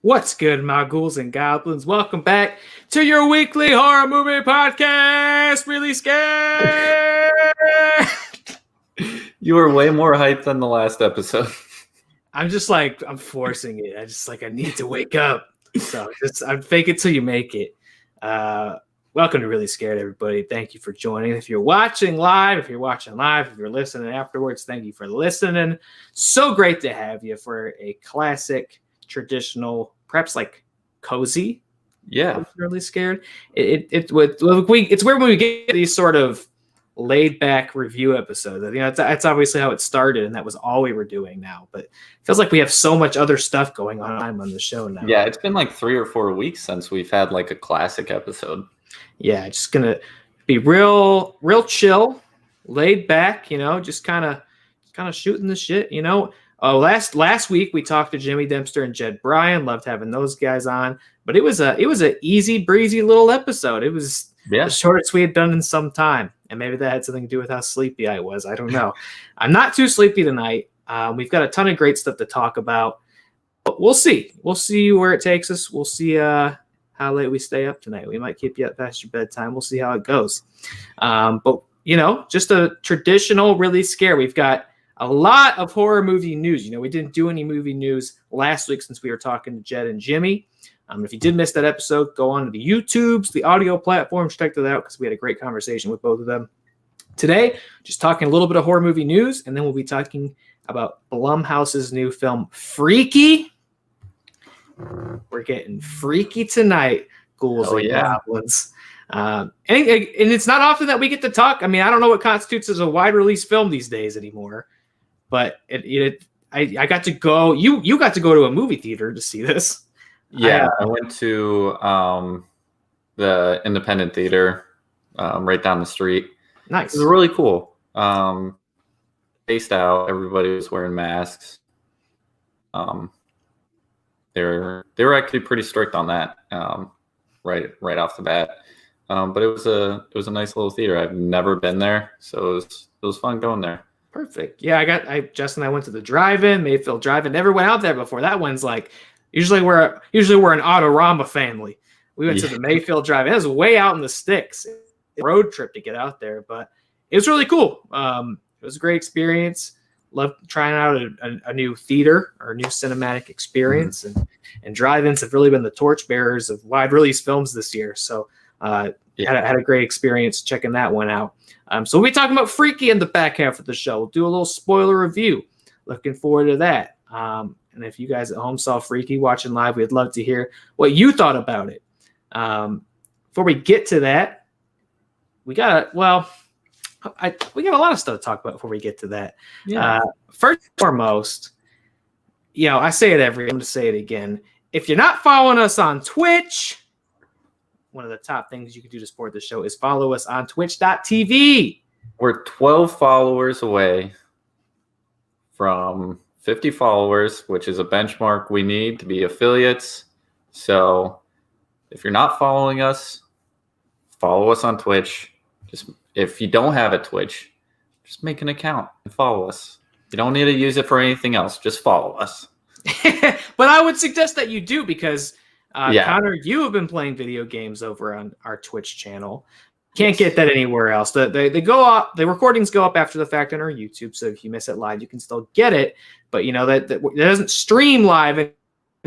What's good, my ghouls and goblins? Welcome back to your weekly horror movie podcast. Really scared. You were way more hyped than the last episode. I'm forcing it. I need to wake up. So I'm fake it till you make it. Welcome to Really Scared, everybody. Thank you for joining. If you're watching live, if you're listening afterwards, thank you for listening. So great to have you for a classic, traditional, perhaps like cozy. Yeah, Really Scared. It's weird when we get these sort of laid back review episodes. That's obviously how it started, and that was all we were doing now. But it feels like we have so much other stuff going on the show now. Yeah, it's been like 3 or 4 weeks since we've had like a classic episode. Yeah, just gonna be real chill, laid back. Just kind of shooting the shit. Last week we talked to Jimmy Dempster and Jed Bryan. Loved having those guys on, but it was a easy breezy little episode. It was the shortest we had done in some time, and maybe that had something to do with how sleepy I was. I don't know. I'm not too sleepy tonight. We've got a ton of great stuff to talk about, but we'll see. We'll see where it takes us. We'll see how late we stay up tonight. We might keep you up past your bedtime. We'll see how it goes. But just a traditional Really Scare. We've got a lot of horror movie news. We didn't do any movie news last week since we were talking to Jed and Jimmy. If you did miss that episode, go on to the YouTubes, the audio platforms, check that out because we had a great conversation with both of them. Today, just talking a little bit of horror movie news, and then we'll be talking about Blumhouse's new film, Freaky. We're getting freaky tonight, ghouls and goblins. And it's not often that we get to talk. I don't know what constitutes as a wide release film these days anymore, but I got to go. You got to go to a movie theater to see this. Yeah, I went to the independent theater right down the street. Nice. It was really cool. Spaced out. Everybody was wearing masks. They were actually pretty strict on that right off the bat. But it was a nice little theater. I've never been there, so it was fun going there. Perfect. Yeah, Justin and I went to the drive-in, Mayfield Drive-In. Never went out there before. That one's like usually we're an Autorama family. We went to the Mayfield Drive-In. It was way out in the sticks. Road trip to get out there, but it was really cool. It was a great experience. Loved trying out a new theater or a new cinematic experience, and drive-ins have really been the torchbearers of wide release films this year. So had a great experience checking that one out. So we'll be talking about Freaky in the back half of the show. We'll do a little spoiler review. Looking forward to that. And if you guys at home saw Freaky watching live, we'd love to hear what you thought about it. Before we get to that, we got a lot of stuff to talk about before we get to that. Yeah. First and foremost, I say it I'm going to say it again. If you're not following us on Twitch, one of the top things you can do to support the show is follow us on twitch.tv. We're 12 followers away from 50 followers, which is a benchmark we need to be affiliates. So if you're not following us, follow us on Twitch. If you don't have a Twitch, just make an account and follow us. You don't need to use it for anything else. Just follow us. But I would suggest that you do because, Connor, you have been playing video games over on our Twitch channel. Can't get that anywhere else. They go up. The recordings go up after the fact on our YouTube. So if you miss it live, you can still get it. But that doesn't stream live in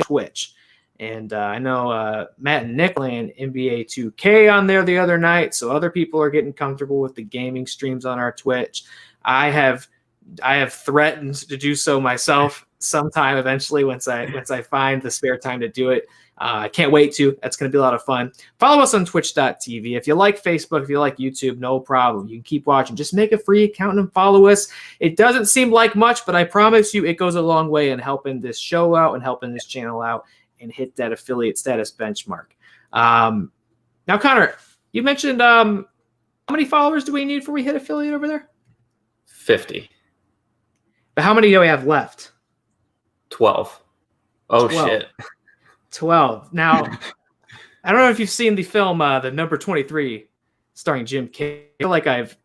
Twitch. And I know Matt and Nick playing NBA 2K on there the other night, so other people are getting comfortable with the gaming streams on our Twitch. I have threatened to do so myself sometime eventually once I find the spare time to do it. I can't wait to. That's going to be a lot of fun. Follow us on twitch.tv. If you like Facebook, if you like YouTube, no problem. You can keep watching. Just make a free account and follow us. It doesn't seem like much, but I promise you it goes a long way in helping this show out and helping this channel out and hit that affiliate status benchmark. Now, Connor, you mentioned how many followers do we need before we hit affiliate over there? 50. But how many do we have left? 12. Oh, 12. Shit. 12. Now, I don't know if you've seen the film, the number 23, starring Jim Carrey. I feel like I've.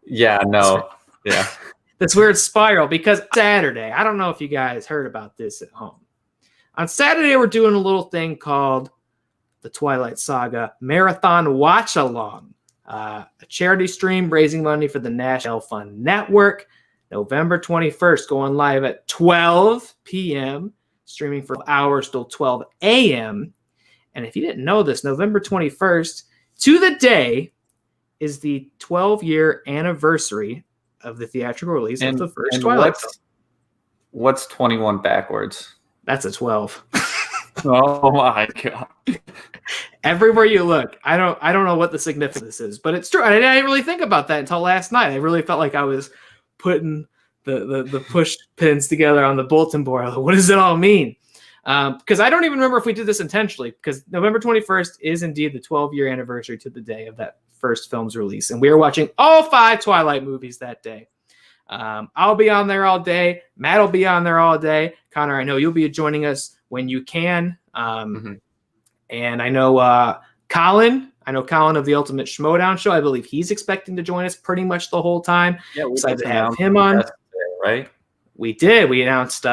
Yeah, no. Yeah. This weird spiral because Saturday, I don't know if you guys heard about this at home. On Saturday, we're doing a little thing called the Twilight Saga Marathon Watch Along, a charity stream raising money for the National Fund Network. November 21st, going live at 12 p.m., streaming for hours till 12 a.m. And if you didn't know this, November 21st, to the day, is the 12-year anniversary of the theatrical release of the first Twilight film. What's 21 backwards? That's a 12. Oh my god! Everywhere you look, I don't know what the significance of this is, but it's true. I didn't really think about that until last night. I really felt like I was putting the push pins together on the bulletin board. Like, what does it all mean? Because I don't even remember if we did this intentionally, because November 21st is indeed the 12-year anniversary to the day of that first film's release. And we are watching all 5 Twilight movies that day. I'll be on there all day. Matt will be on there all day. Connor, I know you'll be joining us when you can. And I know Colin. I know Colin of the Ultimate Schmodown Show. I believe he's expecting to join us pretty much the whole time. Yeah, we decided to have him on. Today, right? We did. We announced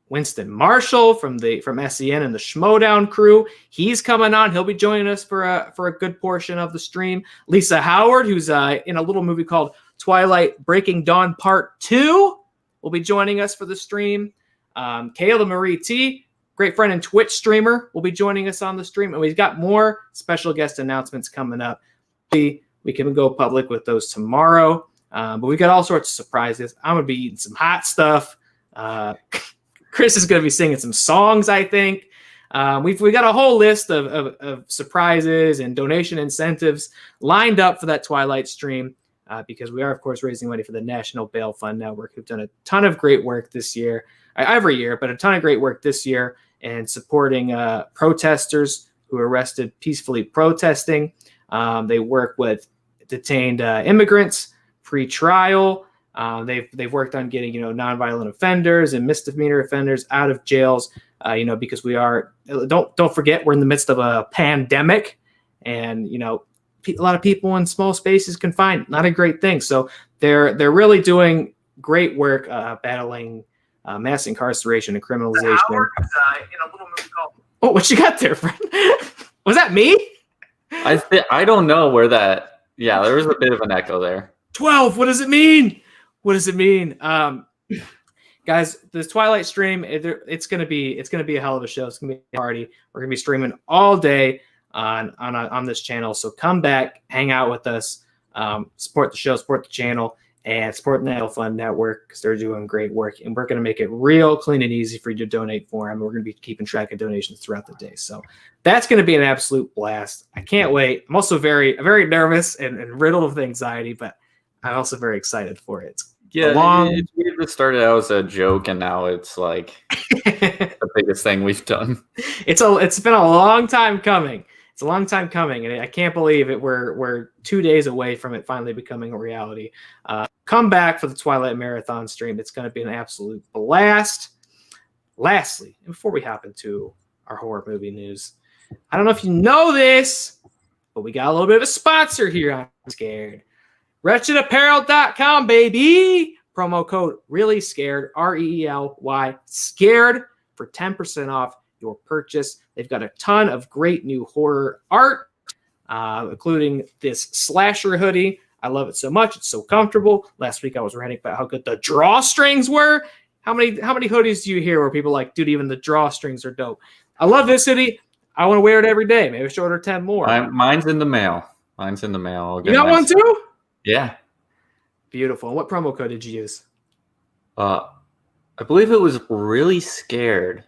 Winston Marshall from SEN and the Schmodown crew. He's coming on. He'll be joining us for a good portion of the stream. Lisa Howard, who's in a little movie called Twilight Breaking Dawn Part 2, will be joining us for the stream. Kayla Marie T, great friend and Twitch streamer, will be joining us on the stream. And we've got more special guest announcements coming up. We can go public with those tomorrow. But we've got all sorts of surprises. I'm going to be eating some hot stuff. Chris is going to be singing some songs, I think. We've got a whole list of surprises and donation incentives lined up for that Twilight stream because we are, of course, raising money for the National Bail Fund Network, who've done a ton of great work this year, every year, but a ton of great work this year in supporting protesters who are arrested peacefully protesting. They work with detained immigrants, pre-trial. They've worked on getting nonviolent offenders and misdemeanor offenders out of jails. Because we are don't forget we're in the midst of a pandemic, and a lot of people in small spaces confined. Not a great thing. So they're really doing great work battling mass incarceration and criminalization. Howard, in a little movie called Oh, what you got there, friend? Was that me? I don't know where that. Yeah, there was a bit of an echo there. 12. What does it mean? What does it mean? Guys, this Twilight stream, it's gonna be a hell of a show. It's gonna be a party. We're gonna be streaming all day on this channel. So come back, hang out with us, support the show, support the channel, and support the National Fund Network because they're doing great work. And we're gonna make it real clean and easy for you to donate for them. We're gonna be keeping track of donations throughout the day. So that's gonna be an absolute blast. I can't wait. I'm also very nervous and riddled with anxiety, but I'm also very excited for it. It's weird. It started out as a joke, and now it's like the biggest thing we've done. It's been a long time coming. It's a long time coming, and I can't believe it. We're 2 days away from it finally becoming a reality. Come back for the Twilight Marathon stream. It's going to be an absolute blast. Lastly, and before we hop into our horror movie news, I don't know if you know this, but we got a little bit of a sponsor here on Scared. WretchedApparel.com, baby. Promo code REELY SCARED, REELY SCARED for 10% off your purchase. They've got a ton of great new horror art, including this slasher hoodie. I love it so much. It's so comfortable. Last week I was ranting about how good the drawstrings were. How many hoodies do you hear where people are like, dude, even the drawstrings are dope? I love this hoodie. I want to wear it every day. Maybe I should order 10 more. Mine's in the mail. You got one too? Yeah. Beautiful. And what promo code did you use? I believe it was Really Scared.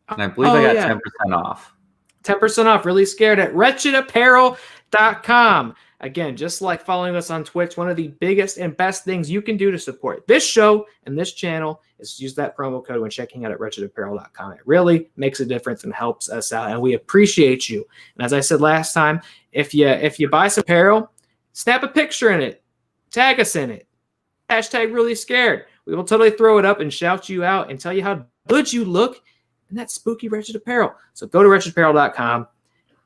And I believe I got 10% off. 10% off, Really Scared at WretchedApparel.com. Again, just like following us on Twitch, one of the biggest and best things you can do to support this show and this channel is use that promo code when checking out at WretchedApparel.com. It really makes a difference and helps us out, and we appreciate you. And as I said last time, if you buy some apparel, snap a picture in it, tag us in it, hashtag Really Scared. We will totally throw it up and shout you out and tell you how good you look in that spooky Wretched Apparel. So go to WretchedApparel.com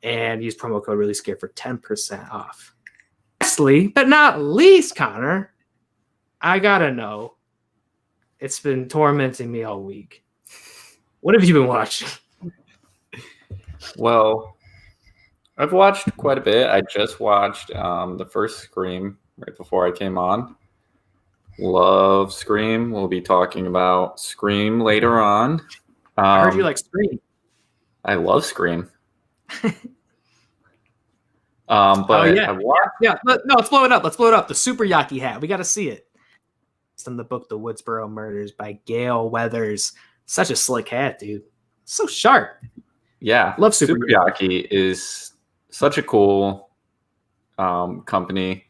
and use promo code Really Scared for 10% off. Lastly, but not least, Connor, I gotta know. It's been tormenting me all week. What have you been watching? Well, I've watched quite a bit. I just watched the first Scream right before I came on. Love Scream. We'll be talking about Scream later on. I heard you like Scream. I love Scream. But I watched... yeah. No, let's blow it up. Let's blow it up. The Super Yaki hat. We got to see it. It's in the book, The Woodsboro Murders by Gail Weathers. Such a slick hat, dude. So sharp. Yeah, love Super Yaki is such a cool company.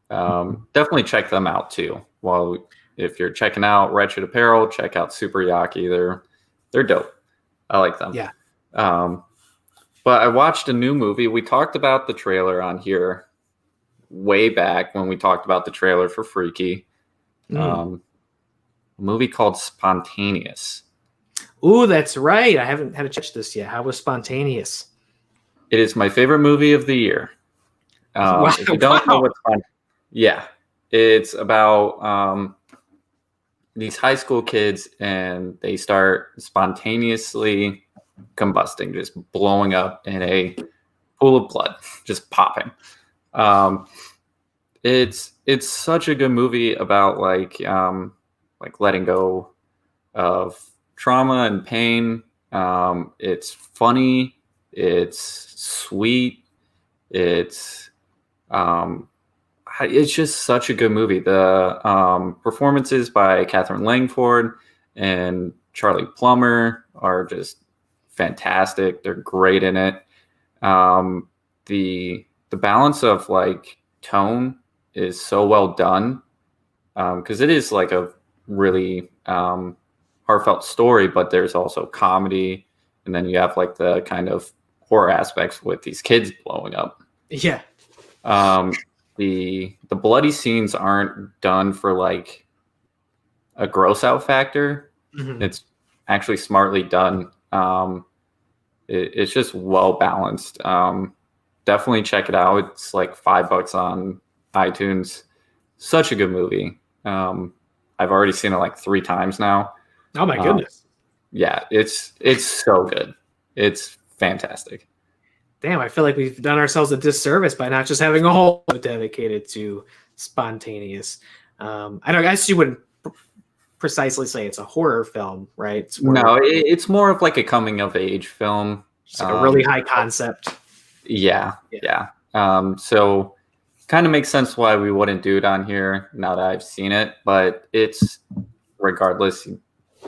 Definitely check them out too. Well, if you're checking out Wretched Apparel, check out Super Yaki. They're dope. I like them. Yeah. But I watched a new movie. We talked about the trailer on here way back when we talked about the trailer for Freaky. A movie called Spontaneous. Ooh, that's right. I haven't had to catch this yet. How was Spontaneous? It is my favorite movie of the year. If you don't know what's yeah, it's about these high school kids, and they start spontaneously combusting, just blowing up in a pool of blood, just popping. It's such a good movie about like letting go of trauma and pain. It's funny, it's sweet, it's just such a good movie. The performances by Catherine Langford and Charlie Plummer are just fantastic. They're great in it. The balance of like tone is so well done, because it is like a really heartfelt story, but there's also comedy, and then you have like the kind of horror aspects with these kids blowing up. Yeah. The bloody scenes aren't done for like a gross out factor. Mm-hmm. It's actually smartly done. It's just well balanced. Definitely check it out. It's like $5 on iTunes. Such a good movie. I've already seen it like 3 times now. Oh my goodness. Yeah, it's so good. It's fantastic. Damn, I feel like we've done ourselves a disservice by not just having a whole dedicated to Spontaneous. I guess you wouldn't precisely say it's a horror film, right? No, it's more of like a coming of age film. Just like a really high concept. Yeah. So kind of makes sense why we wouldn't do it on here now that I've seen it, but it's regardless, you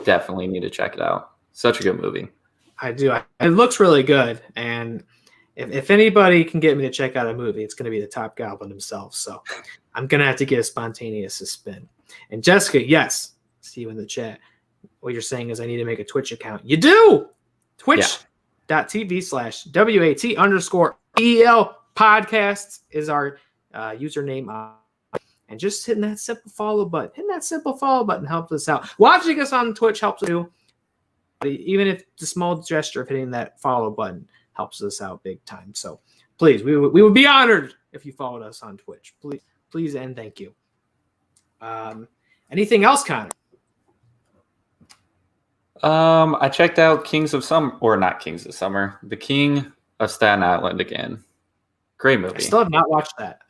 definitely need to check it out. Such a good movie. I do. It looks really good, and if anybody can get me to check out a movie, it's going to be the Top Goblin himself. So I'm going to have to give Spontaneous a spin. And Jessica, yes, see you in the chat. What you're saying is I need to make a Twitch account. You do! Twitch.tv/WAT_EL podcasts is our username. And just hitting that simple follow button. Helps us out. Watching us on Twitch helps too. Even if the small gesture of hitting that follow button helps us out big time. So please, we would be honored if you followed us on Twitch. Please and thank you. Anything else, Connor? I checked out Kings of Summer, or not Kings of Summer, The King of Staten Island again. Great movie. I still have not watched that.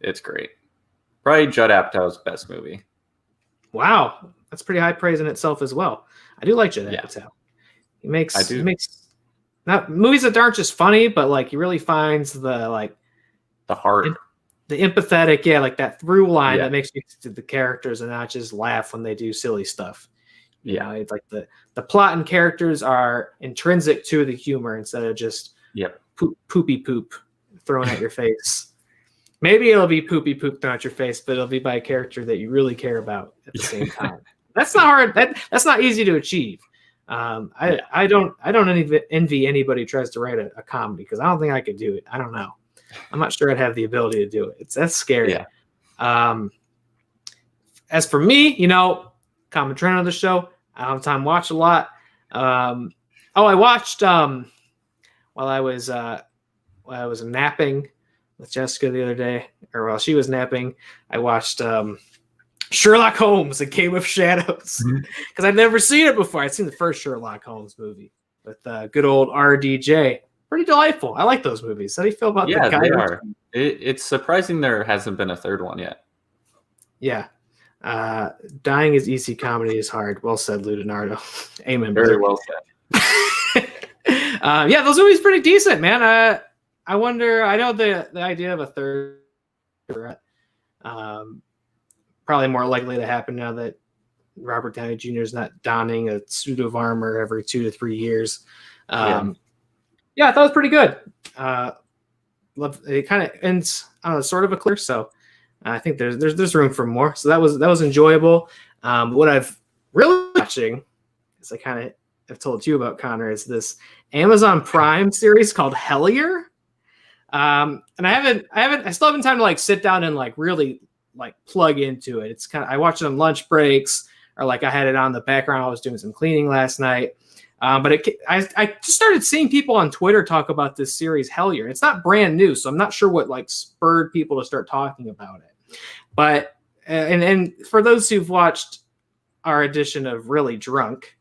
It's great. Probably Judd Apatow's best movie. Wow, that's pretty high praise in itself as well. I do like Judd Apatow. He makes not movies that aren't just funny, but like he really finds the heart, the empathetic, like that through line that makes you to the characters and not just laugh when they do silly stuff. You know, it's like the plot and characters are intrinsic to the humor instead of just poopy poop thrown at your face. Maybe it'll be poopy poop thrown at your face, but it'll be by a character that you really care about at the same time. That's not hard. That's not easy to achieve. I don't envy anybody who tries to write a comedy because I don't think I could do it. I don't know. I'm not sure I'd have the ability to do it. That's scary. Yeah. As for me, common trend of the show, I don't have time to watch a lot. I watched while I was napping with Jessica the other day, or while she was napping, I watched Sherlock Holmes, A Game of Shadows, because I've never seen it before. I've seen the first Sherlock Holmes movie with good old RDJ. Pretty delightful. I like those movies. How do you feel about the guy? They are. It's surprising there hasn't been a third one yet. Yeah. Dying is easy, comedy is hard. Well said, Leonardo. Amen. Very well said. Yeah, those movies pretty decent, man. I wonder. I know the idea of a third, probably more likely to happen now that Robert Downey Jr. is not donning a suit of armor every 2 to 3 years. Yeah, I thought it was pretty good. It kind of ends on a sort of a clear, so I think there's room for more. So that was enjoyable. What I've really watching, as I kind of have told you about, Connor, is this Amazon Prime series called Hellier. And I still haven't time to like sit down and like really like plug into it. It's I watch it on lunch breaks, or like I had it on the background. I was doing some cleaning last night. But I just started seeing people on Twitter talk about this series Hellier. It's not brand new, so I'm not sure what like spurred people to start talking about it. But and for those who've watched our edition of Really Drunk,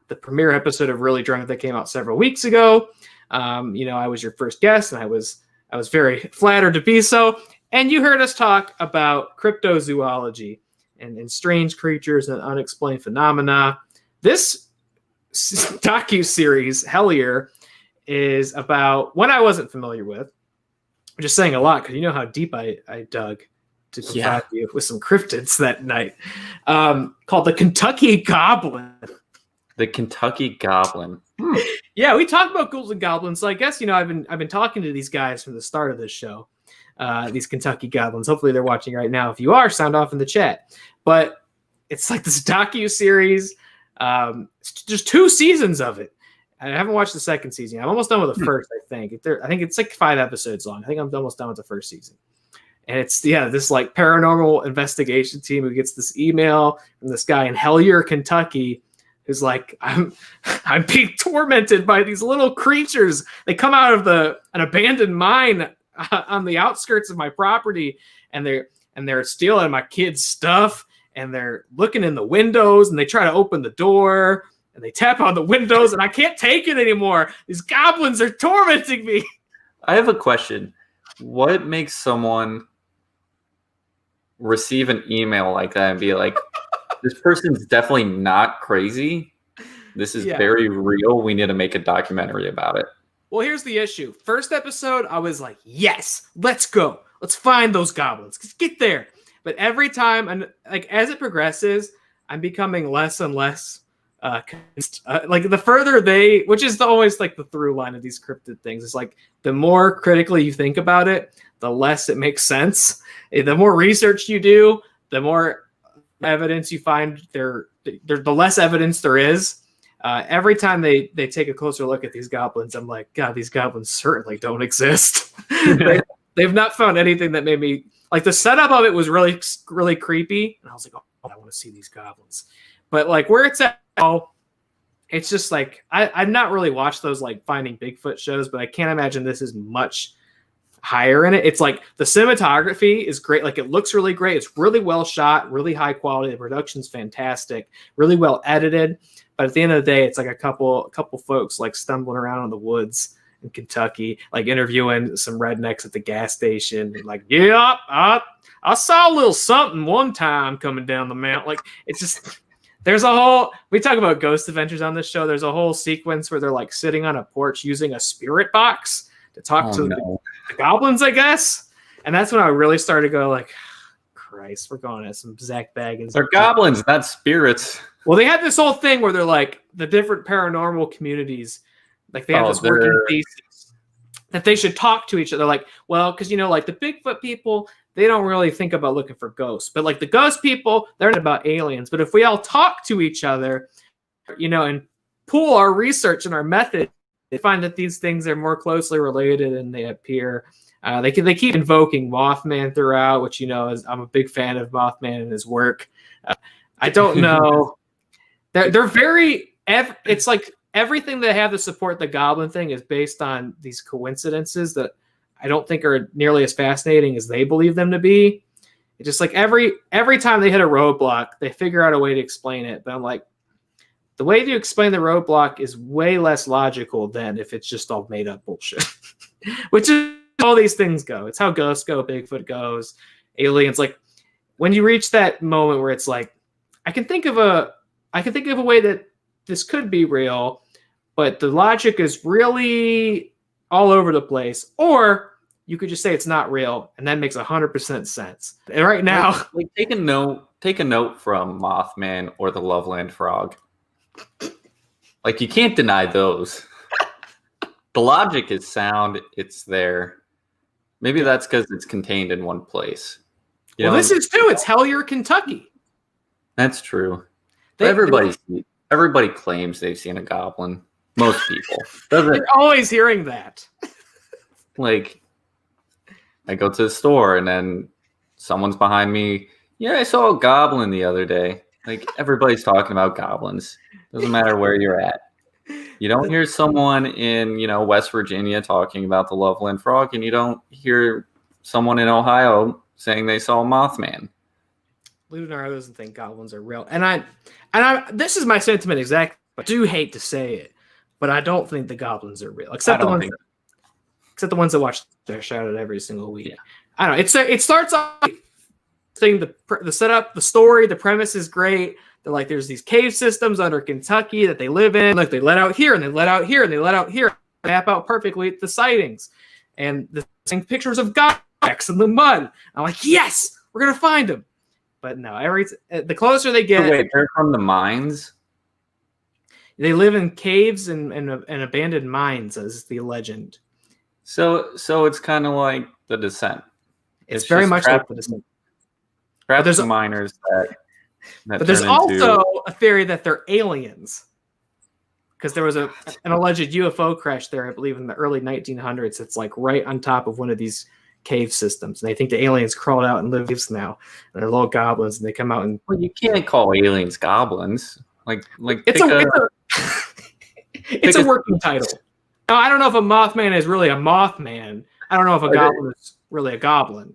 the premiere episode of Really Drunk that came out several weeks ago, I was your first guest, and I was very flattered to be so. And you heard us talk about cryptozoology and strange creatures and unexplained phenomena. This docu-series, Hellier, is about one I wasn't familiar with. I'm just saying a lot because you know how deep I dug to provide you with some cryptids that night. Called the Kentucky Goblin. The Kentucky Goblin. Yeah, we talked about ghouls and goblins. So I guess I've been talking to these guys from the start of this show. These Kentucky Goblins. Hopefully they're watching right now. If you are, sound off in the chat. But it's like this docu-series. There's 2 seasons of it. I haven't watched the second season. I'm almost done with the first, I think. I think it's like 5 episodes long. I think I'm almost done with the first season. And it's, this like paranormal investigation team who gets this email from this guy in Hellier, Kentucky, who's like, I'm being tormented by these little creatures. They come out of an abandoned mine on the outskirts of my property, and they're stealing my kids' stuff, and they're looking in the windows, and they try to open the door, and they tap on the windows, and I can't take it anymore. These goblins are tormenting me. I have a question. What makes someone receive an email like that and be like, this person's definitely not crazy. This is very real. We need to make a documentary about it. Well, here's the issue. First episode, I was like, yes, let's go. Let's find those goblins. Let's get there. But every time, and like as it progresses, I'm becoming less and less like the further which is always like the through line of these cryptid things. It's like the more critically you think about it, the less it makes sense. The more research you do, the more evidence you find the less evidence there is. Every time they take a closer look at these goblins, I'm like, God, these goblins certainly don't exist. They've not found anything that made me like. The setup of it was really, really creepy, and I was like, oh, I want to see these goblins. But like where it's at now, it's just like I've not really watched those like Finding Bigfoot shows, but I can't imagine this is much higher in it. It's like the cinematography is great. Like it looks really great. It's really well shot, really high quality. The production's fantastic, really well edited. But at the end of the day, it's like a couple folks like stumbling around in the woods in Kentucky, like interviewing some rednecks at the gas station. And like, yeah, I saw a little something one time coming down the mountain. Like it's just, there's a whole, we talk about ghost adventures on this show. There's a whole sequence where they're like sitting on a porch using a spirit box to talk to the goblins, I guess. And that's when I really started to go like, Christ, we're going at some Zach Baggins. They're goblins, not spirits. Well, they had this whole thing where they're like the different paranormal communities, like they have this working thesis that they should talk to each other. Like, well, because like the Bigfoot people, they don't really think about looking for ghosts, but like the ghost people, they're not about aliens. But if we all talk to each other, and pool our research and our method, they find that these things are more closely related and they appear. They keep invoking Mothman throughout, which I'm a big fan of Mothman and his work. I don't know. They're very. It's like everything they have to support the goblin thing is based on these coincidences that I don't think are nearly as fascinating as they believe them to be. It's just like every time they hit a roadblock, they figure out a way to explain it. But I'm like, the way to explain the roadblock is way less logical than if it's just all made up bullshit. Which is all these things go. It's how ghosts go, Bigfoot goes, aliens. Like when you reach that moment where it's like, I can think of a way that this could be real, but the logic is really all over the place. Or you could just say it's not real, and that makes 100% sense. And right now, like take a note from Mothman or the Loveland Frog. Like you can't deny those. The logic is sound. It's there. Maybe that's because it's contained in one place. This is too. It's Hellier, Kentucky. That's true. Everybody claims they've seen a goblin. Most people. You're always hearing that. Like, I go to the store and then someone's behind me. Yeah, I saw a goblin the other day. Like, everybody's talking about goblins. Doesn't matter where you're at. You don't hear someone in, West Virginia talking about the Loveland Frog, and you don't hear someone in Ohio saying they saw a Mothman. Leonardo doesn't think goblins are real. And I this is my sentiment exactly. I do hate to say it, but I don't think the goblins are real. Except the ones that watch their shout out every single week. Yeah. I don't know. It starts off saying the setup, the story, the premise is great. They're like, there's these cave systems under Kentucky that they live in. Like they let out here and they let out here and they let out here. Map out perfectly the sightings. And the same pictures of goblins in the mud. I'm like, yes, we're gonna find them. But no, the closer they get. Wait, they're from the mines? They live in caves and abandoned mines, as the legend. So it's kind of like The Descent. It's very much like The Descent. There's miners that but there's also a theory that they're aliens. Because there was an alleged UFO crash there, I believe, in the early 1900s. It's like right on top of one of these cave systems, and they think the aliens crawled out and live now, and they're little goblins, and they come out and. Well, you can't call aliens goblins. Like it's a working title. Now, I don't know if a Mothman is really a Mothman. I don't know if a goblin is really a goblin.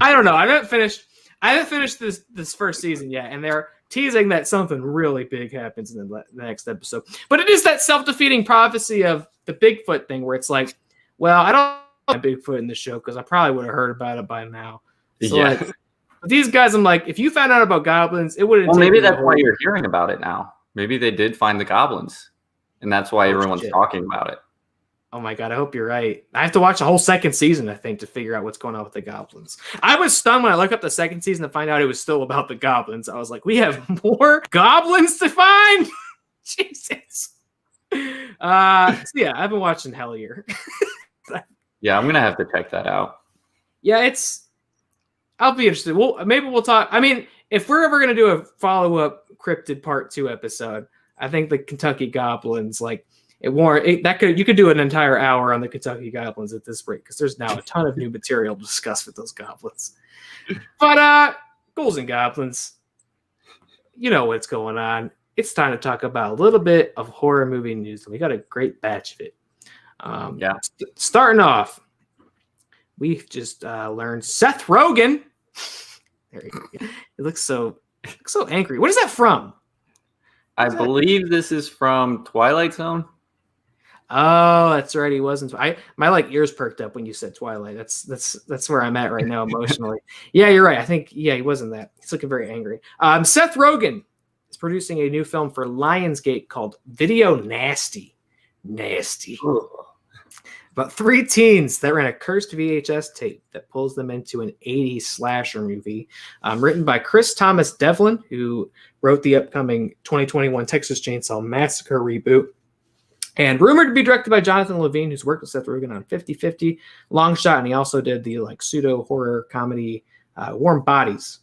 I don't know. I haven't finished this first season yet, and they're teasing that something really big happens in the next episode. But it is that self-defeating prophecy of the Bigfoot thing, where it's like, well, I don't have Bigfoot in the show because I probably would have heard about it by now. So yeah. Like, these guys, I'm like, if you found out about goblins, it wouldn't. Well, maybe that's why you're hearing about it now. Maybe they did find the goblins, and that's why everyone's talking about it. Oh my god, I hope you're right. I have to watch the whole second season, I think, to figure out what's going on with the goblins. I was stunned when I looked up the second season to find out it was still about the goblins. I was like, we have more goblins to find? Jesus. So yeah, I've been watching Hellier. Yeah, I'm gonna have to check that out. Yeah, I'll be interested. Maybe we'll talk. I mean, if we're ever gonna do a follow-up cryptid part 2 episode, I think the Kentucky goblins, like, you could do an entire hour on the Kentucky goblins at this rate, because there's now a ton of new material to discuss with those goblins. But ghouls and goblins, you know what's going on. It's time to talk about a little bit of horror movie news, and we got a great batch of it. Yeah. Starting off, we've just learned Seth Rogen. There you go. He looks so angry. What is that from? I believe this is from Twilight Zone. Oh, that's right. He wasn't. My ears perked up when you said Twilight. That's where I'm at right now emotionally. Yeah, you're right. I think he wasn't that. He's looking very angry. Seth Rogen is producing a new film for Lionsgate called Video Nasty. Nasty. Ugh. About 3 teens that ran a cursed VHS tape that pulls them into an 80s slasher movie, written by Chris Thomas Devlin, who wrote the upcoming 2021 Texas Chainsaw Massacre reboot, and rumored to be directed by Jonathan Levine, who's worked with Seth Rogen on 50/50, Long Shot, and he also did the pseudo horror comedy Warm Bodies.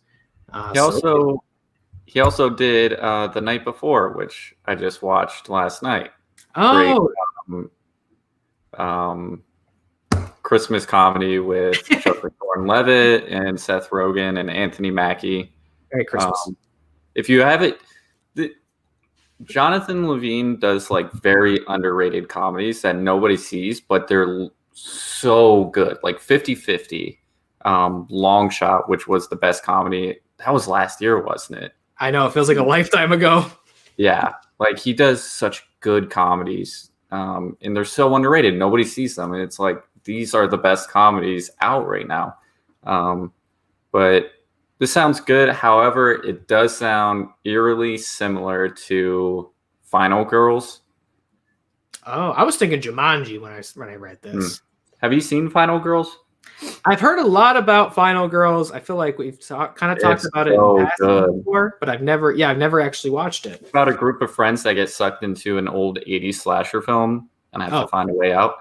He also did The Night Before, which I just watched last night. Oh. Great, Christmas comedy with Jeffrey Gordon-Levitt and Seth Rogen and Anthony Mackie. Merry Christmas. If you have it, Jonathan Levine does very underrated comedies that nobody sees, but they're so good. Like 50/50 Long Shot, which was the best comedy. That was last year, wasn't it? I know, it feels like a lifetime ago. Yeah, like he does such good comedies, and they're so underrated. Nobody sees them, and it's like these are the best comedies out right now. But this sounds good. However, it does sound eerily similar to Final Girls. Oh, I was thinking Jumanji when I read this. Have you seen Final Girls? I've heard a lot about Final Girls. I feel like we've kind of talked about it in the past before, but I've never actually watched it. It's about a group of friends that get sucked into an old 80s slasher film and have to find a way out.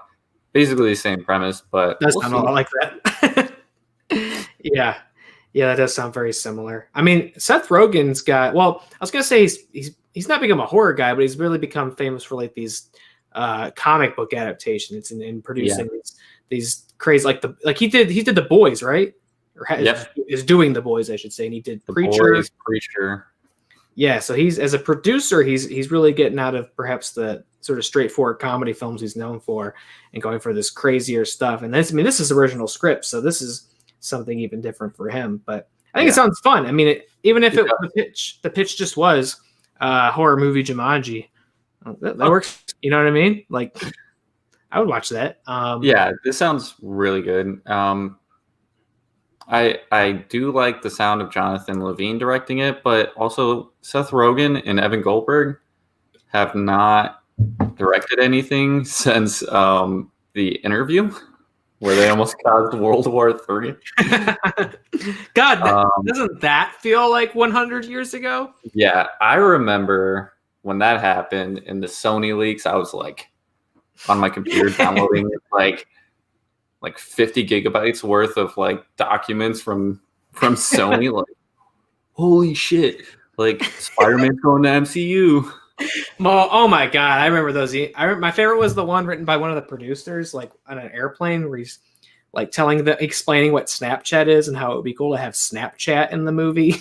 Basically the same premise, but does sound a lot like that. Yeah, that does sound very similar. I mean, Seth Rogen's got. Well, I was gonna say he's not become a horror guy, but he's really become famous for like these comic book adaptations and producing these crazy like he did The Boys, right? Or is doing The Boys, I should say, and he did Preacher. Yeah, so he's as a producer, he's really getting out of perhaps the sort of straightforward comedy films he's known for and going for this crazier stuff. And this is original script, so this is something even different for him. But I think it sounds fun. I mean, even if the pitch just was horror movie Jumanji, that works. You know what I mean? Like, I would watch that. Yeah, this sounds really good. I do like the sound of Jonathan Levine directing it, but also Seth Rogen and Evan Goldberg have not directed anything since The Interview, where they almost caused World War III. God, doesn't that feel like 100 years ago? Yeah, I remember when that happened in the Sony leaks. I was like on my computer downloading like 50 gigabytes worth of like documents from Sony. Like, holy shit! Like Spider-Man's going to MCU. Oh my god, I remember those. My favorite was the one written by one of the producers, like on an airplane, where he's like explaining what Snapchat is and how it would be cool to have Snapchat in the movie.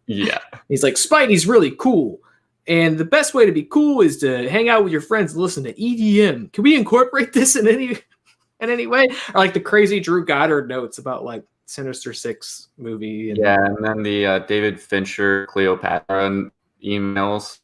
Yeah, he's like, Spidey's really cool, and the best way to be cool is to hang out with your friends and listen to EDM. Can we incorporate this in any way? Or like the crazy Drew Goddard notes about like Sinister Six movie. And then the David Fincher Cleopatra emails.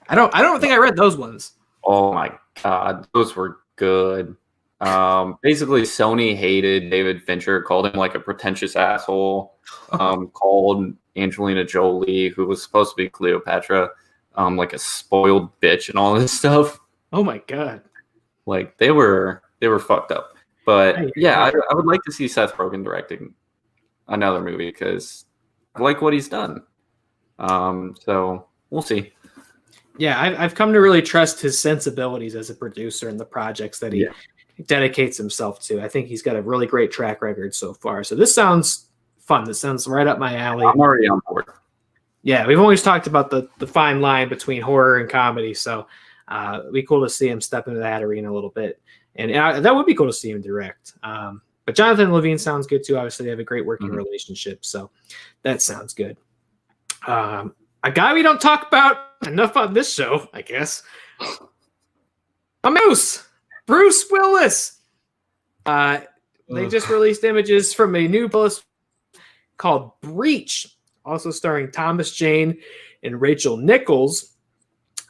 I don't think I read those ones. Oh my god, those were good. Basically, Sony hated David Fincher, called him like a pretentious asshole. Called Angelina Jolie, who was supposed to be Cleopatra, like a spoiled bitch and all this stuff. Oh my god, like they were fucked up. But yeah, I would like to see Seth Rogen directing another movie because I like what he's done. So we'll see. Yeah, I've come to really trust his sensibilities as a producer and the projects that he dedicates himself to. I think he's got a really great track record so far. So this sounds fun. This sounds right up my alley. I'm already on board. Yeah, we've always talked about the fine line between horror and comedy. So it'd be cool to see him step into that arena a little bit. And that would be cool to see him direct. But Jonathan Levine sounds good too. Obviously, they have a great working relationship. So that sounds good. A guy we don't talk about enough on this show, I guess. A moose, Bruce Willis. They just released images from a new post called Breach, also starring Thomas Jane and Rachel Nichols.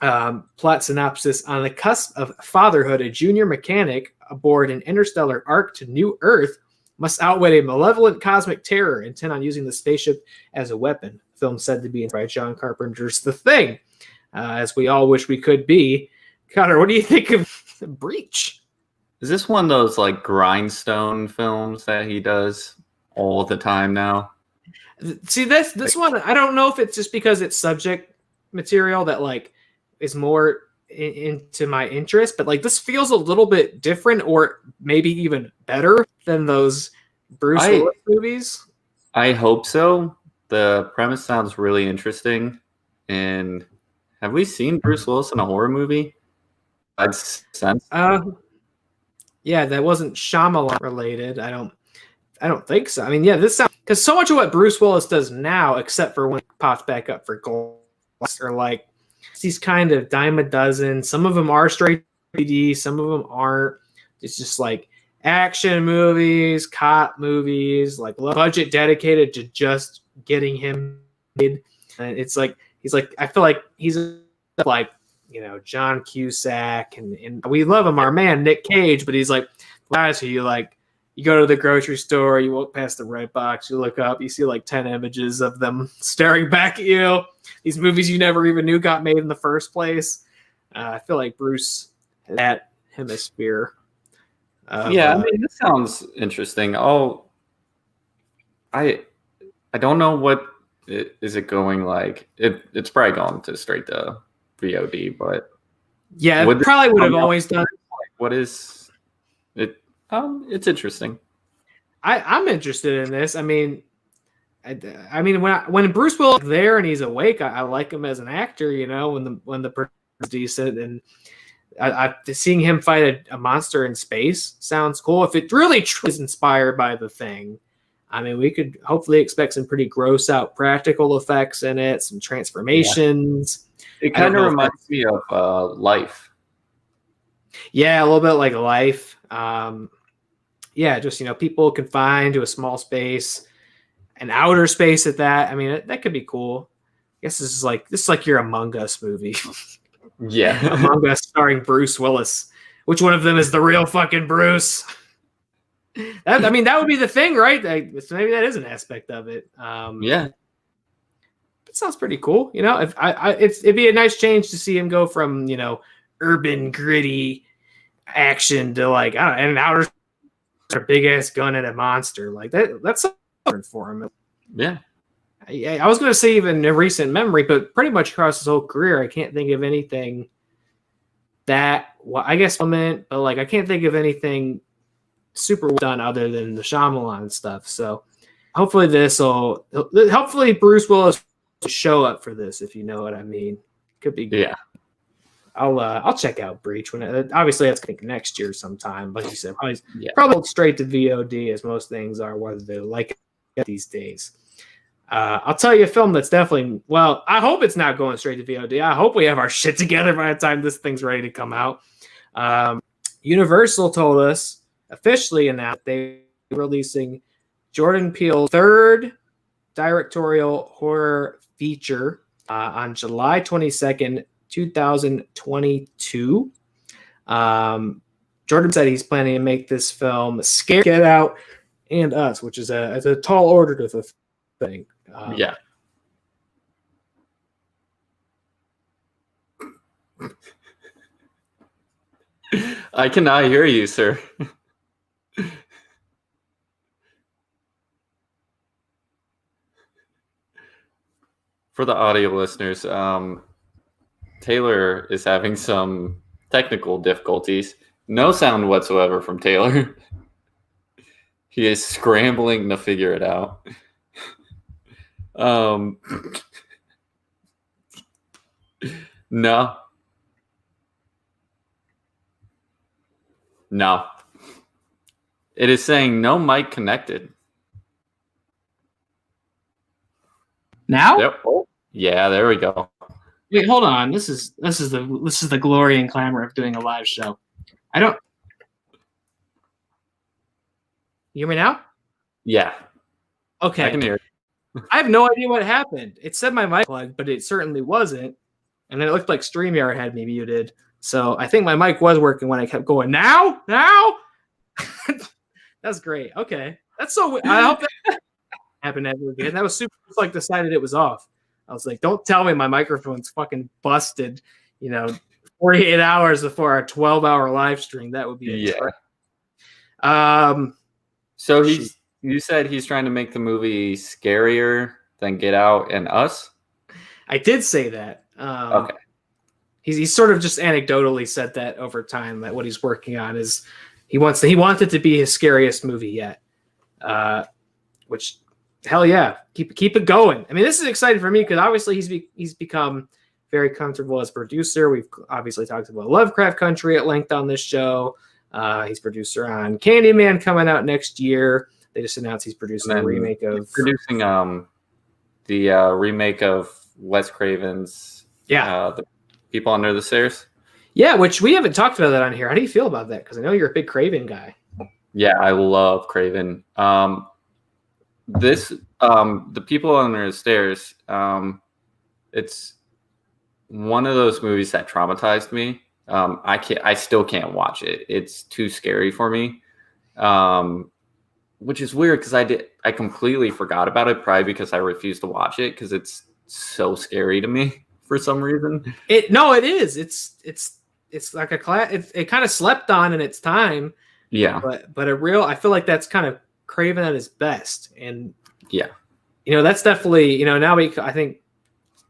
Plot synopsis: on the cusp of fatherhood, a junior mechanic aboard an interstellar arc to New Earth must outwit a malevolent cosmic terror intent on using the spaceship as a weapon. Film said to be inspired by John Carpenter's The Thing, as we all wish we could be. Connor, what do you think of Breach? Is this one of those like grindstone films that he does all the time now? See, this one, I don't know if it's just because it's subject material that like is more into my interest, but like this feels a little bit different or maybe even better than those Bruce Willis movies. I hope so. The premise sounds really interesting. And have we seen Bruce Willis in a horror movie? That's sense. Yeah, that wasn't Shyamalan related. I don't think so. I mean, yeah, this sounds because so much of what Bruce Willis does now, except for when it pops back up for Glass, are like these kind of dime a dozen. Some of them are straight 3D, some of them aren't. It's just like action movies, cop movies, like budget dedicated to just getting him made. And it's like he's like, I feel like he's like, you know, John Cusack, and we love him, our man Nick Cage, but he's like guys who you like. You go to the grocery store, you walk past the red box, you look up, you see like 10 images of them staring back at you. These movies you never even knew got made in the first place. I feel like Bruce has that hemisphere. Yeah, I mean, this sounds interesting. I don't know what is it going like. It's probably going to straight to VOD, but yeah, it probably would have always done. What is it? It's interesting. I'm interested in this. I mean, when Bruce Willis is there and he's awake, I like him as an actor. You know, when the person is decent, and seeing him fight a monster in space sounds cool. If it really is inspired by The Thing, I mean, we could hopefully expect some pretty gross out practical effects in it, some transformations. Yeah. It kind of reminds me of Life. Yeah, a little bit like Life. Yeah, just, you know, people confined to a small space, an outer space at that. I mean, that could be cool. I guess this is like your Among Us movie. Yeah. Among Us starring Bruce Willis. Which one of them is the real fucking Bruce? That would be the thing, right? So maybe that is an aspect of it. Yeah. It sounds pretty cool. You know, it'd be a nice change to see him go from, you know, urban gritty action to like, I don't know, an outer a big ass gun at a monster like that. That's something for him. Yeah. I was going to say even in recent memory, but pretty much across his whole career, I can't think of anything that, well, I guess, but like I can't think of anything super well done other than the Shyamalan stuff. So hopefully hopefully Bruce Willis will show up for this, if you know what I mean. Could be good. Yeah. I'll check out Breach when obviously that's next year sometime. Like you said, probably straight to VOD as most things are, whether they like it these days. I'll tell you a film that's definitely, well, I hope it's not going straight to VOD. I hope we have our shit together by the time this thing's ready to come out. Universal told us officially announced they're releasing Jordan Peele's third directorial horror feature on July 22nd, 2022. Jordan said he's planning to make this film Scare, Get Out, and Us, which is a tall order to the thing. Yeah. I cannot hear you, sir. For the audio listeners, Taylor is having some technical difficulties. No sound whatsoever from Taylor. He is scrambling to figure it out. No. It is saying no mic connected. Now? Yep. Yeah, there we go. Wait, hold on. This is the glory and clamor of doing a live show. You hear me now? Yeah. Okay. I can hear it. I have no idea what happened. It said my mic plugged, but it certainly wasn't. And it looked like StreamYard had me muted. So I think my mic was working when I kept going, now? That's great. Okay. That's so, I hope that happened ever again. That was super, like decided it was off. I was like, don't tell me my microphone's fucking busted, 48 hours before our 12-hour live stream. That would be So you said he's trying to make the movie scarier than Get Out and Us? I did say that. Okay. He's sort of just anecdotally said that over time, that what he's working on is he wanted to be his scariest movie yet. Which, hell yeah, keep it going. I mean, this is exciting for me because obviously he's become very comfortable as a producer. We've obviously talked about Lovecraft Country at length on this show. He's producer on Candyman coming out next year. They just announced he's producing a remake of the remake of Wes Craven's The People Under the Stairs. Yeah, which we haven't talked about that on here. How do you feel about that? Because I know you're a big Craven guy. Yeah, I love Craven. The People Under the Stairs, it's one of those movies that traumatized me. I still can't watch it. It's too scary for me. Which is weird because I completely forgot about it, probably because I refused to watch it because it's so scary to me for some reason. It is. It's like a class. It kind of slept on in its time. Yeah. But I feel like that's kind of Craven at his best. And yeah, that's definitely, now I think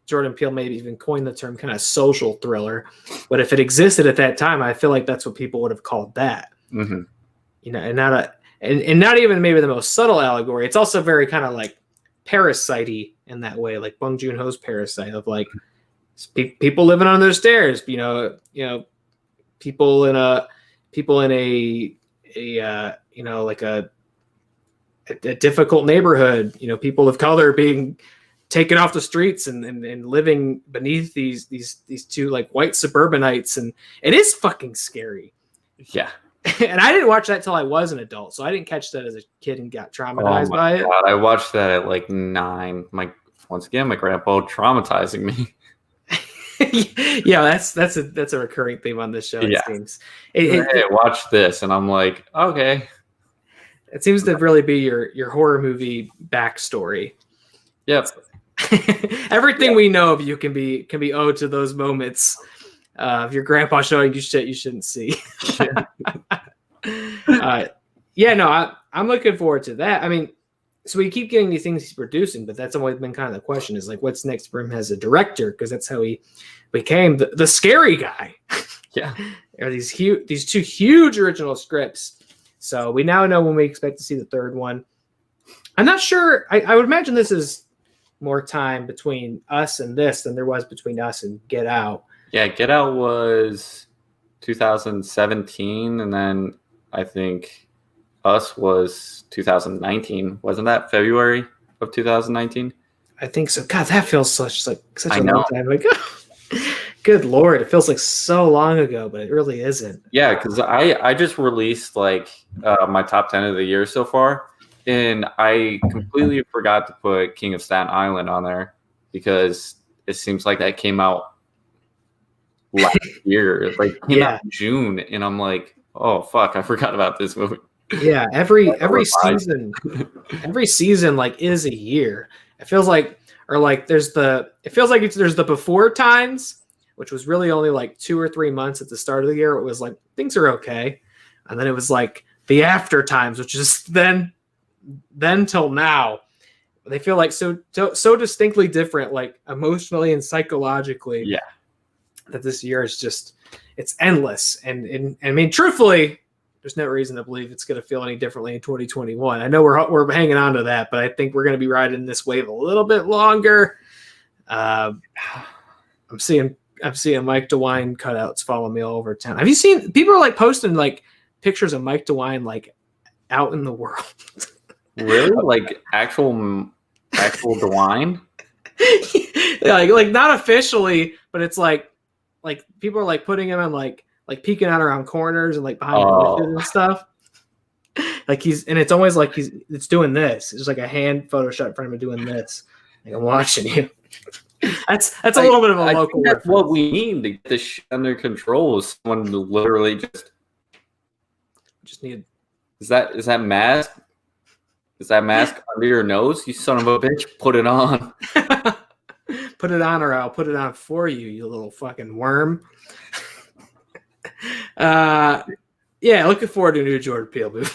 Jordan Peele maybe even coined the term kind of social thriller. But if it existed at that time, I feel like that's what people would have called that. Mm-hmm. And not even maybe the most subtle allegory. It's also very kind of like Parasite-y in that way, like Bong Joon-ho's Parasite, of like people living on their stairs, people in a like a difficult neighborhood, people of color being taken off the streets and living beneath these two like white suburbanites, and it is fucking scary. Yeah. And I didn't watch that till I was an adult, so I didn't catch that as a kid and got traumatized by it. I watched that at like 9. My grandpa traumatizing me. Yeah, that's a recurring theme on this show. It seems. Hey, watch this, and I'm like, okay. It seems to really be your horror movie backstory. Yep. Everything we know of you can be owed to those moments of your grandpa showing you shit you shouldn't see. I'm looking forward to that. I mean, so we keep getting these things he's producing, but that's always been kind of the question, is like, what's next for him as a director? Because that's how he became the scary guy. Yeah. Are these two huge original scripts. So we now know when we expect to see the third one. I'm not sure. I would imagine this is more time between us and this than there was between us and Get Out. Yeah, Get Out was 2017, and then I think Us was 2019. Wasn't that February of 2019? I think so. God, that feels such a long time. Like, good Lord, it feels like so long ago, but it really isn't. Yeah, because I just released like my top 10 of the year so far, and I completely forgot to put King of Staten Island on there because it seems like that came out last year. Like came out in June, and I'm like, oh fuck, I forgot about this movie. Yeah, every season like is a year. It feels like, or like there's the before times, which was really only like 2 or 3 months at the start of the year. It was like things are okay, and then it was like the after times, which is then till now. They feel like so distinctly different, like emotionally and psychologically. Yeah, that this year is just, it's endless, and I mean, truthfully, there's no reason to believe it's going to feel any differently in 2021. I know we're hanging on to that, but I think we're going to be riding this wave a little bit longer. I'm seeing Mike DeWine cutouts follow me all over town. Have you seen, people are like posting like pictures of Mike DeWine like out in the world? Really? Like actual DeWine? Yeah, like not officially, but it's like people are like putting him in like peeking out around corners and like behind bushes and stuff. Like it's always like it's doing this. It's like a hand Photoshop in front of him doing this. Like, I'm watching you. That's a little bit of a local. That's what we need to get this shit under control. Is someone to literally just need. Is that mask? Is that mask under your nose? You son of a bitch! Put it on. Put it on, or I'll put it on for you, you little fucking worm. Yeah, looking forward to a new Jordan Peele movie.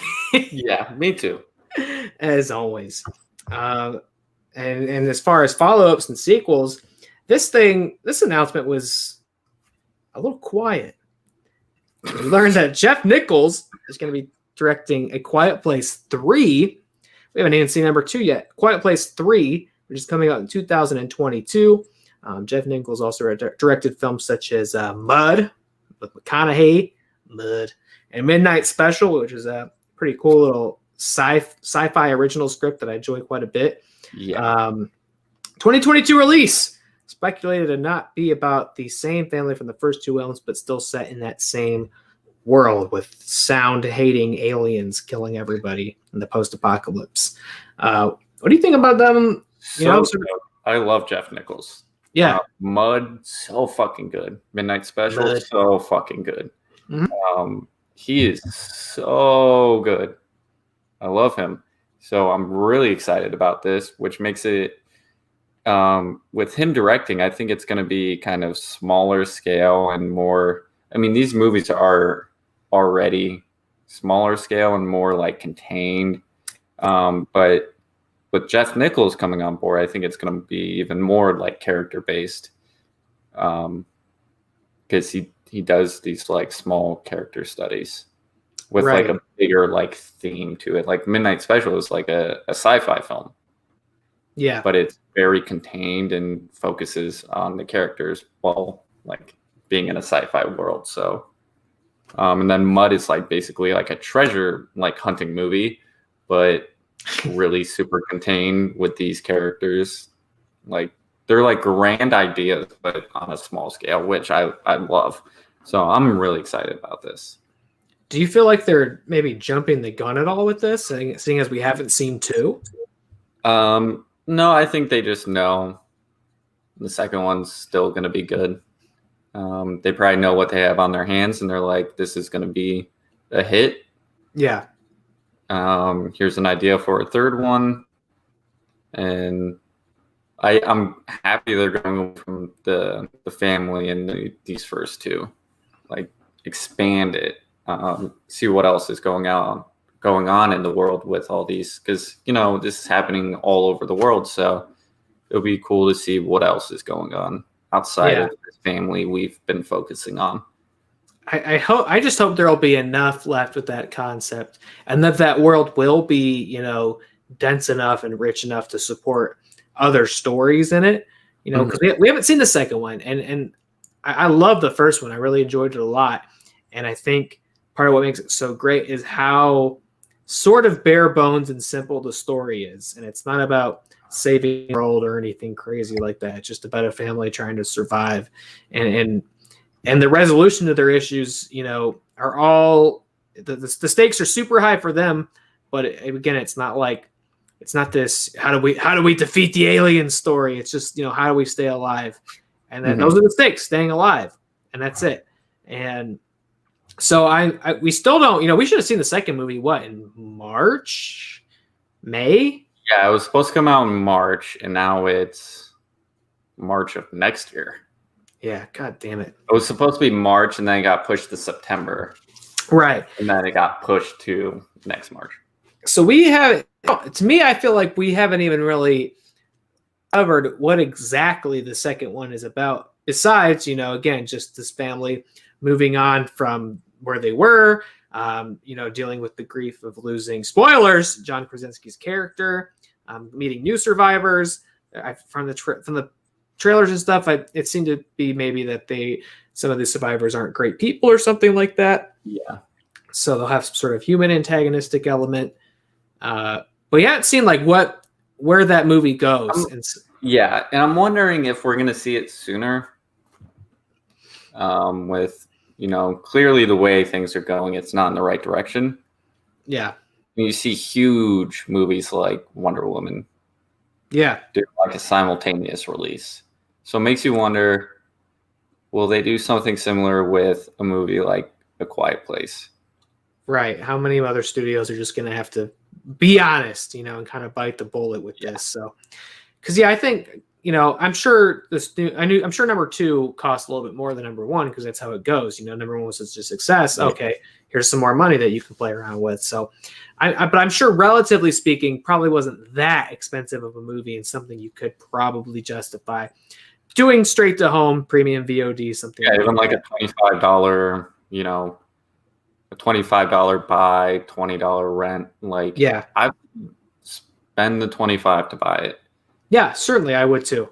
Yeah, me too. As always. And as far as follow-ups and sequels, this announcement was a little quiet. We learned that Jeff Nichols is going to be directing A Quiet Place 3. We haven't even seen number 2 yet. Quiet Place 3, which is coming out in 2022. Jeff Nichols also directed films such as Mud with McConaughey, and Midnight Special, which is a pretty cool little sci-fi original script that I enjoy quite a bit. Yeah. 2022 release, speculated to not be about the same family from the first 2 films, but still set in that same world with sound-hating aliens killing everybody in the post-apocalypse. What do you think about them? I love Jeff Nichols. Yeah. Mud, so fucking good. Midnight Special, Mud. so fucking good. Mhm. He is so good. I love him. So I'm really excited about this, which makes it, with him directing, I think it's going to be kind of smaller scale and more. I mean, these movies are already smaller scale and more like contained. But with Jeff Nichols coming on board, I think it's going to be even more like character based. Because he does these like small character studies with like a bigger like theme to it. Like Midnight Special is like a sci-fi film. Yeah. But it's very contained and focuses on the characters while like being in a sci-fi world. So and then Mud is like basically like a treasure like hunting movie, but really super contained with these characters. Like they're like grand ideas, but on a small scale, which I love. So I'm really excited about this. Do you feel like they're maybe jumping the gun at all with this, seeing as we haven't seen 2? No, I think they just know the second one's still going to be good. They probably know what they have on their hands, and they're like, this is going to be a hit. Yeah. Here's an idea for a third one. And I'm happy they're going from the family and these first 2. Like, expand it. See what else is going on in the world with all these, because this is happening all over the world, so it'll be cool to see what else is going on outside of this family we've been focusing on. I just hope there'll be enough left with that concept, and that world will be dense enough and rich enough to support other stories in it, because we haven't seen the second one, and I love the first one. I really enjoyed it a lot, and I think part of what makes it so great is how sort of bare bones and simple the story is. And it's not about saving the world or anything crazy like that. It's just about a family trying to survive. And the resolution of their issues, are all the stakes are super high for them. But again, it's not this, how do we defeat the alien story? It's just, how do we stay alive? And then those are the stakes, staying alive. And that's it. And so we still don't, we should have seen the second movie, in March, May? Yeah, it was supposed to come out in March, and now it's March of next year. Yeah, god damn it. It was supposed to be March, and then it got pushed to September. Right. And then it got pushed to next March. So we have, to me, I feel like we haven't even really covered what exactly the second one is about, besides, again, just this family moving on from where they were, dealing with the grief of losing, spoilers, John Krasinski's character, meeting new survivors. From the trailers and stuff, it seemed to be maybe that some of the survivors aren't great people or something like that. Yeah. So they'll have some sort of human antagonistic element. But we haven't seen where that movie goes. And I'm wondering if we're going to see it sooner. With clearly the way things are going, it's not in the right direction. Yeah. You see huge movies like Wonder Woman. Yeah. Do like a simultaneous release. So it makes you wonder, will they do something similar with a movie like A Quiet Place? Right. How many other studios are just going to have to be honest, and kind of bite the bullet with this? So, because I think, I'm sure I'm sure number 2 cost a little bit more than number 1, because that's how it goes. Number 1 was just a success. Okay, here's some more money that you can play around with. So, but I'm sure, relatively speaking, probably wasn't that expensive of a movie, and something you could probably justify doing straight to home premium VOD, something. Yeah, even like a $25, a $25 buy, $20 rent. Like, yeah, I spend the $25 to buy it. Yeah, certainly I would too.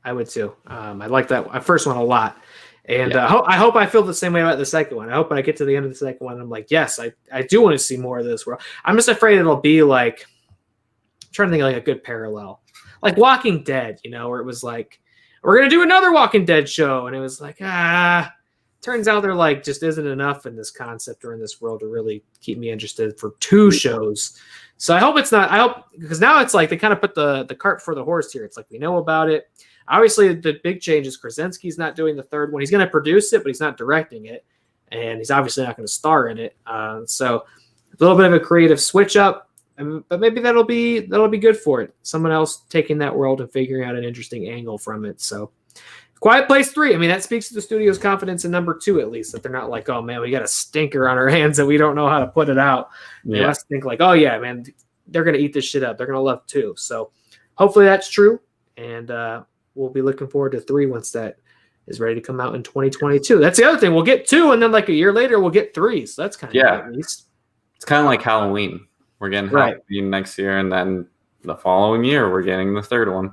I like that first one a lot. And I hope I feel the same way about the second one. I hope when I get to the end of the second one, I'm like, yes, I do want to see more of this world. I'm just afraid it'll be like, I'm trying to think of like a good parallel. Like Walking Dead, where it was like, we're going to do another Walking Dead show. And it was like, turns out there like just isn't enough in this concept or in this world to really keep me interested for 2 shows. So I hope it's not. I hope, because now it's like they kind of put the cart before the horse here. It's like we know about it. Obviously, the big change is Krasinski's not doing the 3rd one. He's going to produce it, but he's not directing it, and he's obviously not going to star in it. So a little bit of a creative switch up, but maybe that'll be good for it. Someone else taking that world and figuring out an interesting angle from it. So Quiet Place 3. I mean, that speaks to the studio's confidence in number 2, at least, that they're not like, oh man, we got a stinker on our hands and we don't know how to put it out. They must think like, oh yeah, man, they're going to eat this shit up. They're going to love 2. So hopefully that's true. And we'll be looking forward to 3 once that is ready to come out in 2022. That's the other thing. We'll get 2, and then like a year later, we'll get 3. So that's kind of good, at least. It's kind of like Halloween. We're getting Halloween next year, and then the following year, we're getting the 3rd one.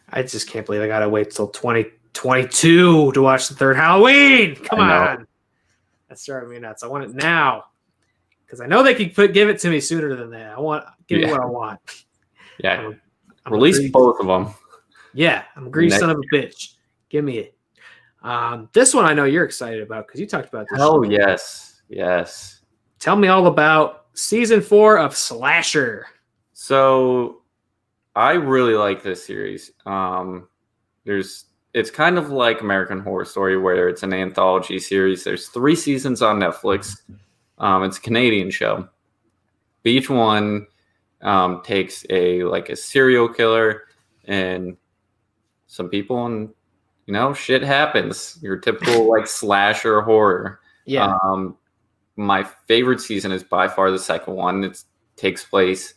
I just can't believe I got to wait till 2022 to watch the 3rd Halloween. Come on. That's driving me nuts. I want it now because I know they can give it to me sooner than that. Give me what I want. Yeah. Release both of them. Yeah. I'm a greedy son of a bitch. Give me it. This one I know you're excited about because you talked about this. Oh, yes. Yes. Tell me all about season 4 of Slasher. So I really like this series. It's kind of like American Horror Story, where it's an anthology series. There's 3 seasons on Netflix. It's a Canadian show. Each one takes a serial killer and some people, and shit happens. Your typical like slasher horror. Yeah. My favorite season is by far the 2nd one. It takes place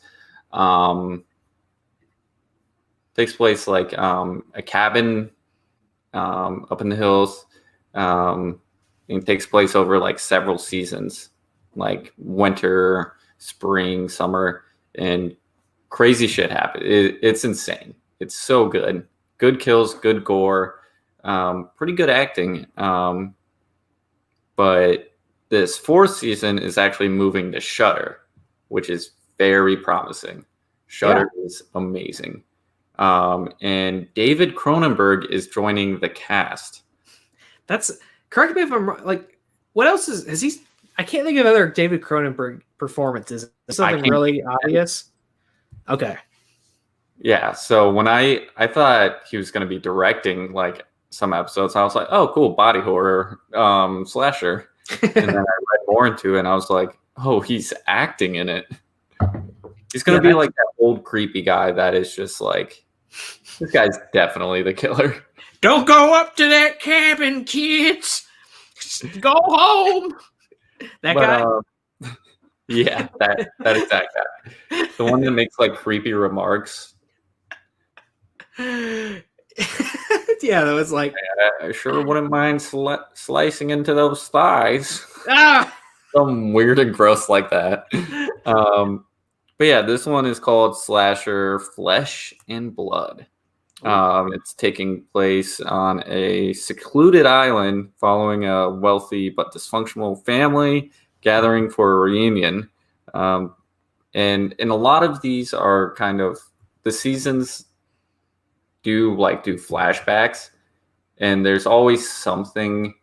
like a cabin up in the hills. It takes place over like several seasons, like winter, spring, summer, and crazy shit happens. It's insane. It's so good. Good kills, good gore, pretty good acting. But this 4th season is actually moving to Shudder, which is very promising. Shudder is amazing. And David Cronenberg is joining the cast. Correct me if I'm wrong. Like, what else has he? I can't think of other David Cronenberg performances. Something really obvious. Okay. Yeah. So when I thought he was going to be directing like some episodes, I was like, oh, cool, body horror, slasher. And then I read more into it, and I was like, oh, he's acting in it. He's going to be like that old creepy guy that is just like, this guy's definitely the killer. Don't go up to that cabin, kids. Go home. That guy? Yeah, that exact guy. The one that makes like creepy remarks. Yeah, that was like, I sure wouldn't mind slicing into those thighs. Ah! Some weird and gross like that. But yeah, this one is called Slasher Flesh and Blood. It's taking place on a secluded island following a wealthy but dysfunctional family gathering for a reunion. And a lot of these are kind of, the seasons do flashbacks, and there's always something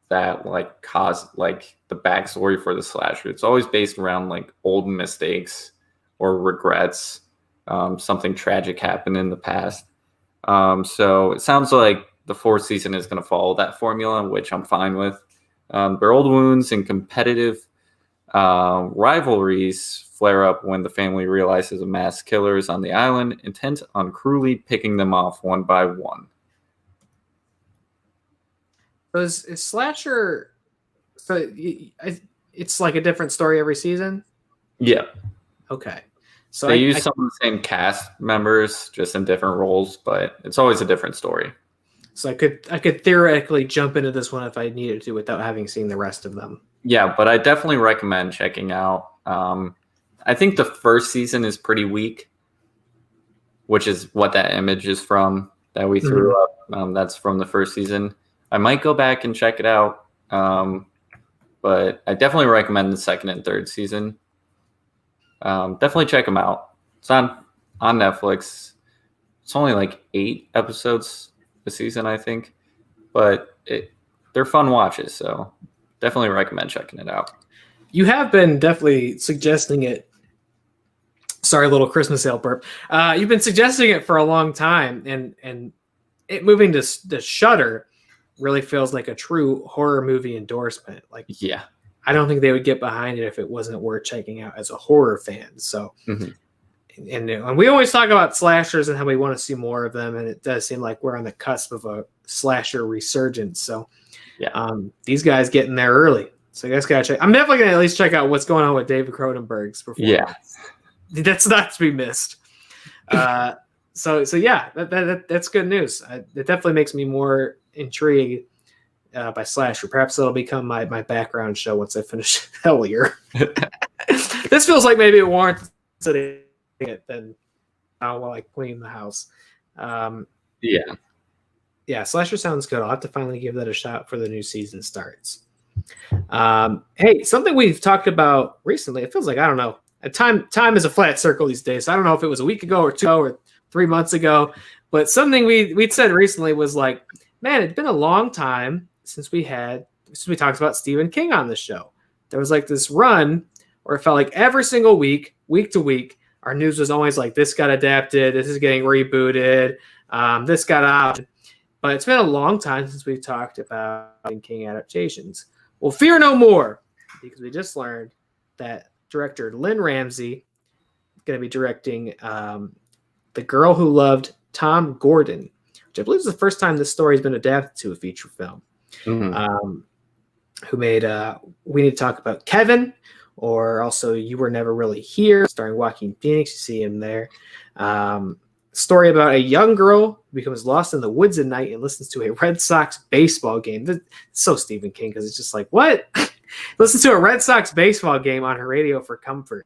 that like caused like the backstory for the slasher. It's always based around like old mistakes or regrets. Something tragic happened in the past. So it sounds like the 4th season is going to follow that formula, which I'm fine with. Their old wounds and competitive rivalries flare up when the family realizes a mass killer is on the island, intent on cruelly picking them off one by one. So is Slasher, so it's like a different story every season? Yeah. Okay. So they use some of the same cast members, just in different roles, but it's always a different story. So I could theoretically jump into this one if I needed to without having seen the rest of them. Yeah, but I definitely recommend checking out. I think the 1st season is pretty weak, which is what that image is from that we threw up. That's from the 1st season. I might go back and check it out, but I definitely recommend the 2nd and 3rd season. Definitely check them out. It's on Netflix. It's only like 8 episodes a season, I think, but they're fun watches. So definitely recommend checking it out. You have been definitely suggesting it. Sorry, little Christmas sale burp. You've been suggesting it for a long time, and it moving to Shudder really feels like a true horror movie endorsement. Like, Yeah. I don't think they would get behind it if it wasn't worth checking out as a horror fan. So, and we always talk about slashers and how we want to see more of them, and it does seem like we're on the cusp of a slasher resurgence. So, these guys getting there early. So you guys gotta check. I'm definitely gonna at least check out what's going on with David Cronenberg's performance. Yeah. That's not to be missed. So yeah, that's good news. It definitely makes me more intrigued by slasher. Perhaps that'll become my background show once I finish Hellier. This feels like maybe it warrants it then while I clean the house. Yeah, slasher sounds good. I'll have to finally give that a shot for the new season starts. Hey, something we've talked about recently. It feels like, I don't know. Time is a flat circle these days. So I don't know if it was a week ago or 2 or 3 months ago, but something we'd said recently was like, man, it's been a long time since we talked about Stephen King on the show. There was like this run where it felt like every single week to week, our news was always like, this got adapted, this is getting rebooted, this got out. But it's been a long time since we've talked about King adaptations. Well, fear no more, because we just learned that director Lynn Ramsey is going to be directing The Girl Who Loved Tom Gordon, which I believe is the first time this story has been adapted to a feature film. Who made We Need to Talk About Kevin, or also You Were Never Really Here, starring Joaquin Phoenix. You see him there. Story about a young girl who becomes lost in the woods at night and listens to a Red Sox baseball game. That's so Stephen King, because it's just like, what? Listens to a Red Sox baseball game on her radio for comfort.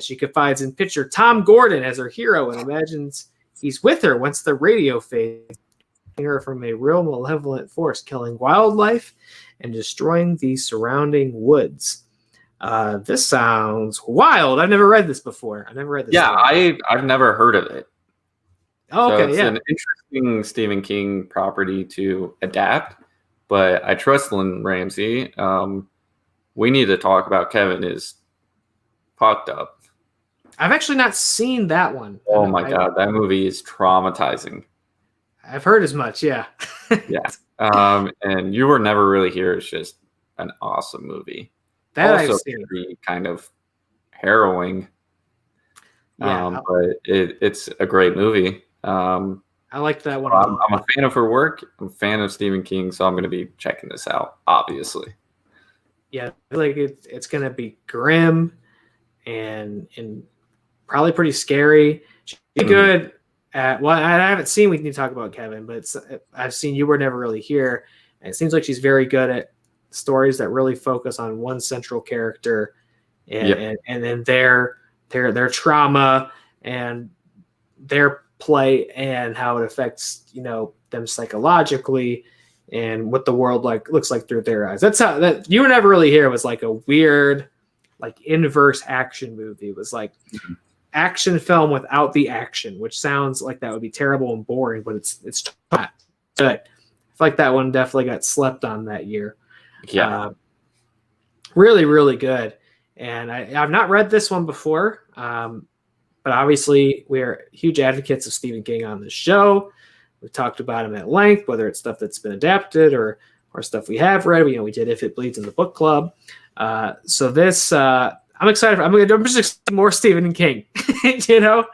She confides in pitcher Tom Gordon as her hero and imagines he's with her once the radio fades, her from a real malevolent force, killing wildlife and destroying the surrounding woods. This sounds wild. I've never read this before. Yeah, I've never heard of it. Oh, okay, so it's an interesting Stephen King property to adapt, but I trust Lynn Ramsey. We Need to Talk About Kevin is fucked up. I've actually not seen that one. Oh my God, that movie is traumatizing. I've heard as much, yeah. Yeah. And You Were Never Really Here is just an awesome movie. That also I've seen. Kind of harrowing. Yeah, but it's a great movie. I liked that one. I'm a fan of her work. I'm a fan of Stephen King, so I'm going to be checking this out, obviously. Yeah, I feel like it's going to be grim and probably pretty scary. She's good at, well, I haven't seen We Need to Talk About Kevin, but I've seen You Were Never Really Here, and it seems like she's very good at stories that really focus on one central character and then their trauma and their play and how it affects, them psychologically and what the world looks like through their eyes. That's how that You Were Never Really Here was like a weird, like inverse action movie. It was like action film without the action, which sounds like that would be terrible and boring, but it's not. So I feel like that one definitely got slept on that year. Yeah. Really, really good. And I've not read this one before, but obviously we're huge advocates of Stephen King on the show. We've talked about him at length, whether it's stuff that's been adapted or stuff we have read. We did If It Bleeds in the book club. So this, I'm excited. I'm just expecting more Stephen King. I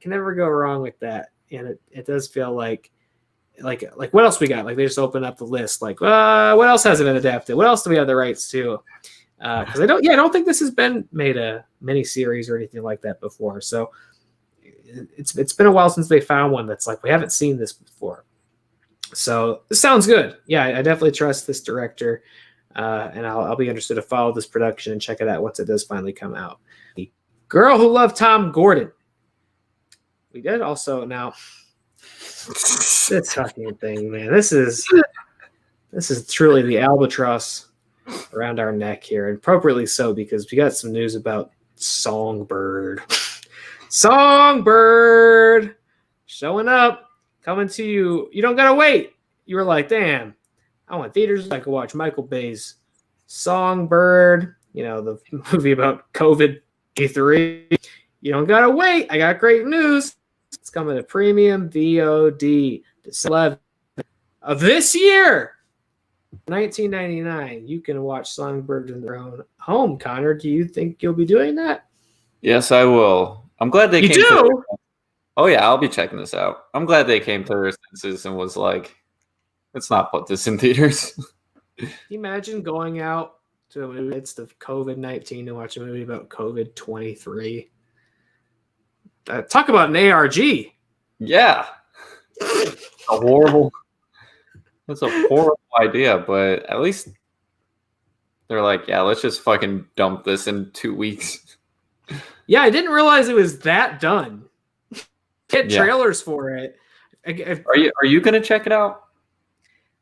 can never go wrong with that. And it does feel like what else we got? Like they just open up the list. Like, what else hasn't been adapted? What else do we have the rights to? Because I don't think this has been made a mini series or anything like that before. So it's been a while since they found one that's like, we haven't seen this before. So this sounds good. Yeah, I definitely trust this director, and I'll be interested to follow this production and check it out once it does finally come out. The Girl Who Loved Tom Gordon. We did also now. This fucking thing, man. This is truly the albatross around our neck here, and appropriately so, because we got some news about Songbird. Songbird showing up, coming to you. You don't gotta wait. You were like, damn, I went theaters. I could watch Michael Bay's Songbird. The movie about COVID-3. You don't gotta wait. I got great news. It's coming to premium VOD December 11th of this year. $19.99. You can watch Songbird in their own home. Connor, do you think you'll be doing that? Yes, I will. I'm glad they You came. do? Oh yeah, I'll be checking this out. I'm glad they came to their senses and was like, let's not put this in theaters. Can you imagine going out to a movie midst of COVID-19 to watch a movie about COVID-23? Talk about an ARG. Yeah. That's a horrible idea, but at least they're like, yeah, let's just fucking dump this in 2 weeks. Yeah, I didn't realize it was that done. Get trailers for it. Are you gonna check it out?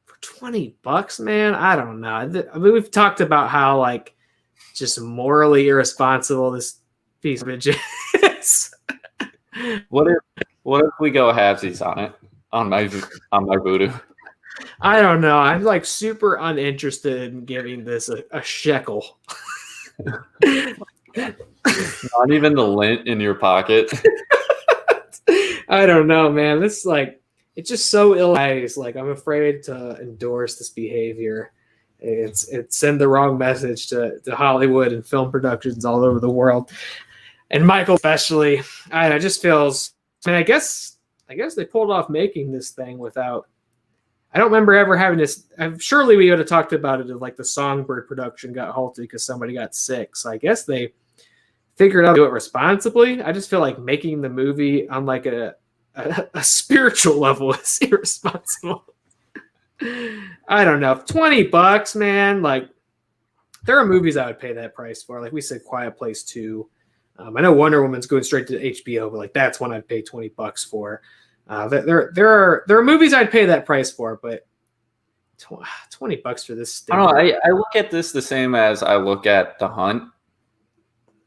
For $20, man? I don't know. I mean, we've talked about how like just morally irresponsible this piece of it is. What if we go halvesies on it? On my voodoo. I don't know. I'm like super uninterested in giving this a shekel. Not even the lint in your pocket. I don't know, man. This it's just so ill-advised. Like I'm afraid to endorse this behavior. It's send the wrong message to Hollywood and film productions all over the world, and Michael especially. I just feels. I mean, I guess they pulled off making this thing without. I don't remember ever having this. Surely we would have talked about it if like the Songbird production got halted because somebody got sick. So I guess they figured out to do it responsibly. I just feel like making the movie on like a spiritual level is irresponsible. I don't know. $20, man. Like there are movies I would pay that price for. Like we said, Quiet Place 2. I know Wonder Woman's going straight to HBO, but like that's one I'd pay $20 for. There are movies I'd pay that price for, but $20 for this. I don't know. I look at this the same as I look at The Hunt,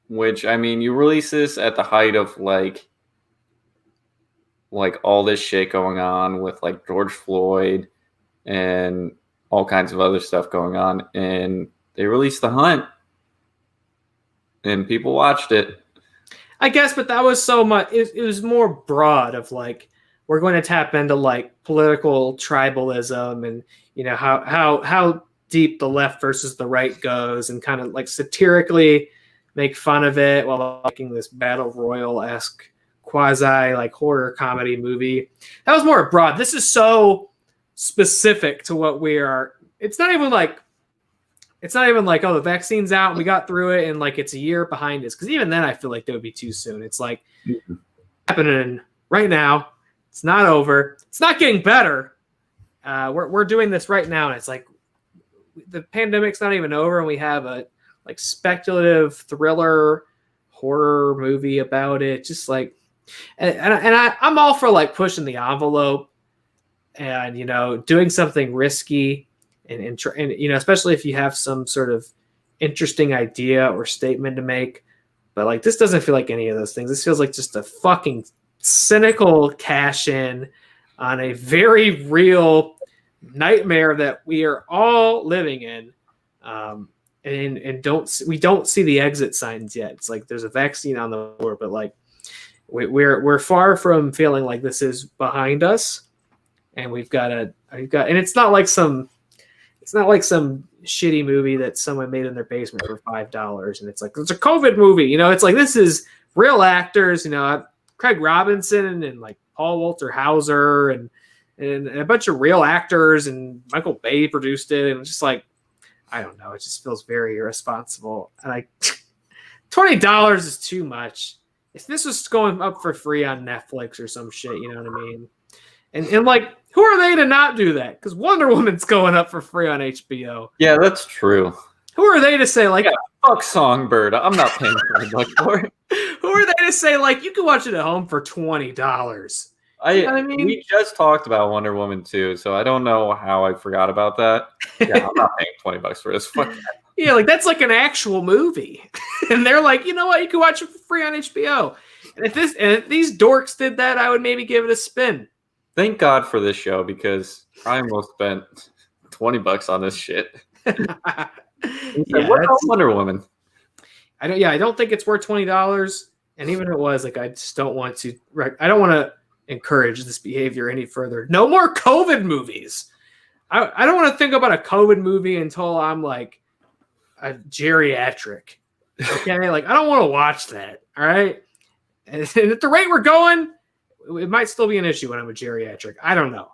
which I mean, you release this at the height of like all this shit going on with like George Floyd and all kinds of other stuff going on, and they released The Hunt, and people watched it. I guess, but that was so much. It was more broad of like we're going to tap into like political tribalism and how deep the left versus the right goes, and kind of like satirically make fun of it while making this battle royale-esque quasi like horror comedy movie. That was more broad. This is so specific to what we are. It's not even like oh, the vaccine's out and we got through it and like it's a year behind us, because even then I feel like that would be too soon. It's like happening right now. It's not over. It's not getting better. We're doing this right now, and it's like the pandemic's not even over, and we have a like speculative thriller horror movie about it. Just like, and I'm all for like pushing the envelope and doing something risky and especially if you have some sort of interesting idea or statement to make. But like this doesn't feel like any of those things. This feels like just a fucking cynical cash in on a very real nightmare that we are all living in. And we don't see the exit signs yet. It's like there's a vaccine on the board, but like we're far from feeling like this is behind us, and and it's not like some shitty movie that someone made in their basement for $5, and it's like it's a COVID movie. It's like this is real actors. Craig Robinson and like Paul Walter Hauser and a bunch of real actors, and Michael Bay produced it, and it's just like. I don't know. It just feels very irresponsible. And $20 is too much. If this was going up for free on Netflix or some shit, you know what I mean? And like, who are they to not do that? Because Wonder Woman's going up for free on HBO. Yeah, that's true. Who are they to say like, fuck Songbird? I'm not paying $20 for it. Who are they to say like you can watch it at home for $20? You know what I mean? We just talked about Wonder Woman 2, so I don't know how I forgot about that. Yeah, I'm not paying $20 for this. Fuck that. Yeah, like that's like an actual movie. And they're like, you know what? You can watch it for free on HBO. And if these dorks did that, I would maybe give it a spin. Thank God for this show, because I almost spent $20 on this shit. Yeah, what about Wonder Woman? I don't think it's worth $20. And even if it was, like, I just don't want to. I don't want to encourage this behavior any further. No more COVID movies. I don't want to think about a COVID movie until I'm like a geriatric. Okay, like I don't want to watch that. All right, and at the rate we're going, it might still be an issue when I'm a geriatric. I don't know.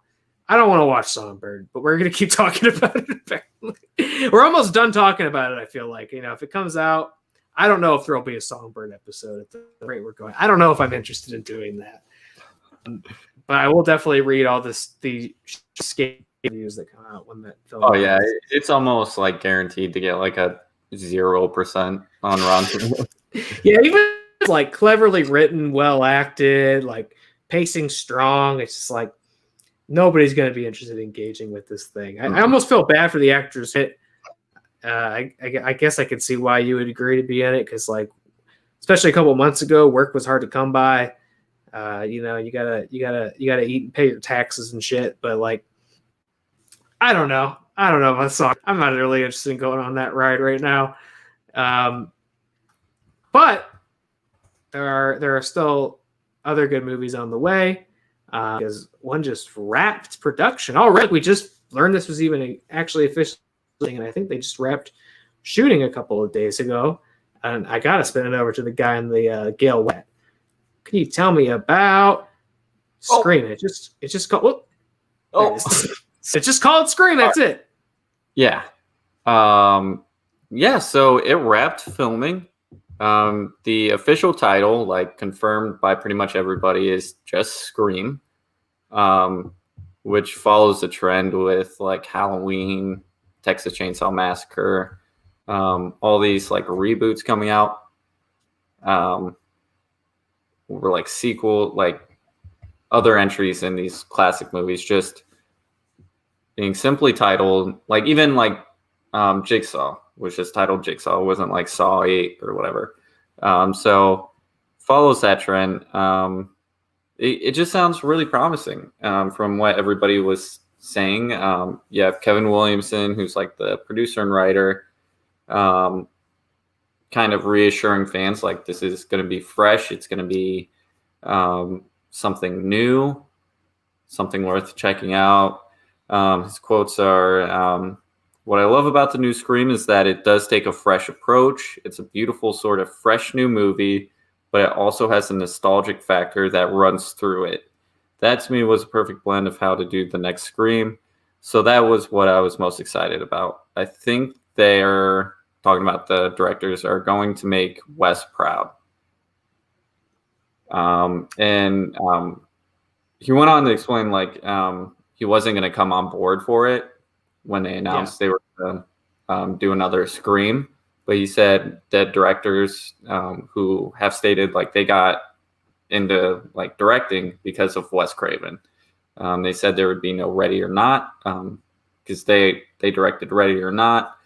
I don't want to watch Songbird, but we're gonna keep talking about it. Apparently. We're almost done talking about it. I feel like, if it comes out. I don't know if there'll be a Songbird episode at the rate we're going. I don't know if I'm interested in doing that. But I will definitely read all the skate reviews that come out when that film. Oh, yeah. It's almost like guaranteed to get like a 0% on Rotten. Yeah, even like cleverly written, well acted, like pacing strong. It's just like nobody's going to be interested in engaging with this thing. I almost feel bad for the actors. I guess I could see why you would agree to be in it because, like, especially a couple of months ago, work was hard to come by. You gotta eat and pay your taxes and shit. But like, I don't know if I saw. I'm not really interested in going on that ride right now. But there are still other good movies on the way. Because one just wrapped production already. We just learned this was even actually official. And I think they just wrapped shooting a couple of days ago. And I gotta spin it over to the guy in the Gale Wet. Can you tell me about Scream? It's just called. It's just called Scream. That's it. Yeah. Yeah. So it wrapped filming. The official title, like confirmed by pretty much everybody, is just Scream, which follows the trend with like Halloween, Texas Chainsaw Massacre, all these like reboots coming out, or like sequel, like other entries in these classic movies, just being simply titled, like even like Jigsaw, which is titled Jigsaw, it wasn't like Saw 8 or whatever. So follows that trend. It just sounds really promising from what everybody was saying. You have Kevin Williamson, who's like the producer and writer, kind of reassuring fans like this is going to be fresh. It's going to be something new, something worth checking out. His quotes are, what I love about the new Scream is that it does take a fresh approach. It's a beautiful sort of fresh new movie, but it also has a nostalgic factor that runs through it. That to me was a perfect blend of how to do the next Scream. So that was what I was most excited about. I think they're talking about the directors are going to make Wes proud. And he went on to explain like he wasn't going to come on board for it when they announced they were going to do another Scream. But he said that directors who have stated like they got into like directing because of Wes Craven. They said there would be no Ready or Not because they directed Ready or Not.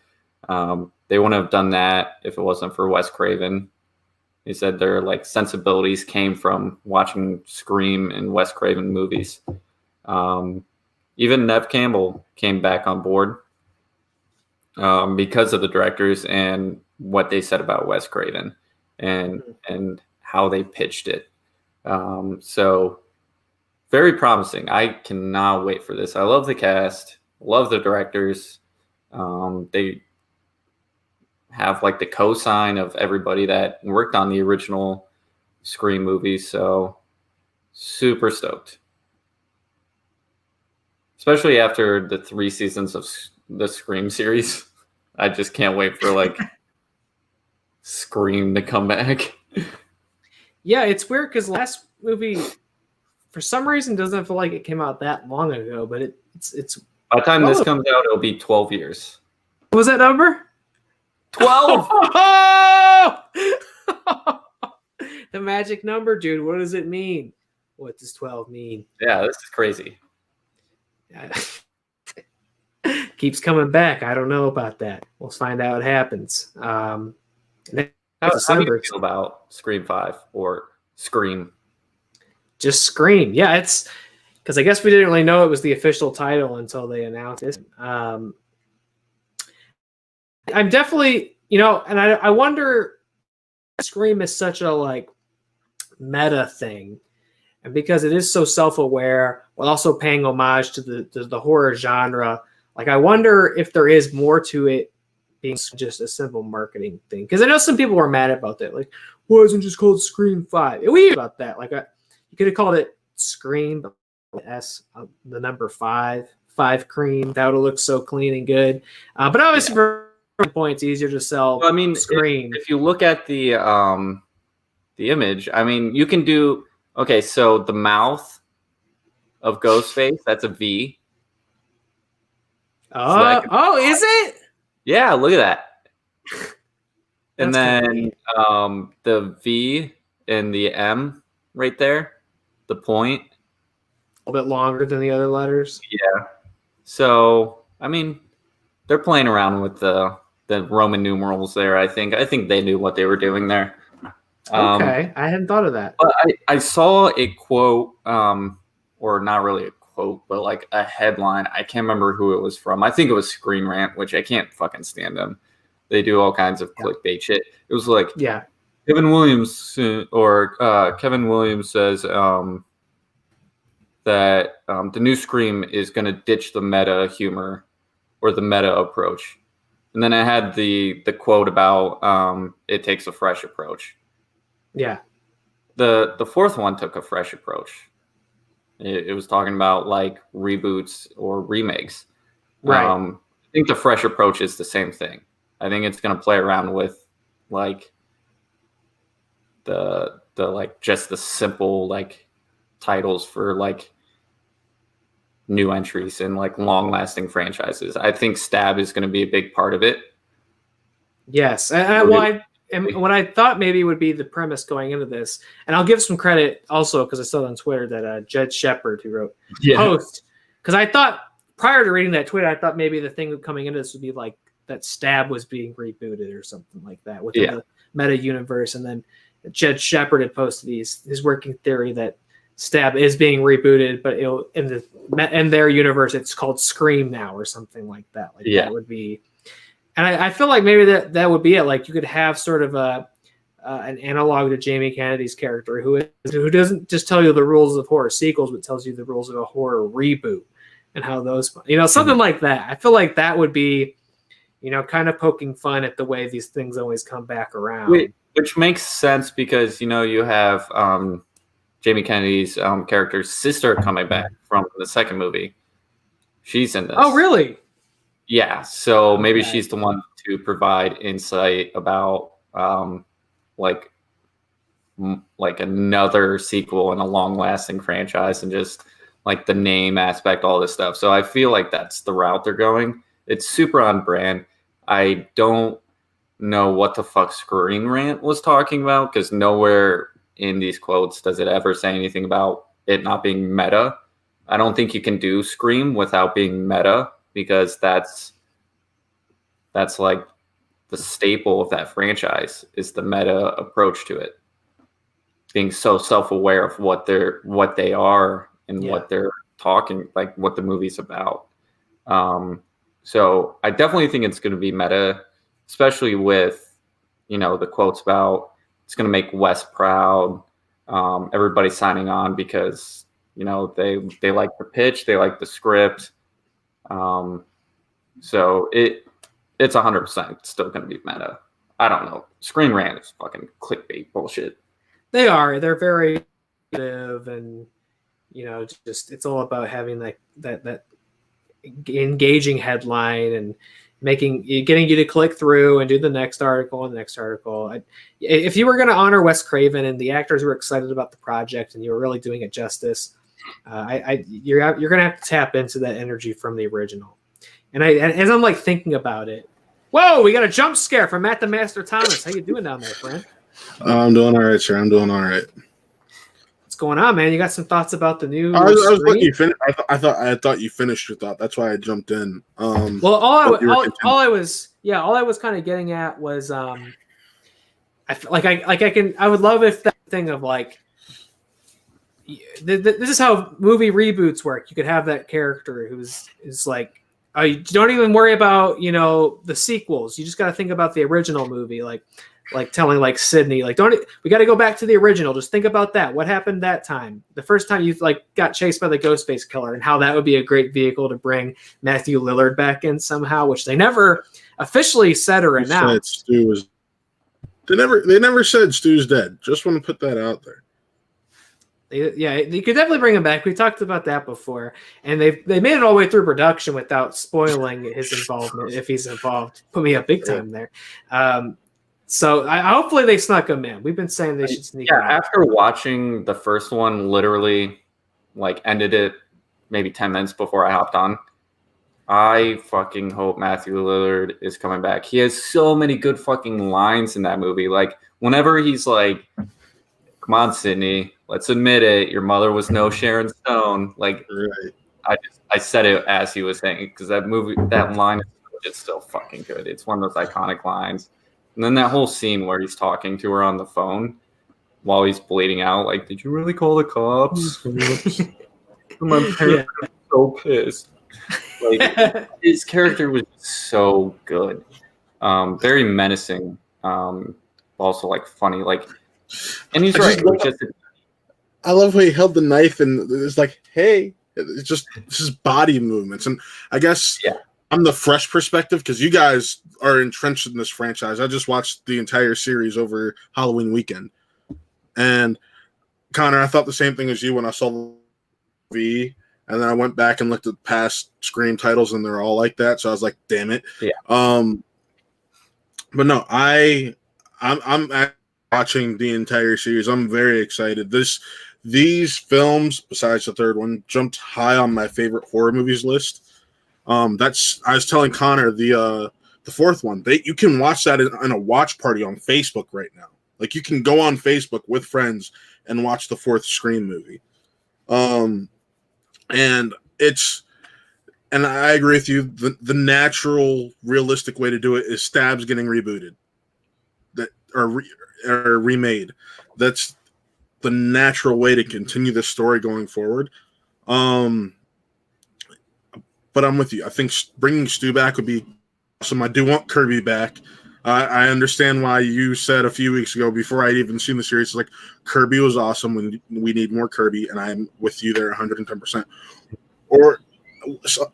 They wouldn't have done that if it wasn't for Wes Craven. He said their like sensibilities came from watching Scream and Wes Craven movies. Even Neve Campbell came back on board because of the directors and what they said about Wes Craven and how they pitched it. So very promising. I cannot wait for this. I love the cast, love the directors. They have like the cosign of everybody that worked on the original Scream movies. So super stoked. Especially after the 3 seasons of the Scream series. I just can't wait for like Scream to come back. Yeah, it's weird because last movie, for some reason, doesn't feel like it came out that long ago. But it's by the time this comes out, it'll be 12 years. What was that number? 12. The magic number, dude. What does it mean? What does 12 mean? Yeah, this is crazy. Keeps coming back. I don't know about that. We'll find out what happens. How do you feel about Scream 5 or Scream? Just Scream. Yeah, because I guess we didn't really know it was the official title until they announced it. I'm definitely, and I wonder, Scream is such a like meta thing, and because it is so self-aware while also paying homage to the horror genre, like I wonder if there is more to it being just a simple marketing thing. Because I know some people were mad about that, like, why isn't it just called Scream 5? We about that, like you could have called it Scream, but the number 5 cream, that would look so clean and good. But obviously, for points, easier to sell. Well, I mean, Scream. If you look at the image, I mean, you can do so the mouth of Ghostface, that's a V. Is it? Yeah, look at that. And That's then the V and the M right there, the point. A little bit longer than the other letters. Yeah. So, I mean, they're playing around with the Roman numerals there, I think. I think they knew what they were doing there. Okay, I hadn't thought of that. But I saw a quote, or not really a quote, but like a headline. I can't remember who it was from. I think it was Screen Rant, which I can't fucking stand them. They do all kinds of clickbait shit. It was like, Kevin Williams says that the new Scream is going to ditch the meta humor or the meta approach. And then I had the quote about it takes a fresh approach. Yeah. The fourth one took a fresh approach. It was talking about like reboots or remakes. Right. I think the fresh approach is the same thing. I think it's going to play around with like the like just the simple like titles for like new entries and like long lasting franchises. I think Stab is going to be a big part of it. Yes. And what I thought maybe would be the premise going into this, and I'll give some credit also because I saw it on Twitter that Jed Shepard, who wrote Post, because I thought prior to reading that tweet, I thought maybe the thing coming into this would be like that Stab was being rebooted or something like that within the meta universe, and then Jed Shepard had posted his working theory that Stab is being rebooted, but in their universe it's called Scream now or something like that. Like that would be. And I feel like maybe that would be it. Like you could have sort of an analog to Jamie Kennedy's character who doesn't just tell you the rules of horror sequels, but tells you the rules of a horror reboot and how those, something like that. I feel like that would be, kind of poking fun at the way these things always come back around. Which makes sense because, you have Jamie Kennedy's character's sister coming back from the second movie. She's in this. Oh, really? Yeah, so maybe she's the one to provide insight about like another sequel in a long-lasting franchise and just like the name aspect, all this stuff. So I feel like that's the route they're going. It's super on brand. I don't know what the fuck Screen Rant was talking about because nowhere in these quotes does it ever say anything about it not being meta. I don't think you can do Scream without being meta, because that's like the staple of that franchise is the meta approach to it. Being so self-aware of what they are and what they're talking, like what the movie's about. So I definitely think it's going to be meta, especially with, the quotes about it's going to make Wes proud. Everybody signing on because, they like the pitch, they like the script. So it's 100% still going to be meta. I don't know. Screen Rant is fucking clickbait bullshit. They are. They're very creative, and just it's all about having that engaging headline and getting you to click through and do the next article and the next article. If you were going to honor Wes Craven and the actors were excited about the project and you were really doing it justice, you're going to have to tap into that energy from the original. And as I'm like thinking about it, whoa, we got a jump scare from Matt the Master Thomas. How you doing down there, friend? I'm doing all right, sir. I'm doing all right. What's going on, man? You got some thoughts about the new? I was letting you finish. I thought you finished your thought. That's why I jumped in. Well, all I was kind of getting at was, I would love if that thing of like, this is how movie reboots work. You could have that character who's like, you don't even worry about the sequels. You just got to think about the original movie, like telling like Sydney, like we got to go back to the original. Just think about that. What happened that time? The first time you like got chased by the Ghostface killer, and how that would be a great vehicle to bring Matthew Lillard back in somehow, which they never officially said or announced. Stu was. They never said Stu's dead. Just want to put that out there. You could definitely bring him back. We talked about that before, and they made it all the way through production without spoiling his involvement. If he's involved, put me up big time there. So hopefully they snuck him in. We've been saying they should sneak him in. After watching the first one, literally like ended it maybe 10 minutes before I hopped on. I fucking hope Matthew Lillard is coming back. He has so many good fucking lines in that movie. Like whenever he's like, "Come on, Sydney, let's admit it. Your mother was no Sharon Stone." Like, right. I said it as he was saying, because that line is still fucking good. It's one of those iconic lines. And then that whole scene where he's talking to her on the phone while he's bleeding out, like, "Did you really call the cops?" My parents are so pissed. Like his character was so good, very menacing, also like funny, like. And he's right. I love how he held the knife and it's like, hey, it's just his body movements. And I guess I'm the fresh perspective because you guys are entrenched in this franchise. I just watched the entire series over Halloween weekend. And Connor, I thought the same thing as you when I saw the movie. And then I went back and looked at past Scream titles, and they're all like that. So I was like, "Damn it!" Yeah. But no, I'm watching the entire series. I'm very excited. These films, besides the third one, jumped high on my favorite horror movies list. I was telling Connor the fourth one. You can watch that in a watch party on Facebook right now. Like you can go on Facebook with friends and watch the fourth Scream movie. And I agree with you. The natural, realistic way to do it is Stabs getting rebooted, or remade. That's the natural way to continue the story going forward. But I'm with you. I think bringing Stu back would be awesome. I do want Kirby back. I understand why you said a few weeks ago, before I'd even seen the series, like Kirby was awesome. We need more Kirby, and I'm with you there 110%. Or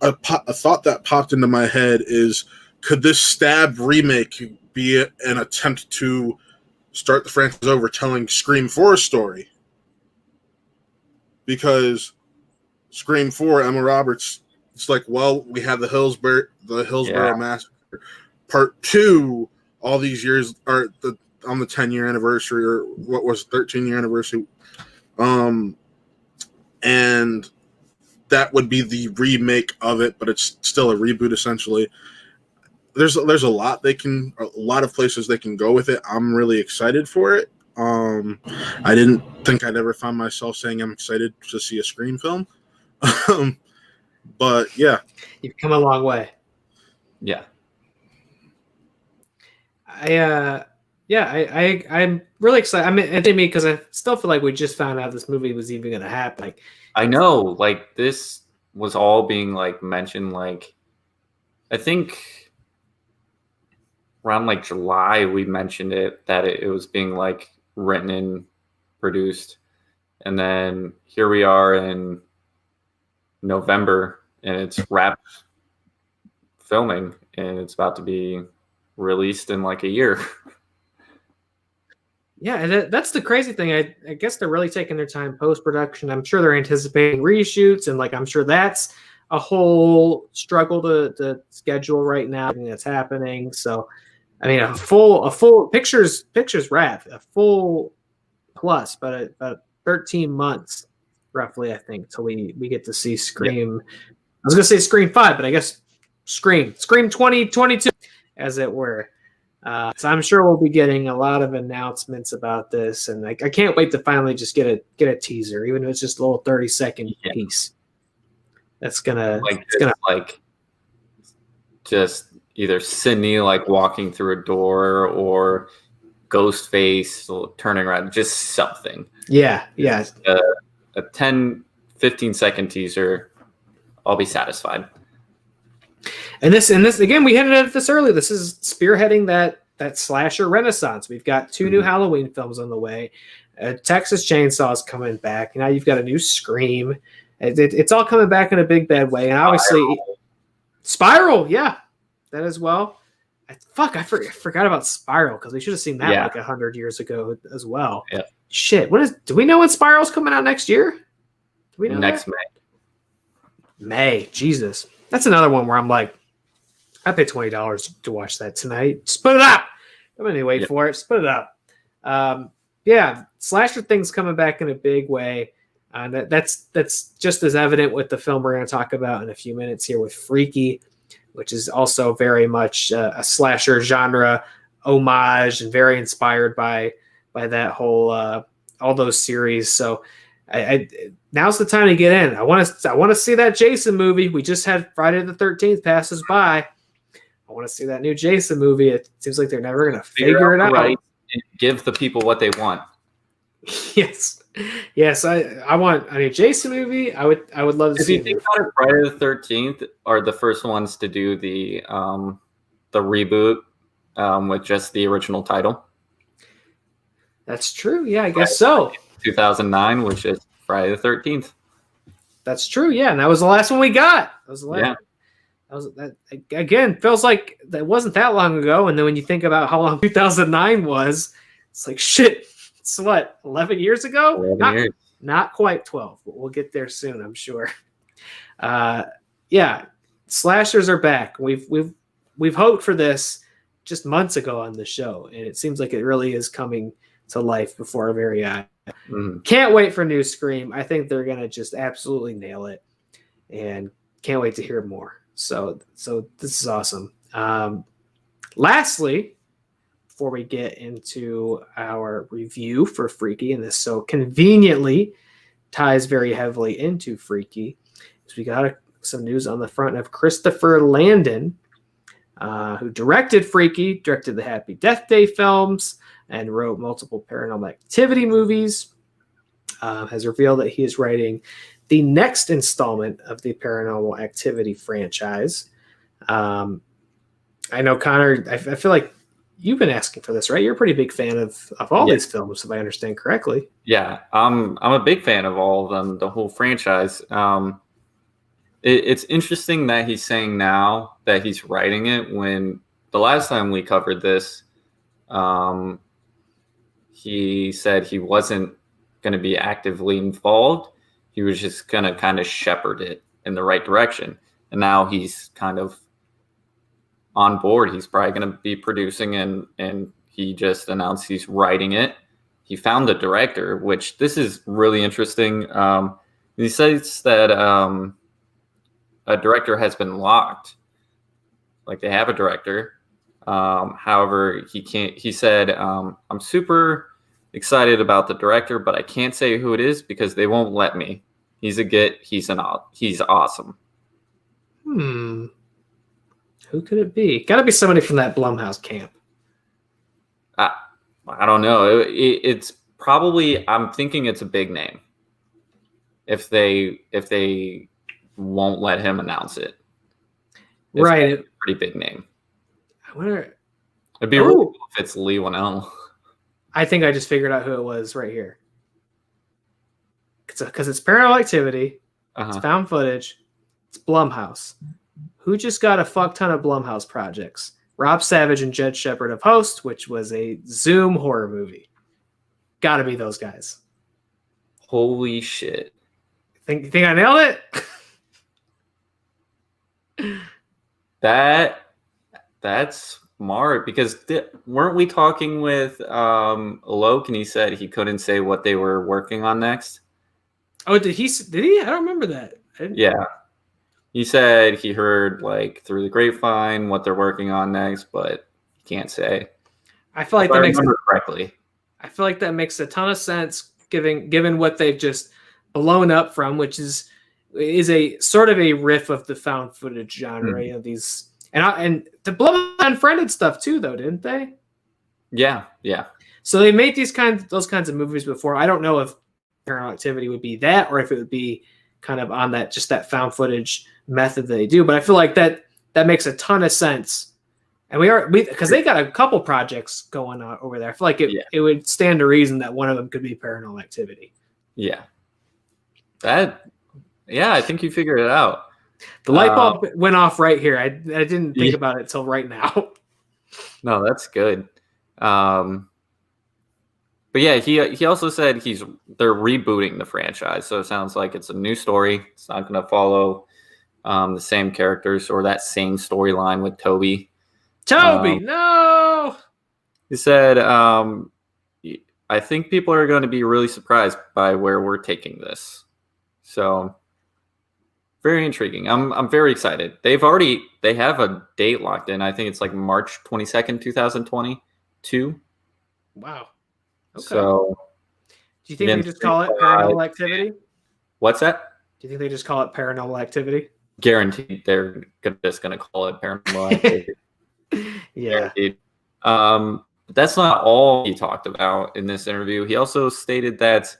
a thought that popped into my head is, could this Stab remake be an attempt to start the franchise over, telling Scream 4 story? Because Scream 4, Emma Roberts, it's like, well, we have the Hillsborough Massacre. Part 2, all these years, on the 10-year anniversary, or what was 13-year anniversary. And that would be the remake of it, but it's still a reboot essentially. There's a lot of places they can go with it. I'm really excited for it. I didn't think I'd ever find myself saying I'm excited to see a Scream film. But yeah. You've come a long way. Yeah. I'm really excited. I mean, because I still feel like we just found out this movie was even going to happen. Like, I know, like this was all being like mentioned. Like, I think around like July we mentioned it, that it was being like written and produced, and then here we are in November, and it's wrapped filming, and it's about to be released in like a year. Yeah, and that's the crazy thing. I guess they're really taking their time post-production. I'm sure they're anticipating reshoots, and like I'm sure that's a whole struggle to schedule right now. I think that's happening. So, I mean, a full pictures wrap, a full plus, but about 13 months roughly, I think, till we get to see Scream. Yep. I was gonna say Scream 5, but I guess Scream 2022, as it were. So I'm sure we'll be getting a lot of announcements about this, and I can't wait to finally just get a teaser, even if it's just a little 30-second piece. That's gonna just either Sydney like walking through a door, or Ghostface turning around, just something. Yeah. a 10, 15-second teaser, I'll be satisfied. And this again, we hinted at this earlier. This is spearheading that slasher renaissance. We've got 2 new Halloween films on the way. Texas Chainsaw is coming back. Now you've got a new Scream. It's all coming back in a big bad way. And obviously, Spiral, yeah, that as well. I forgot about Spiral because we should have seen that like 100 years ago as well. Yeah. Shit, do we know when Spiral's coming out next year? Do we know next that? May? May, Jesus, that's another one where I'm like, I paid $20 to watch that tonight. Split it up. I'm gonna wait for it. Split it up. Slasher things coming back in a big way. That's just as evident with the film we're going to talk about in a few minutes here with Freaky, which is also very much a slasher genre homage and very inspired by that whole all those series. So I now's the time to get in. I want to see that Jason movie. We just had Friday the 13th pass us by. I want to see that new Jason movie. It seems like they're never going to figure it out. Right, and give the people what they want. Yes. I want a new Jason movie. I would love to if see. If you think about it, Friday the 13th are the first ones to do the reboot with just the original title. That's true. Yeah, I guess so. 2009, which is Friday the 13th. That's true. Yeah, and that was the last one we got. That was the last. Yeah. That again feels like that wasn't that long ago. And then when you think about how long 2009 was, it's like shit. It's what 11 years ago. 11 years. Not quite 12, but we'll get there soon, I'm sure. Slashers are back. We've hoped for this just months ago on the show, and it seems like it really is coming to life before our very eyes. Can't wait for new Scream. I think they're gonna just absolutely nail it, and can't wait to hear more. So this is awesome. Lastly, before we get into our review for Freaky, and this so conveniently ties very heavily into Freaky, is we got some news on the front of Christopher Landon, who directed Freaky, directed the Happy Death Day films, and wrote multiple Paranormal Activity movies, has revealed that he is writing the next installment of the Paranormal Activity franchise. I know, Connor, I feel like you've been asking for this, right? You're a pretty big fan of all these films, if I understand correctly. Yeah, I'm a big fan of all of them, the whole franchise. It's interesting that he's saying now that he's writing it when the last time we covered this, he said he wasn't going to be actively involved. He was just going to kind of shepherd it in the right direction. And now he's kind of on board. He's probably going to be producing, and he just announced he's writing it. He found the director, which this is really interesting. He says that a director has been locked. Like they have a director. However, he said, I'm super excited about the director, but I can't say who it is because they won't let me. He's awesome. Who could it be? Got to be somebody from that Blumhouse camp. I don't know. It's probably, I'm thinking it's a big name. If they won't let him announce it. It's right. A pretty big name. I wonder. It'd be really cool if it's Lee Winnell. I think I just figured out who it was right here. Because it's Paranormal Activity. It's found footage. It's Blumhouse. Who just got a fuck ton of Blumhouse projects? Rob Savage and Jed Shepard of Host, which was a Zoom horror movie. Gotta be those guys. Holy shit. Think I nailed it? That's smart, because weren't we talking with Alok, and he said he couldn't say what they were working on next? Oh, did he? I don't remember that. Yeah. He said he heard like through the grapevine what they're working on next, but he can't say. I feel like if that I makes remember correctly. I feel like that makes a ton of sense given what they've just blown up from, which is a sort of a riff of the found footage genre. You know, these and the Blumhouse Unfriended stuff too, though, didn't they? Yeah. So they made those kinds of movies before. I don't know if Paranormal Activity would be that, or if it would be kind of on that just that found footage method that they do. But I feel like that makes a ton of sense. And we because they got a couple projects going on over there. I feel like it would stand to reason that one of them could be Paranormal Activity. Yeah. I think you figured it out. The light bulb went off right here. I didn't think about it till right now. No, that's good. But yeah, he also said they're rebooting the franchise, so it sounds like it's a new story. It's not going to follow the same characters or that same storyline with Toby. No! He said, I think people are going to be really surprised by where we're taking this. So very intriguing. I'm very excited. They have a date locked in. I think it's like March 22nd, 2022. Wow. Okay. So do you think they just call it Paranormal Activity? What's that? Do you think they just call it Paranormal Activity? Guaranteed they're just going to call it Paranormal Activity. Yeah. Guaranteed. But that's not all he talked about in this interview. He also stated that,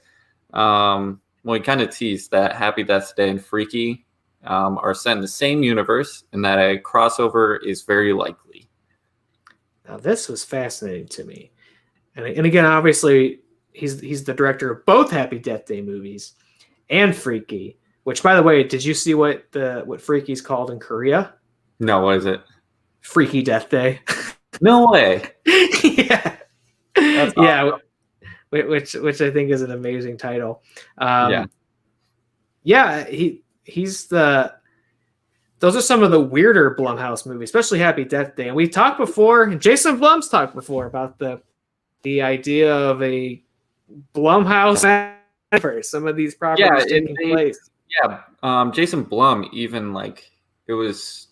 he kind of teased that Happy Death Day and Freaky are set in the same universe and that a crossover is very likely. Now, this was fascinating to me. And again, obviously, he's the director of both Happy Death Day movies and Freaky, which, by the way, did you see what Freaky's called in Korea? No, what is it? Freaky Death Day. No way. Yeah. That's awesome. Yeah. Which I think is an amazing title. He's those are some of the weirder Blumhouse movies, especially Happy Death Day. And we talked before, and Jason Blum's talked before about the idea of a Blumhouse universe, some of these properties taking place. Yeah. Jason Blum, even it was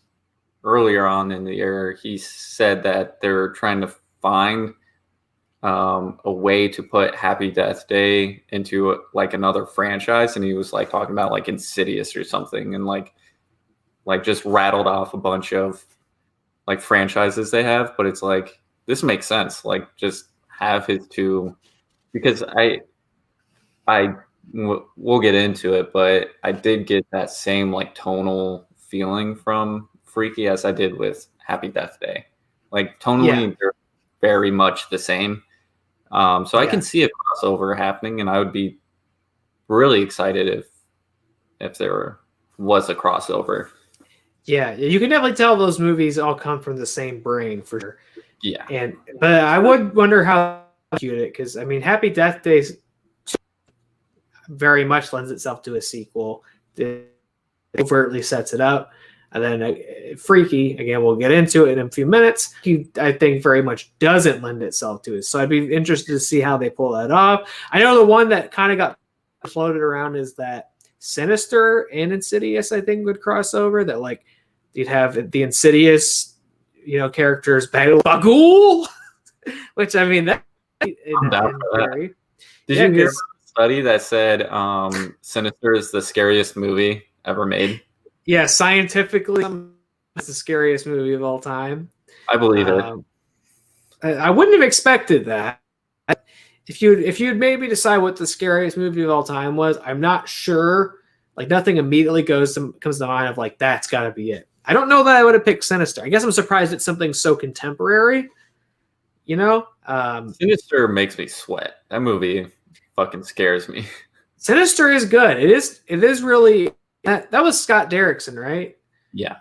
earlier on in the year, he said that they're trying to find a way to put Happy Death Day into another franchise, and he was talking about Insidious or something, and just rattled off a bunch of franchises they have. But it's this makes sense. Just have his two, because we'll get into it, but I did get that same tonal feeling from Freaky as I did with Happy Death Day. Tonally, they're very much the same. So I can see a crossover happening, and I would be really excited if there was a crossover. Yeah, you can definitely tell those movies all come from the same brain for sure. Yeah, but I would wonder how cute it, because I mean, Happy Death Day very much lends itself to a sequel. It overtly sets it up. And then Freaky, again, we'll get into it in a few minutes. I think very much doesn't lend itself to it. So I'd be interested to see how they pull that off. I know the one that kind of got floated around is that Sinister and Insidious, I think, would cross over. That you'd have the Insidious, characters Bagul, which I mean that. Did you hear a study that said Sinister is the scariest movie ever made? Yeah, scientifically, it's the scariest movie of all time. I believe it. I wouldn't have expected that. If you'd maybe decide what the scariest movie of all time was, I'm not sure. Nothing immediately comes to mind of that's got to be it. I don't know that I would have picked Sinister. I guess I'm surprised it's something so contemporary. Sinister makes me sweat. That movie fucking scares me. Sinister is good. It is really. That was Scott Derrickson, right? Yeah.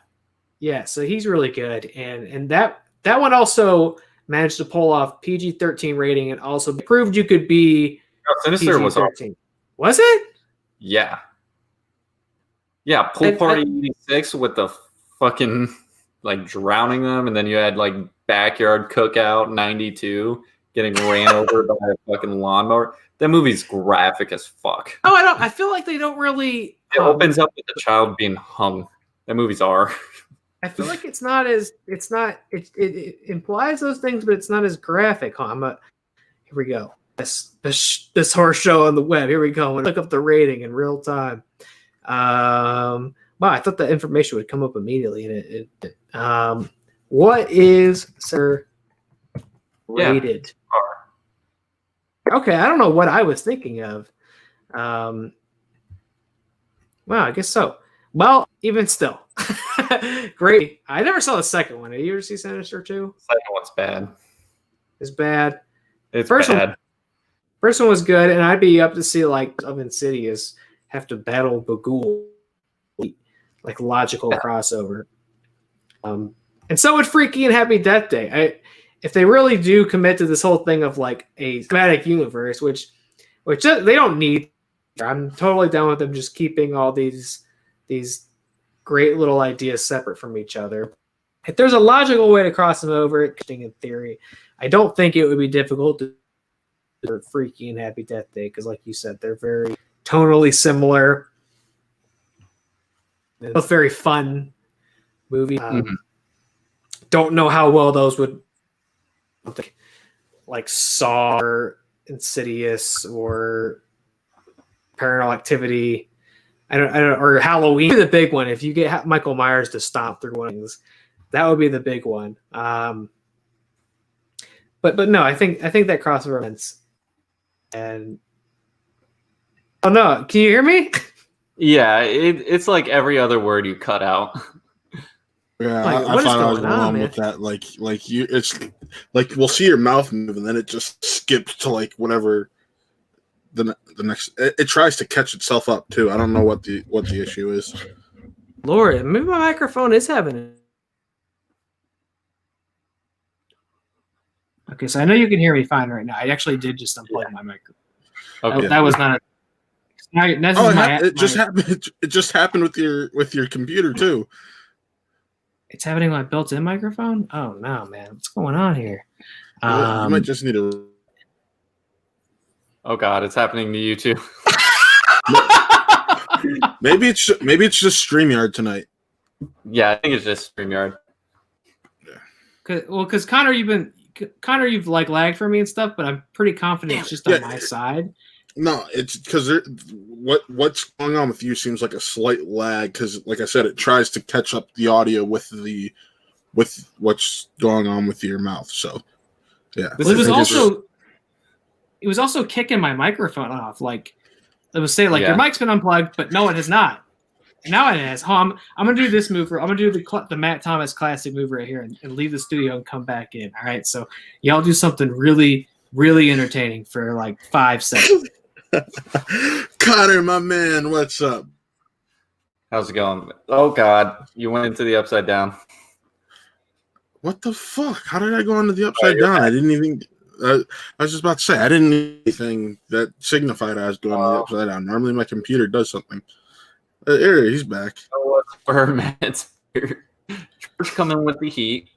Yeah, so he's really good. And that one also managed to pull off PG-13 rating and also proved you could be Sinister PG-13. was awesome. Was it? Yeah. Yeah, Pool Party 86 with the fucking drowning them, and then you had Backyard Cookout 92 getting ran over by a fucking lawnmower. That movie's graphic as fuck. Oh, I feel like they don't really. It opens up with the child being hung. That movie's R. I feel like it implies those things, but it's not as graphic. Here we go. This horror show on the web. Here we go. And look up the rating in real time. Wow, I thought the information would come up immediately. And what is Sir rated? R. Okay, I don't know what I was thinking of. Well, I guess so. Well, even still, great. I never saw the second one. Did you ever see Sinister 2? Second one's bad. It's bad. It's First bad. First one was good, and I'd be up to see like of Insidious have to battle Bagul, like logical crossover. And so would Freaky and Happy Death Day. If they really do commit to this whole thing of like a cinematic universe, which they don't need, I'm totally down with them just keeping all these great little ideas separate from each other. If there's a logical way to cross them over, in theory, I don't think it would be difficult to do Freaky and Happy Death Day because, like you said, they're very tonally similar. They're both very fun movies. Don't know how well those would, like Saw or Insidious or Paranormal Activity. I don't, or Halloween, the big one. If you get Michael Myers to stomp through one of things, that would be the big one. But no, I think that crossover events. And oh no, can you hear me? Yeah, it's like every other word you cut out. Yeah, Like, I what is thought I was going on, wrong man? with that. Like you, it's like we'll see your mouth move, and then it just skips to like whatever the next. It tries to catch itself up too. I don't know what the issue is. Lord, maybe my microphone is having it. Okay, so I know you can hear me fine right now. I actually did just unplug my microphone. Okay. That was not. It just happened. It just happened with your computer too. It's happening on my built-in microphone. Oh no, man, what's going on here? You might just need a. Oh God, it's happening to you too. Maybe it's just StreamYard tonight. Yeah, I think it's just StreamYard. Because Connor, you've like lagged for me and stuff, but I'm pretty confident it's just on my side. No, it's because what's going on with you seems like a slight lag because, like I said, it tries to catch up the audio with what's going on with your mouth. So, yeah. Well, it was also kicking my microphone off. Like it was saying, like your mic's been unplugged, but no, it has not. Now it has. I'm gonna do this move. I'm gonna do the Matt Thomas classic move right here and leave the studio and come back in. All right, so y'all do something really, really entertaining for like 5 seconds. Connor, my man, what's up? How's it going? Oh God, you went into the upside down. What the fuck? How did I go into the upside down? I didn't even. I was just about to say I didn't need anything that signified I was going to the upside down. Normally, my computer does something. Here, he's back. For a minute, George coming with the heat.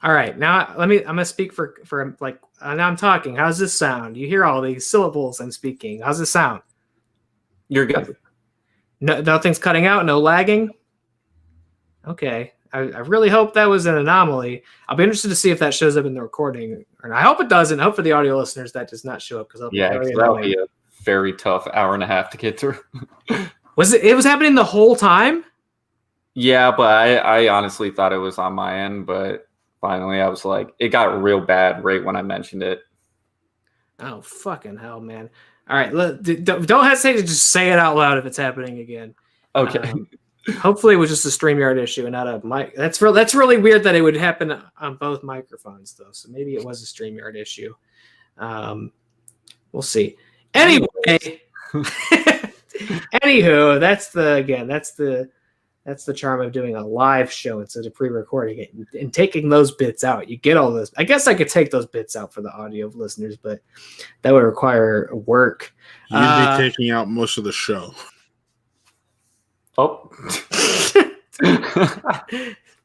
All right, now I'm gonna speak for like now I'm talking. How's this sound? You hear all these syllables I'm speaking. How's this sound? You're good. No, nothing's cutting out. No lagging. Okay, I really hope that was an anomaly. I'll be interested to see if that shows up in the recording, and I hope it doesn't. I hope for the audio listeners that does not show up because that'll be a very tough hour and a half to get through. It was happening the whole time? Yeah, but I honestly thought it was on my end, but finally I was like, it got real bad right when I mentioned it. Oh, fucking hell, man. All right, don't hesitate to just say it out loud if it's happening again. Okay. Hopefully it was just a StreamYard issue and not a mic. That's really weird that it would happen on both microphones, though. So maybe it was a StreamYard issue. We'll see. Anyway. Anywho, that's the charm of doing a live show instead of pre-recording it and taking those bits out. You get all those. I guess I could take those bits out for the audio of listeners, but that would require work. You'd be taking out most of the show. Oh,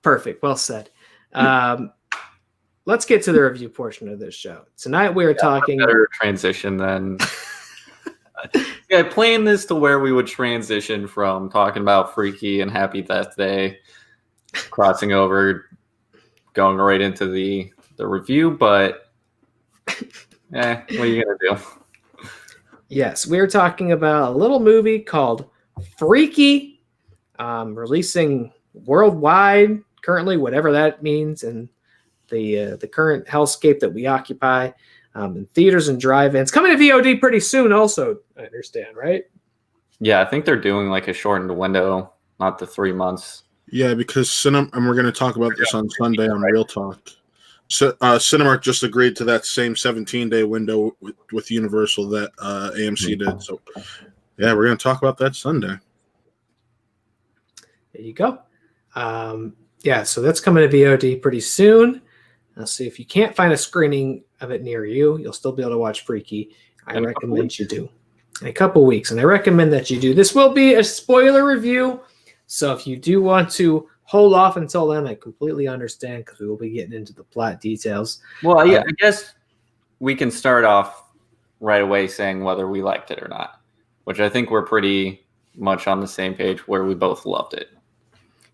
perfect. Well said. Let's get to the review portion of this show. Tonight we are talking. Better transition than. Yeah, I planned this to where we would transition from talking about Freaky and Happy Death Day, crossing over, going right into the review, but what are you gonna do? Yes, we're talking about a little movie called Freaky, releasing worldwide currently, whatever that means, and the current hellscape that we occupy. in theaters and drive-ins. Coming to VOD pretty soon also, I understand, right? Yeah, I think they're doing like a shortened window, not the 3 months. Yeah, because Cinema, and we're going to talk about this on Sunday on Real Talk. So, Cinemark just agreed to that same 17-day window with Universal that AMC did. So, yeah, we're going to talk about that Sunday. There you go. Yeah, so that's coming to VOD pretty soon. I'll see if you can't find a screening of it near you, you'll still be able to watch Freaky. I recommend you do. In a couple weeks, and I recommend that you do. This will be a spoiler review, so if you do want to hold off until then, I completely understand because we will be getting into the plot details. Well, yeah, I guess we can start off right away saying whether we liked it or not, which I think we're pretty much on the same page where we both loved it.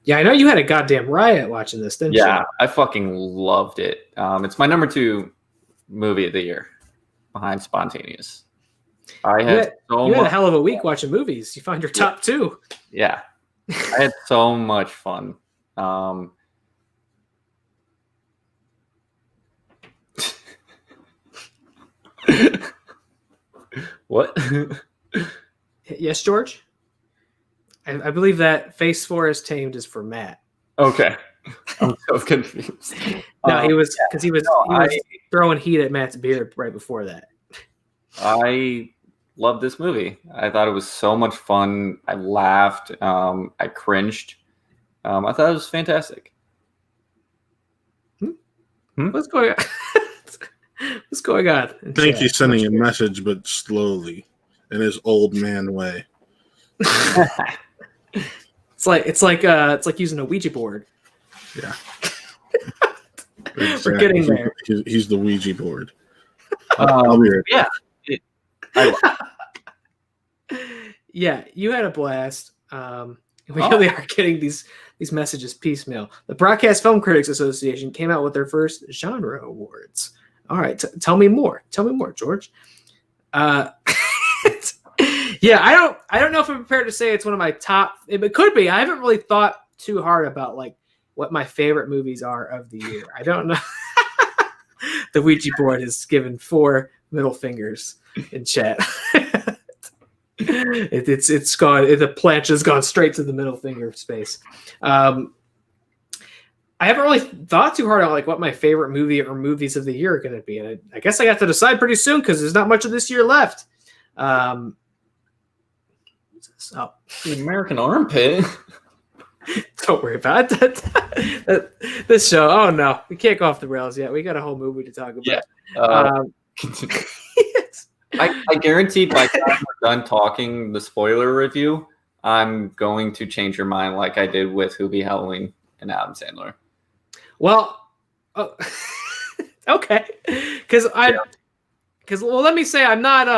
Yeah, I know you had a goddamn riot watching this, didn't you? Yeah, I fucking loved it. It's my number 2 movie of the year, behind Spontaneous. You had a hell of a week watching movies. You found your top 2. Yeah, I had so much fun. What? Yes, George? I believe that Face Forest Tamed is for Matt. Okay. I'm so confused. No, he was throwing heat at Matt's beard right before that. I love this movie. I thought it was so much fun. I laughed. I cringed. I thought it was fantastic. What's going on? What's going on? I think he's sending a message, but slowly, in his old man way. It's like using a Ouija board. Yeah. Exactly. We're getting there. He's the Ouija board. Yeah. Yeah, you had a blast. We really are getting these messages piecemeal. The Broadcast Film Critics Association came out with their first genre awards. All right, tell me more. Tell me more, George. Yeah, I don't know if I'm prepared to say it's one of my top. It could be. I haven't really thought too hard about like what my favorite movies are of the year. I don't know. The Ouija board is given 4 middle fingers in chat. It's gone. The planche has gone straight to the middle finger space. I haven't really thought too hard on like what my favorite movie or movies of the year are going to be, and I guess I got to decide pretty soon because there's not much of this year left. So the American Armpit. Don't worry about that. This show. Oh no, we can't go off the rails yet. We got a whole movie to talk about. Yeah. Yes. I guarantee by the time we're done talking the spoiler review, I'm going to change your mind like I did with Hubie Halloween and Adam Sandler. Well, okay, because let me say I'm not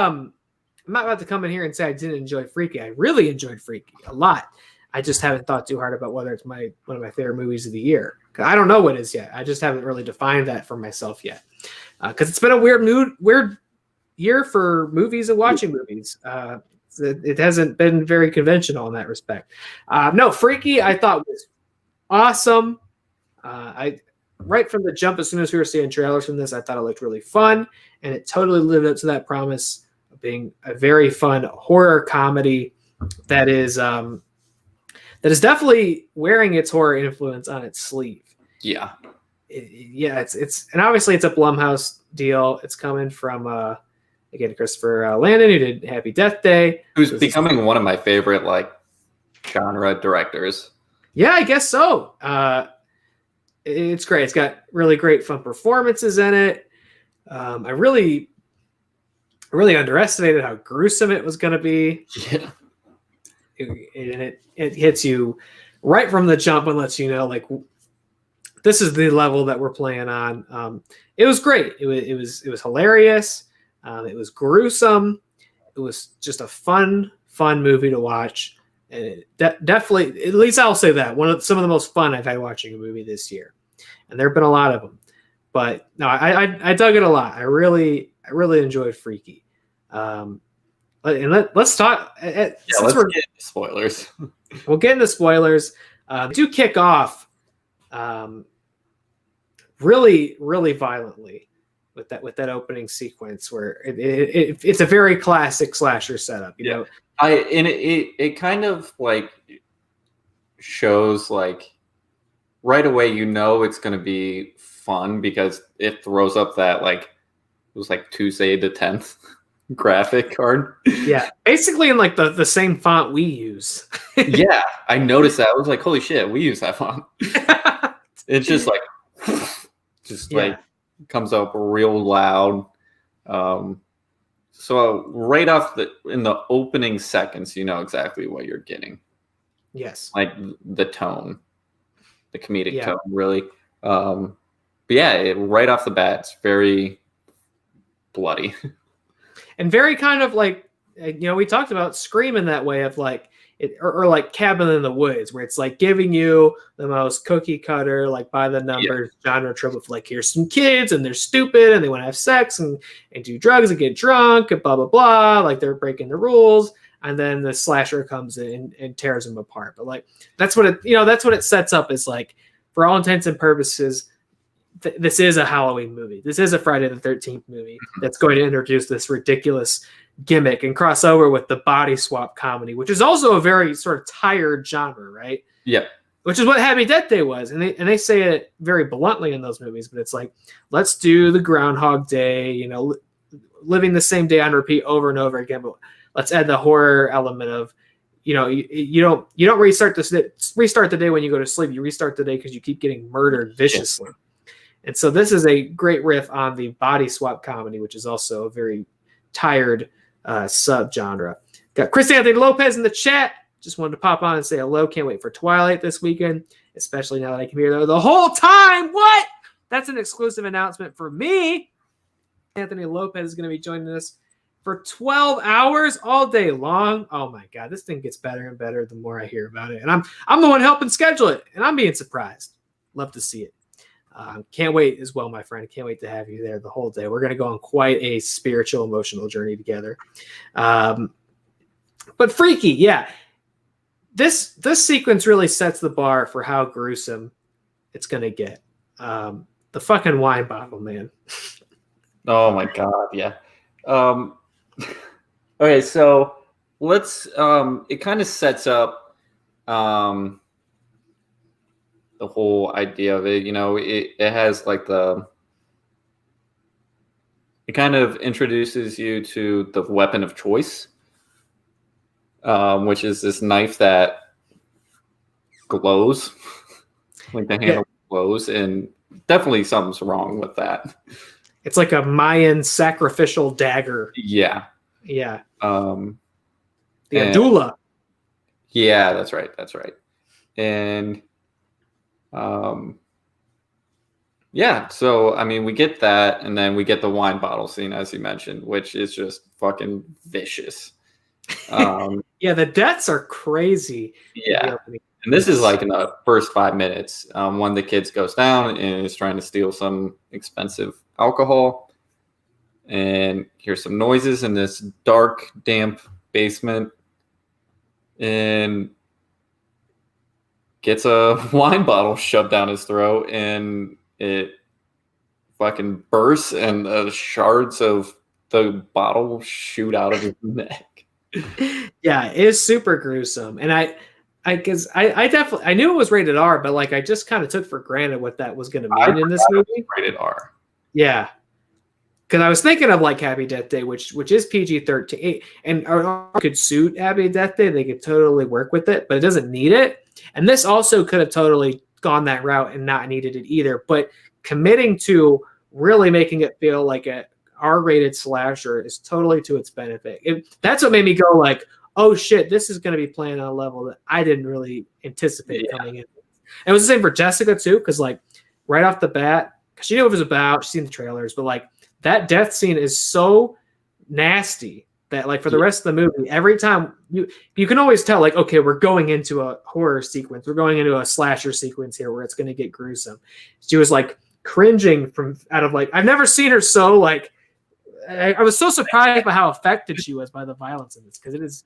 about to come in here and say I didn't enjoy Freaky. I really enjoyed Freaky a lot. I just haven't thought too hard about whether it's one of my favorite movies of the year. I don't know what it is yet. I just haven't really defined that for myself yet. Because it's been a weird year for movies and watching movies. It hasn't been very conventional in that respect. No, Freaky I thought was awesome. I right from the jump, as soon as we were seeing trailers from this, I thought it looked really fun, and it totally lived up to that promise of being a very fun horror comedy that is definitely wearing its horror influence on its sleeve. Yeah. It's and obviously it's a Blumhouse deal. It's coming from again Christopher Landon, who did Happy Death Day, who's becoming one of my favorite like genre directors. Yeah, I guess so. It's great. It's got really great fun performances in it. I really underestimated how gruesome it was going to be. Yeah. It hits you right from the jump and lets you know like this is the level that we're playing on. It was great. It was hilarious. It was gruesome. It was just a fun movie to watch. And definitely, at least I'll say that some of the most fun I've had watching a movie this year, and there've been a lot of them. But no, I dug it a lot. I really enjoyed Freaky. And let's talk. Let's get into spoilers. We'll get into spoilers. Do kick off really violently. with that opening sequence where it's a very classic slasher setup. You know, it kind of like shows like right away it's going to be fun because it throws up that like it was like Tuesday the 10th graphic card. Yeah, basically in like the same font we use. Yeah, I noticed that. I was like, holy shit, we use that font. It's just like like comes up real loud. So right off in the opening seconds, you know exactly what you're getting. Yes. Like the tone, the comedic tone, really. But yeah, right off the bat, it's very bloody. And very kind of like, you know, we talked about Scream in that way of like, or like Cabin in the Woods, where it's like giving you the most cookie cutter, like by the numbers genre trope of like, here's some kids and they're stupid and they want to have sex and do drugs and get drunk and blah, blah, blah. Like they're breaking the rules. And then the slasher comes in and tears them apart. But like, that's what it sets up is like, for all intents and purposes, this is a Halloween movie. This is a Friday the 13th movie that's going to introduce this ridiculous gimmick and cross over with the body swap comedy, which is also a very sort of tired genre, right? Yeah. Which is what Happy Death Day was. And they say it very bluntly in those movies, but it's like, let's do the Groundhog Day, you know, living the same day on repeat over and over again, but let's add the horror element of, you know, you don't restart the day when you go to sleep. You restart the day because you keep getting murdered viciously. And so this is a great riff on the body swap comedy, which is also a very tired subgenre. Got Chris Anthony Lopez in the chat. Just wanted to pop on and say hello. Can't wait for Twilight this weekend, especially now that I can be there the whole time. What? That's an exclusive announcement for me. Anthony Lopez is going to be joining us for 12 hours all day long. Oh my God, this thing gets better and better the more I hear about it. And I'm the one helping schedule it, and I'm being surprised. Love to see it. Can't wait as well, my friend. Can't wait to have you there the whole day. We're going to go on quite a spiritual, emotional journey together. But freaky, yeah. This sequence really sets the bar for how gruesome it's going to get. The fucking wine bottle, man. Oh my God, yeah. Okay, so let's. It kind of sets up. The whole idea of it, you know, it has like it kind of introduces you to the weapon of choice, which is this knife that glows, like the handle glows, and definitely something's wrong with that. It's like a Mayan sacrificial dagger. Yeah. Yeah. The Adula. Yeah, that's right. And yeah, so I mean, we get that, and then we get the wine bottle scene, as you mentioned, which is just fucking vicious. Yeah, the deaths are crazy. Yeah, and this is like in the first 5 minutes. One of the kids goes down and is trying to steal some expensive alcohol, and hears some noises in this dark, damp basement, and gets a wine bottle shoved down his throat, and it fucking bursts, and the shards of the bottle shoot out of his neck. Yeah, it is super gruesome. And I definitely, I knew it was rated R, but like I just kind of took for granted what that was going to mean in this movie. Rated R. Yeah. Because I was thinking of like Happy Death Day, which is PG-13, and could suit Happy Death Day. They could totally work with it, but it doesn't need it. And this also could have totally gone that route and not needed it either. But committing to really making it feel like a R-rated slasher is totally to its benefit. That's what made me go like, oh shit, this is going to be playing on a level that I didn't really anticipate coming in. And it was the same for Jessica too, because like right off the bat, because she knew what it was about, she's seen the trailers, but like that death scene is so nasty that like for the rest of the movie, every time you can always tell like, okay, we're going into a horror sequence. We're going into a slasher sequence here where it's going to get gruesome. She was like cringing out of like, I've never seen her so like, I was so surprised by how affected she was by the violence in this. Because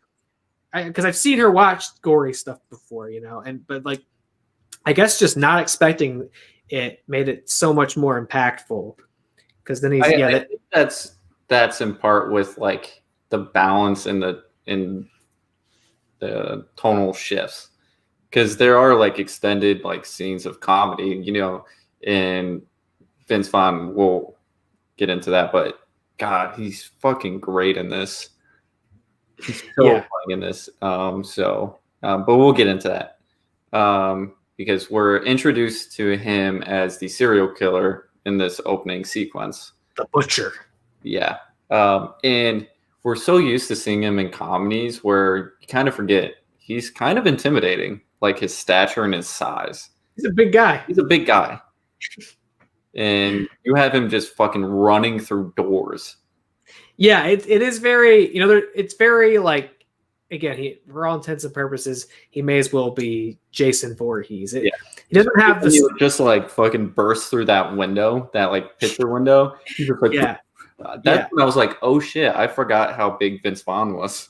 I've seen her watch gory stuff before, you know, but like, I guess just not expecting it made it so much more impactful. because then he's I think that's in part with like the balance in the tonal shifts, because there are like extended like scenes of comedy, and Vince Vaughn will get into that, but God, he's fucking great in this. He's so funny in this. But we'll get into that because we're introduced to him as the serial killer in this opening sequence. The Butcher. Yeah. And we're so used to seeing him in comedies where you kind of forget he's kind of intimidating, like his stature and his size. He's a big guy. And you have him just fucking running through doors. Yeah, it is very, it's very like, again, for all intents and purposes, he may as well be Jason Voorhees. He doesn't have this. Just like fucking burst through that window, that like picture window. When I was like, oh shit, I forgot how big Vince Vaughn was.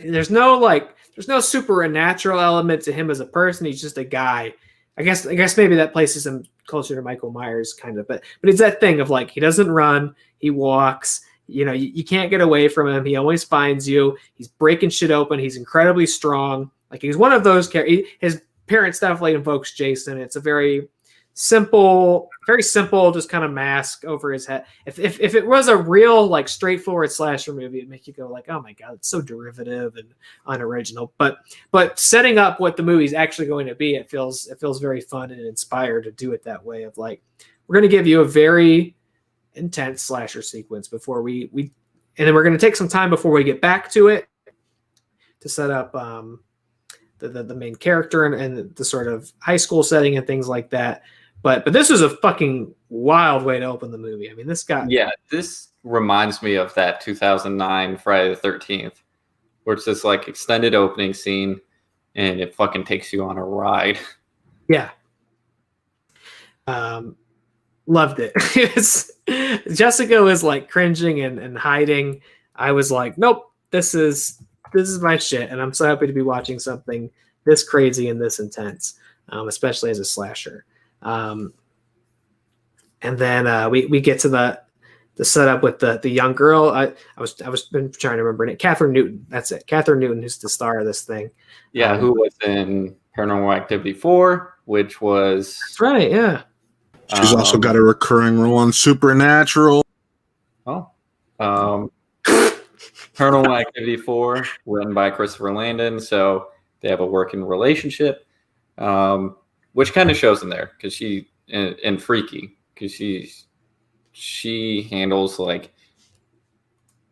There's no supernatural element to him as a person. He's just a guy. I guess maybe that places him closer to Michael Myers, kind of. But it's that thing of like, he doesn't run, he walks. You can't get away from him. He always finds you. He's breaking shit open. He's incredibly strong. Like, he's one of those characters. His parents definitely invokes Jason. It's a very simple, just kind of mask over his head. If it was a real like straightforward slasher movie, it'd make you go like, oh my God, it's so derivative and unoriginal. But setting up what the movie's actually going to be, it feels very fun and inspired to do it that way. Of like, we're going to give you a very intense slasher sequence before we and then we're going to take some time before we get back to it to set up the main character and the sort of high school setting and things like that. But this was a fucking wild way to open the movie. I mean, this reminds me of that 2009 Friday the 13th, where it's this like extended opening scene and it fucking takes you on a ride. Yeah. Loved it. Jessica was like cringing and hiding. I was like, nope, this is my shit. And I'm so happy to be watching something this crazy and this intense, especially as a slasher. And then we get to the setup with the young girl. I was been trying to remember it. Catherine Newton. That's it. Catherine Newton, who's the star of this thing. Yeah, who was in Paranormal Activity 4, which was... That's right, yeah. She's also got a recurring role on Supernatural. Oh. Paranormal Activity 4, written by Christopher Landon, so they have a working relationship, which kind of shows in there, because she... And Freaky, because she handles, like,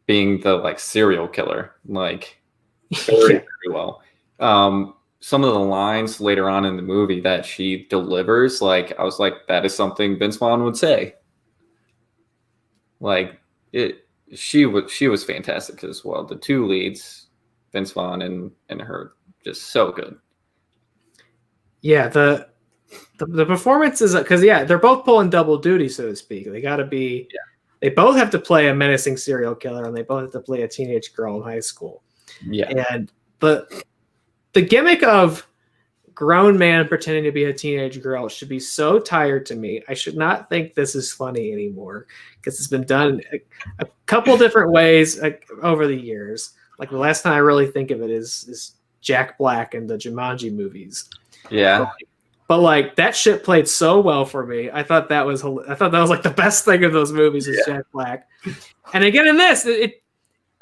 being the, like, serial killer, like, very well. Some of the lines later on in the movie that she delivers, like, I was like, that is something Vince Vaughn would say. Like, she was fantastic as well. The two leads, Vince Vaughn and her, just so good. Yeah, the performances, because they're both pulling double duty, so to speak. They got to be. Yeah. They both have to play a menacing serial killer, and they both have to play a teenage girl in high school. Yeah, and the gimmick of grown man pretending to be a teenage girl should be so tired to me. I should not think this is funny anymore, because it's been done a couple different ways over the years. Like, the last time I really think of it is Jack Black and the Jumanji movies. Yeah. But like, that shit played so well for me. I thought that was like the best thing of those movies is Jack Black. And again, in this,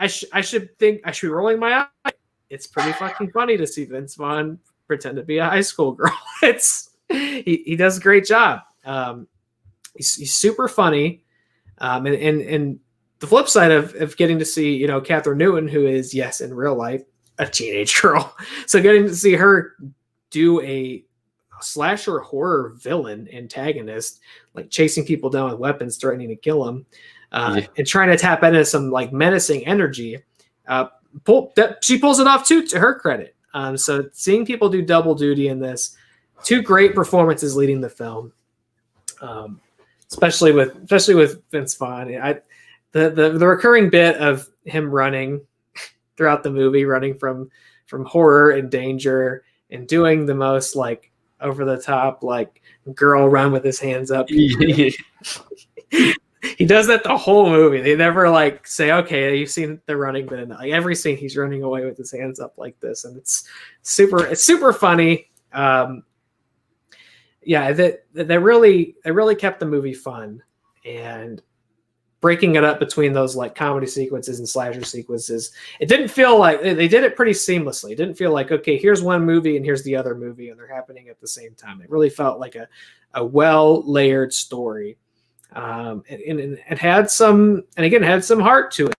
I should be rolling my eye. It's pretty fucking funny to see Vince Vaughn pretend to be a high school girl. He does a great job. He's super funny. And the flip side of getting to see, Catherine Newton, who is, yes, in real life, a teenage girl. So getting to see her do a slasher horror villain antagonist, like chasing people down with weapons, threatening to kill them, and trying to tap into some like menacing energy. She pulls it off too, to her credit. So seeing people do double duty in this, two great performances leading the film, especially with Vince Vaughn. The recurring bit of him running throughout the movie, running from horror and danger, and doing the most like over the top like girl run with his hands up. He does that the whole movie. They never like say, okay, you've seen the running, but in like every scene he's running away with his hands up like this, and it's super funny. Yeah, that really kept the movie fun, and breaking it up between those like comedy sequences and slasher sequences, it didn't feel like they did it pretty seamlessly. It didn't feel like, okay, here's one movie and here's the other movie and they're happening at the same time. It really felt like a well layered story. And it had some heart to it.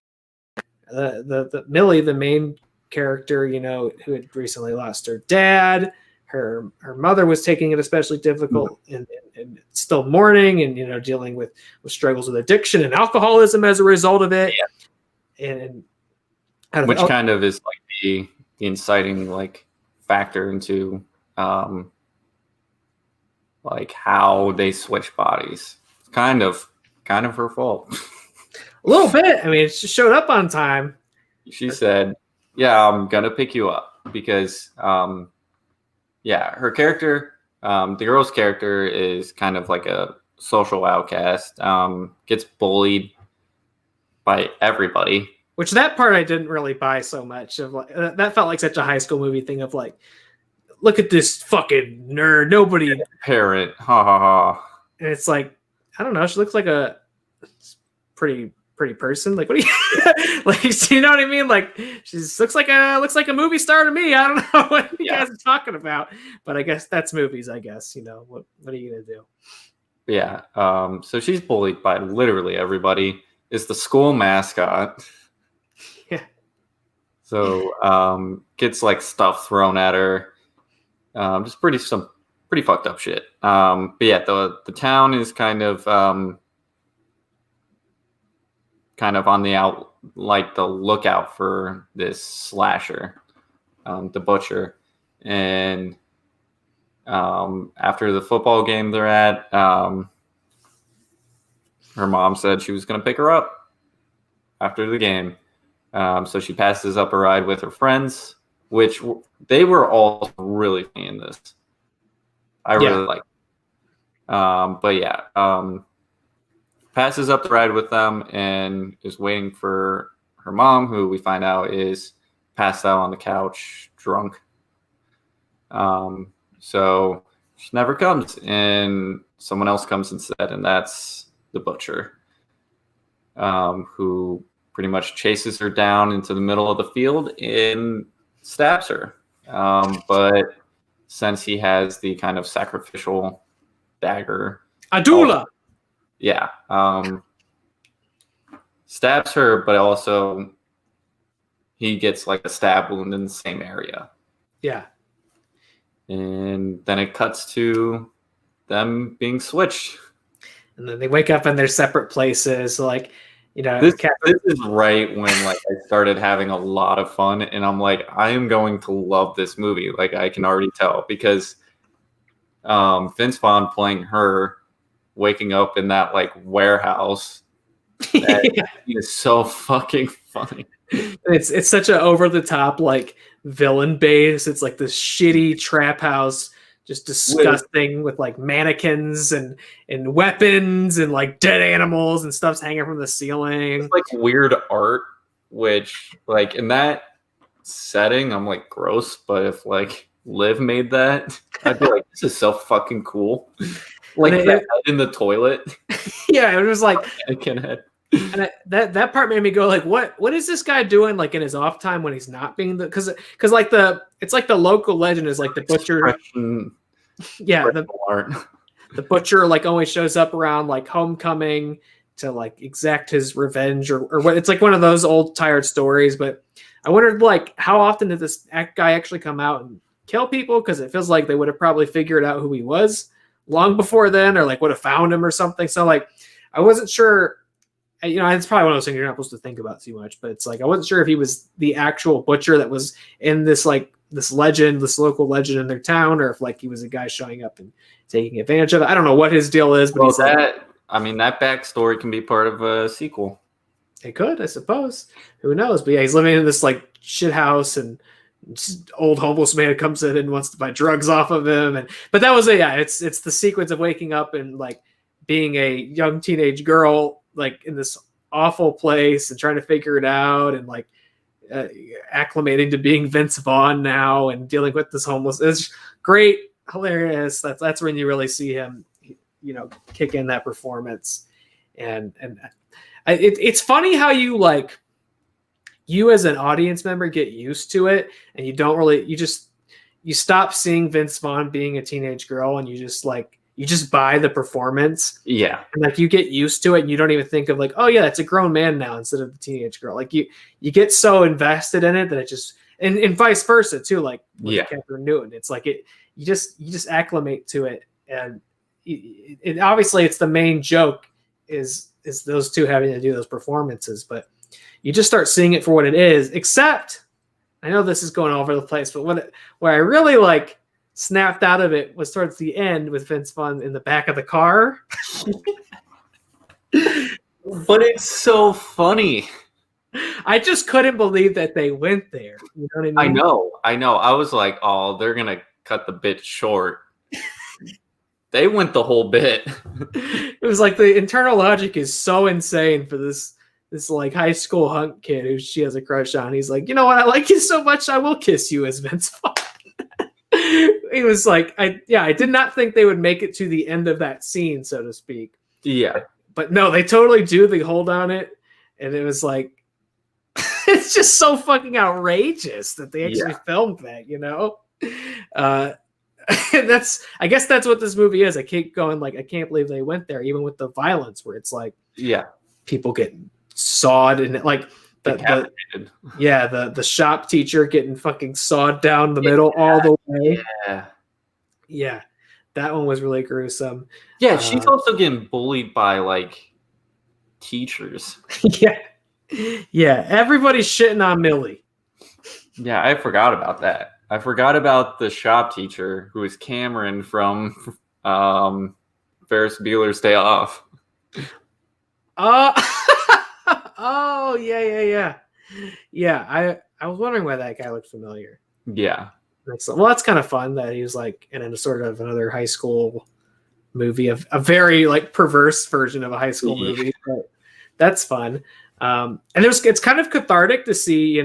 The Millie, the main character, who had recently lost her dad, her mother was taking it especially difficult and still mourning and dealing with struggles with addiction and alcoholism as a result of it. Yeah. And which kind of is like the inciting like factor into like how they switch bodies. It's kind of her fault. A little bit. I mean, she showed up on time. She said, "Yeah, I'm gonna pick you up," because her character, the girl's character, is kind of like a social outcast. Gets bullied by everybody. Which that part I didn't really buy so much of. Like that felt like such a high school movie thing of like, look at this fucking nerd. Nobody parent, ha ha ha. And it's like, I don't know. She looks like a pretty person. Like, what do you like? You know what I mean? Like, she looks like a movie star to me. I don't know what you guys are talking about, but I guess that's movies. I guess what are you gonna do? Yeah. So she's bullied by literally everybody. Is the school mascot. Yeah. So gets like stuff thrown at her. Just pretty fucked up shit. But yeah, the town is kind of on the lookout for this slasher, the butcher. And after the football game they're at, her mom said she was going to pick her up after the game. So she passes up a ride with her friends, which they were all really funny in this. I really like. But yeah, passes up the ride with them and is waiting for her mom, who we find out is passed out on the couch, drunk. So she never comes, and someone else comes instead, and that's the butcher, who pretty much chases her down into the middle of the field and stabs her. But since he has the kind of sacrificial dagger, Adula, stabs her, but also he gets like a stab wound in the same area. Yeah. And then it cuts to them being switched. And then they wake up in their separate places. So like, this is right when like I started having a lot of fun, and I'm like, I am going to love this movie. Like I can already tell, because Vince Vaughn playing her, waking up in that like warehouse, that is so fucking funny. It's such an over the top like villain base. It's like this shitty trap house, just disgusting with like mannequins and weapons and like dead animals and stuff's hanging from the ceiling. It's like weird art, which like in that setting I'm like gross, but if like Liv made that, I'd be like, this is so fucking cool. Like that head in the toilet. Yeah, it was like mannequin head. And that part made me go like, what is this guy doing like in his off time when he's not being the because like it's like the local legend is like the butcher. Yeah, the butcher like always shows up around like homecoming to like exact his revenge or what. It's like one of those old tired stories. But I wondered like how often did this guy actually come out and kill people, because it feels like they would have probably figured out who he was long before then, or like would have found him or something. So like I wasn't sure. It's probably one of those things you're not supposed to think about too much, but it's like I wasn't sure if he was the actual butcher that was in this like this legend, this local legend in their town, or if like he was a guy showing up and taking advantage of it. I don't know what his deal is, but he's that backstory can be part of a sequel. It could, I suppose. Who knows? But yeah, he's living in this like shit house, and old homeless man comes in and wants to buy drugs off of him. But that was it's the sequence of waking up and like being a young teenage girl like in this awful place and trying to figure it out, and like acclimating to being Vince Vaughn now and dealing with this homeless. It's great, hilarious. That's when you really see him, kick in that performance. And it's funny how you as an audience member get used to it, and you stop seeing Vince Vaughn being a teenage girl, and you just buy the performance. Yeah. And like you get used to it, and you don't even think of like, oh yeah, it's a grown man now instead of the teenage girl. Like you get so invested in it that it just, and vice versa too. Like with Catherine Newton, it's like you just acclimate to it. And it obviously it's the main joke is those two having to do those performances, but you just start seeing it for what it is. Except, I know this is going all over the place, but where I really like snapped out of it was towards the end with Vince Vaughn in the back of the car. But it's so funny. I just couldn't believe that they went there. You know what I mean? I know. I was like, oh, they're gonna cut the bit short. They went the whole bit. It was like the internal logic is so insane for this like high school hunk kid who she has a crush on. He's like, you know what? I like you so much, I will kiss you as Vince Vaughn. He was like, I did not think they would make it to the end of that scene, so to speak. Yeah. But no, they totally do. They hold on it. And it was like, it's just so fucking outrageous that they actually filmed that, I guess that's what this movie is. I keep going like, I can't believe they went there, even with the violence where it's like, people getting sawed and like the shop teacher getting fucking sawed down the middle all the way. Yeah. That one was really gruesome. Yeah, she's also getting bullied by like teachers. Yeah, everybody's shitting on Millie. Yeah, I forgot about that. I forgot about the shop teacher who is Cameron from Ferris Bueller's Day Off. Oh, yeah. Yeah, I was wondering why that guy looked familiar. Yeah. Well, that's kind of fun that he was like in a sort of another high school movie, of a very like perverse version of a high school movie. But that's fun. And it's kind of cathartic to see,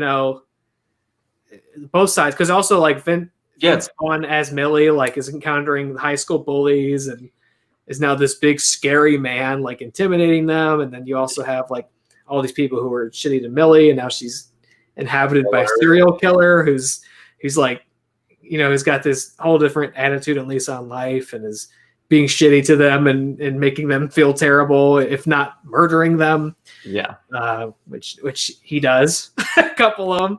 both sides, because also like Vince Vaughn as Millie like is encountering high school bullies and is now this big scary man like intimidating them, and then you also have like all these people who are shitty to Millie, and now she's inhabited by a serial killer who's like, who's got this whole different attitude and lease on life and is being shitty to them and making them feel terrible, if not murdering them. Yeah. Which he does a couple of them,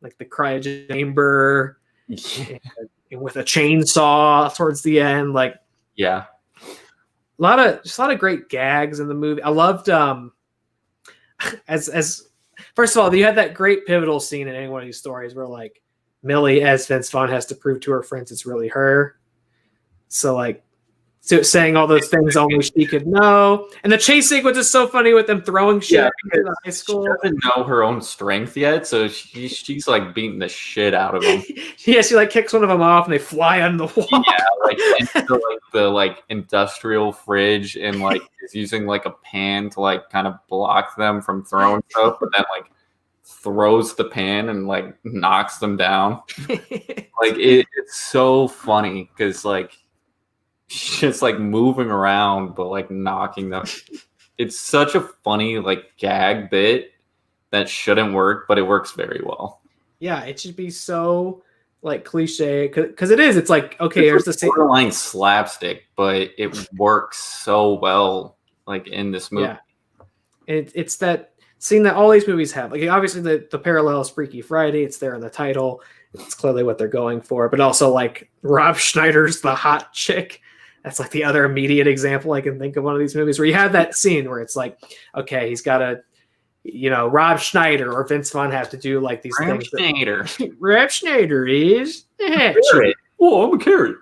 like the cryo chamber and with a chainsaw towards the end. Like, a lot of great gags in the movie. I loved, as first of all, you had that great pivotal scene in any one of these stories where like Millie as Vince Vaughn has to prove to her friends it's really her. So like, saying all those things only she could know. And the chase sequence is so funny with them throwing shit in the high school. She doesn't know her own strength yet, so she's like beating the shit out of them. She like kicks one of them off and they fly on the wall. Yeah, like into the industrial fridge, and like is using like a pan to like kind of block them from throwing stuff, but then like throws the pan and like knocks them down. Like it's so funny because like she's just like moving around but like knocking them. It's such a funny like gag bit that shouldn't work, but it works very well. Yeah, it should be so like cliche because it is. It's like, okay, here's the borderline slapstick, but it works so well like in this movie. Yeah, it's that scene that all these movies have. Like obviously the parallel is Freaky Friday. It's there in the title. It's clearly what they're going for, but also like Rob Schneider's the hot chick. That's like the other immediate example I can think of one of these movies where you have that scene where it's like, okay, he's got to, Rob Schneider or Vince Vaughn have to do like these Rob things. Schneider. Rob Schneider is carrot. Oh, I'm a carrot.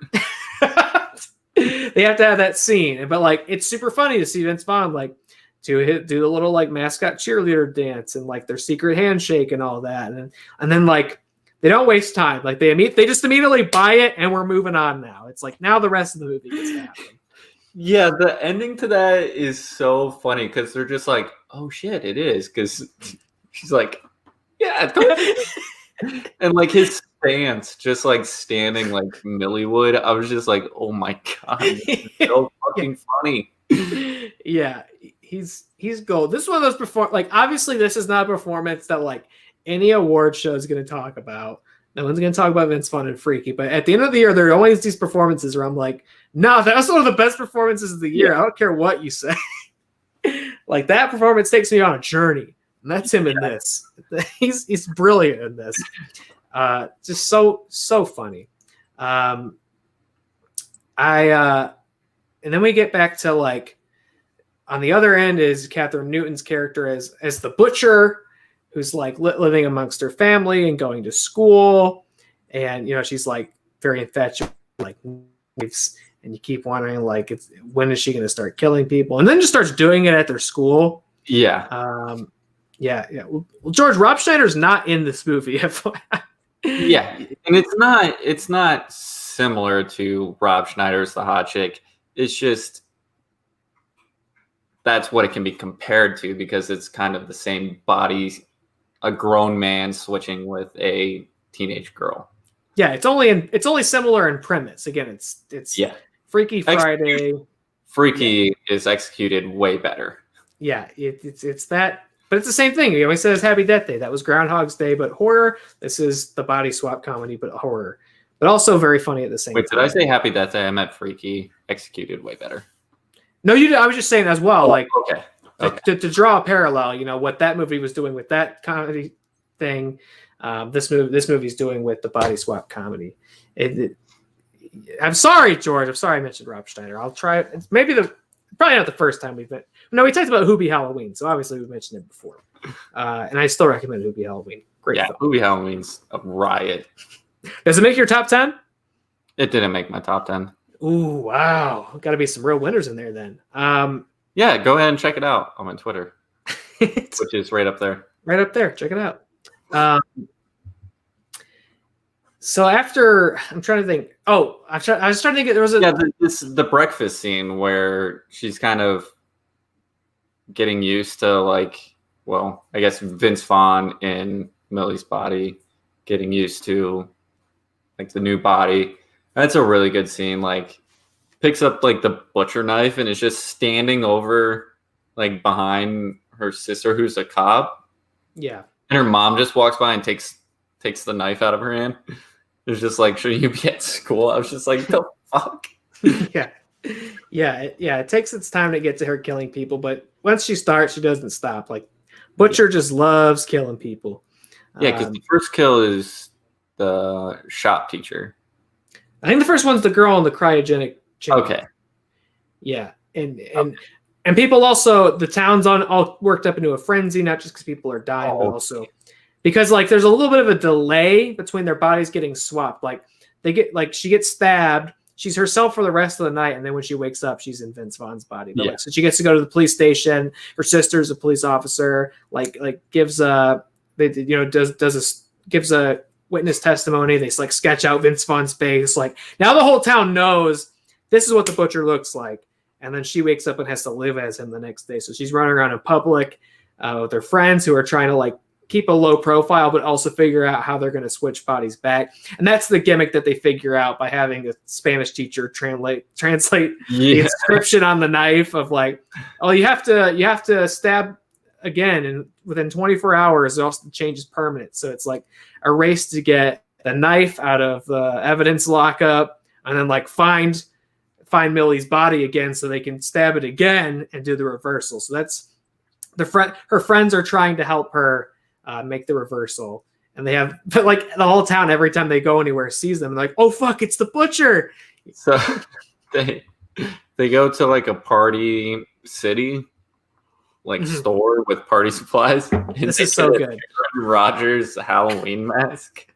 They have to have that scene, but like it's super funny to see Vince Vaughn like do the little like mascot cheerleader dance and like their secret handshake and all that, and then like. They don't waste time. Like they just immediately buy it, and we're moving on now. It's like now the rest of the movie gets to happen. Yeah, the ending to that is so funny because they're just like, oh shit, it is. Because she's like, yeah, totally. And like his stance, just like standing like Millie would, I was just like, oh my god, this is so fucking funny. Yeah, he's gold. This is one of those like obviously this is not a performance that like any award show is going to talk about. No one's going to talk about Vince Vaughn and Freaky, but at the end of the year, there are always these performances where I'm like, no, that was one of the best performances of the year. Yeah. I don't care what you say. Like that performance takes me on a journey, and that's him in this. He's brilliant in this. Just so funny. And then we get back to like on the other end is Catherine Newton's character as the butcher, who's like living amongst her family and going to school, and she's like very infatuated, like, and you keep wondering like when is she going to start killing people, and then just starts doing it at their school. Yeah. Yeah. Well, George, Rob Schneider's not in this movie. Yeah, and it's not similar to Rob Schneider's The Hot Chick. It's just that's what it can be compared to because it's kind of the same body, a grown man switching with a teenage girl. Yeah, it's only similar in premise. Again, it's Freaky Friday. Freaky is executed way better. Yeah, it's that, but it's the same thing. He always says Happy Death Day. That was Groundhog's Day, but horror. This is the body swap comedy, but horror. But also very funny at the same time. Wait, did I say Happy Death Day? I meant Freaky executed way better. No, you did. I was just saying as well. Okay. To draw a parallel, what that movie was doing with that comedy thing, this movie's doing with the body swap comedy. I'm sorry, George. I'm sorry I mentioned Rob Schneider. I'll try it. It's probably not the first time we've met. No, we talked about Hoobie Halloween, so obviously we mentioned it before. And I still recommend Hoobie Halloween. Great film. Hoobie Halloween's a riot. Does it make your top 10? It didn't make my top 10. Ooh, wow. Got to be some real winners in there then. Yeah, go ahead and check it out on my Twitter, which is right up there. Right up there. Check it out. So after, I'm trying to think. Oh, I was trying to think. There was the breakfast scene where she's kind of getting used to I guess Vince Vaughn in Millie's body, getting used to the new body. That's a really good scene. Picks up the butcher knife and is just standing over behind her sister who's a cop. Yeah. And her mom just walks by and takes the knife out of her hand. It's just shouldn't you be at school? I was just like, the fuck? Yeah. It takes its time to get to her killing people, but once she starts, she doesn't stop. Butcher just loves killing people. Yeah, because the first kill is the shop teacher. I think the first one's the girl in the cryogenic chamber. Okay. Yeah, and people also, the town's all worked up into a frenzy, not just because people are dying, but also because there's a little bit of a delay between their bodies getting swapped. They get she gets stabbed, she's herself for the rest of the night, and then when she wakes up, she's in Vince Vaughn's body. But, so she gets to go to the police station. Her sister's a police officer. Gives gives a witness testimony. They sketch out Vince Vaughn's face. Now the whole town knows this is what the butcher looks like. And then she wakes up and has to live as him the next day. So she's running around in public with her friends who are trying to keep a low profile, but also figure out how they're going to switch bodies back. And that's the gimmick that they figure out by having the Spanish teacher translate the inscription on the knife of you have to stab again, and within 24 hours, it also changes permanent. So it's a race to get the knife out of the evidence lockup, and then find Millie's body again, so they can stab it again and do the reversal. So that's her friends are trying to help her make the reversal, and they have, but the whole town, every time they go anywhere, sees them, and oh fuck, it's the butcher. So they go to a party city. Store with party supplies. This is so good. Rogers Halloween mask.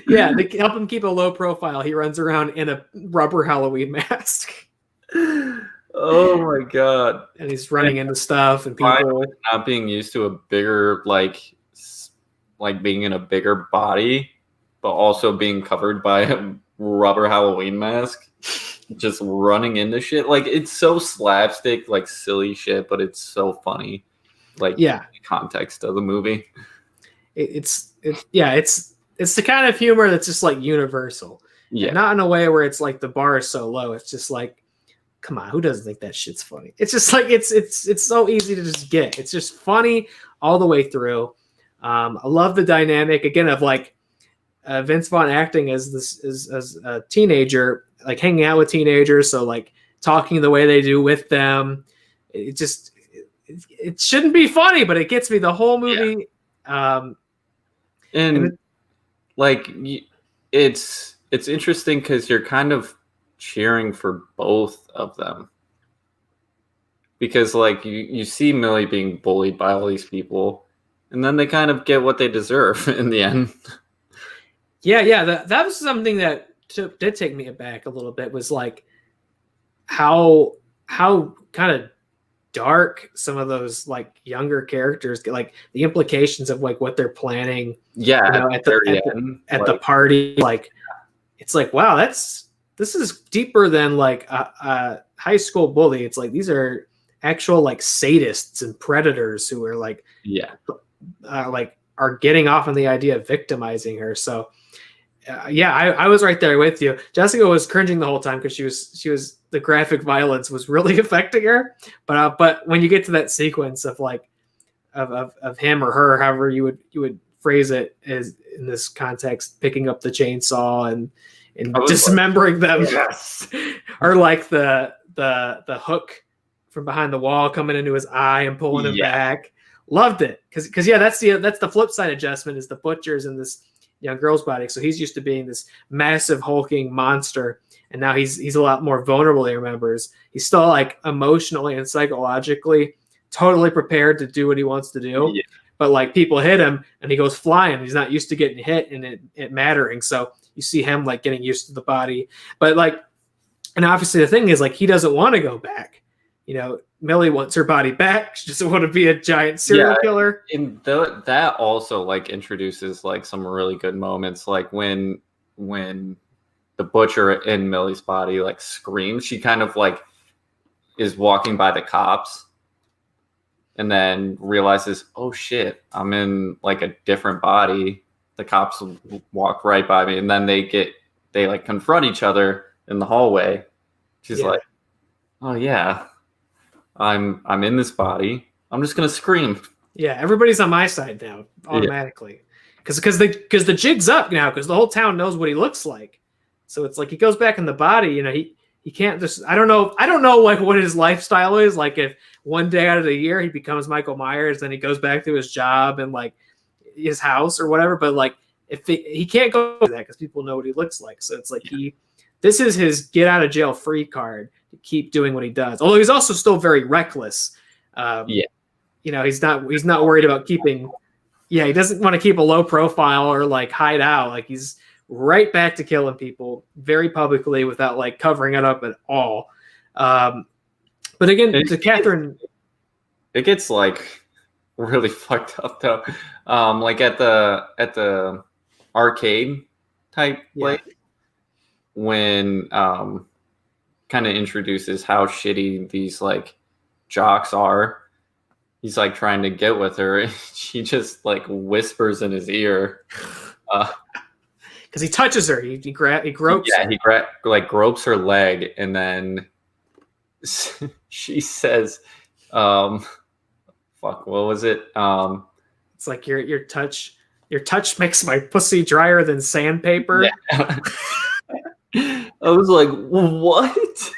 Yeah, they help him keep a low profile. He runs around in a rubber Halloween mask. Oh my god! And he's running into stuff and people not being used to a bigger being in a bigger body, but also being covered by a rubber Halloween mask. just running into shit. Like, it's so slapstick, like silly shit, but it's so funny. Like, Yeah, the context of the movie. it's the kind of humor that's just like universal. Yeah. And not in a way where it's like the bar is so low. It's just like, come on, who doesn't think that shit's funny? It's just like it's so easy to just get. It's just funny all the way through. I love the dynamic again of like Vince Vaughn acting as a teenager, like hanging out with teenagers, so like talking the way they do with them. It shouldn't be funny, but it gets me the whole movie. Yeah. It's interesting because you're kind of cheering for both of them, because like you see Millie being bullied by all these people, and then they kind of get what they deserve in the end. Yeah, that was something that did take me aback a little bit, was like how kind of dark some of those like younger characters get, like the implications of like what they're planning. Yeah, you know, at the party, like it's like, wow, this is deeper than like a high school bully. It's like these are actual like sadists and predators who are like are getting off on the idea of victimizing her. So I was right there with you. Jessica was cringing the whole time because she was the graphic violence was really affecting her. But when you get to that sequence of like of him or her, however you would phrase it, as in this context, picking up the chainsaw and dismembering them, yes. or like the hook from behind the wall coming into his eye and pulling him back. Loved it because that's the flip side adjustment, is the butcher's in this young girl's body. So he's used to being this massive hulking monster, and now he's a lot more vulnerable. He remembers he's still like emotionally and psychologically totally prepared to do what he wants to do. Yeah. But like people hit him and he goes flying. He's not used to getting hit and it mattering. So you see him like getting used to the body. But like, and obviously the thing is like he doesn't want to go back. You know, Millie wants her body back. She doesn't want to be a giant serial killer. And that also like introduces like some really good moments, like when the butcher in Millie's body like screams. She kind of like is walking by the cops and then realizes, oh shit, I'm in like a different body. The cops walk right by me, and then they like confront each other in the hallway. She's like, oh yeah, I'm in this body. I'm just gonna scream. Yeah, everybody's on my side now automatically, because the jig's up now, because the whole town knows what he looks like. So it's like he goes back in the body. You know, he can't just. I don't know like what his lifestyle is. Like if one day out of the year he becomes Michael Myers, then he goes back to his job and like his house or whatever. But like if he can't go to that because people know what he looks like. So it's like this is his get out of jail free card to keep doing what he does. Although he's also still very reckless. You know, he's not worried about keeping. Yeah, he doesn't want to keep a low profile or like hide out. Like he's right back to killing people very publicly without like covering it up at all. But again, to Catherine, it gets like really fucked up though. Like at the arcade type place, when kind of introduces how shitty these like jocks are. He's like trying to get with her, and she just like whispers in his ear. Because he touches her, he gropes. Yeah, her. He gropes her leg, and then she says, "Fuck, what was it?" It's like your touch makes my pussy drier than sandpaper. Yeah. I was like, what?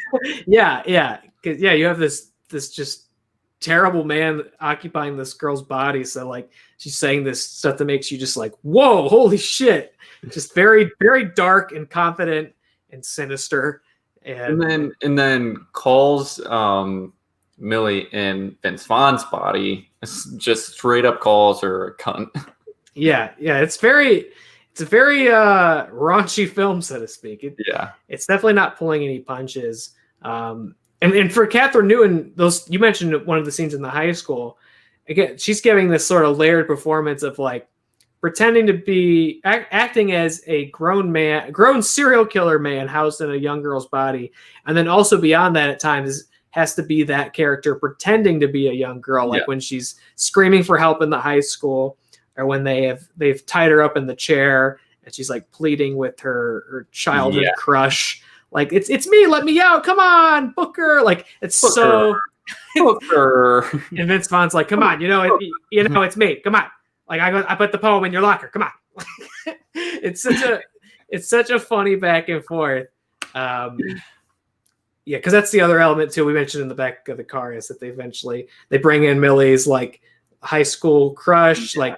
Yeah. You have this just terrible man occupying this girl's body. So like she's saying this stuff that makes you just like, whoa, holy shit. Just very, very dark and confident and sinister. And then calls Millie in Vince Vaughn's body, just straight up calls her a cunt. Yeah. It's a very raunchy film, so to speak. It's definitely not pulling any punches. And for Catherine Newton, you mentioned one of the scenes in the high school. Again, she's giving this sort of layered performance of like pretending to be acting as a grown serial killer man housed in a young girl's body, and then also beyond that at times has to be that character pretending to be a young girl, like when she's screaming for help in the high school, or when they've tied her up in the chair and she's like pleading with her childhood crush, like it's me, let me out, come on, Booker, like it's Booker. Booker. And Vince Vaughn's like, come on, it's me, come on. Like I put the poem in your locker. Come on. It's such a funny back and forth. Because that's the other element too. We mentioned in the back of the car is that they bring in Millie's like high school crush, like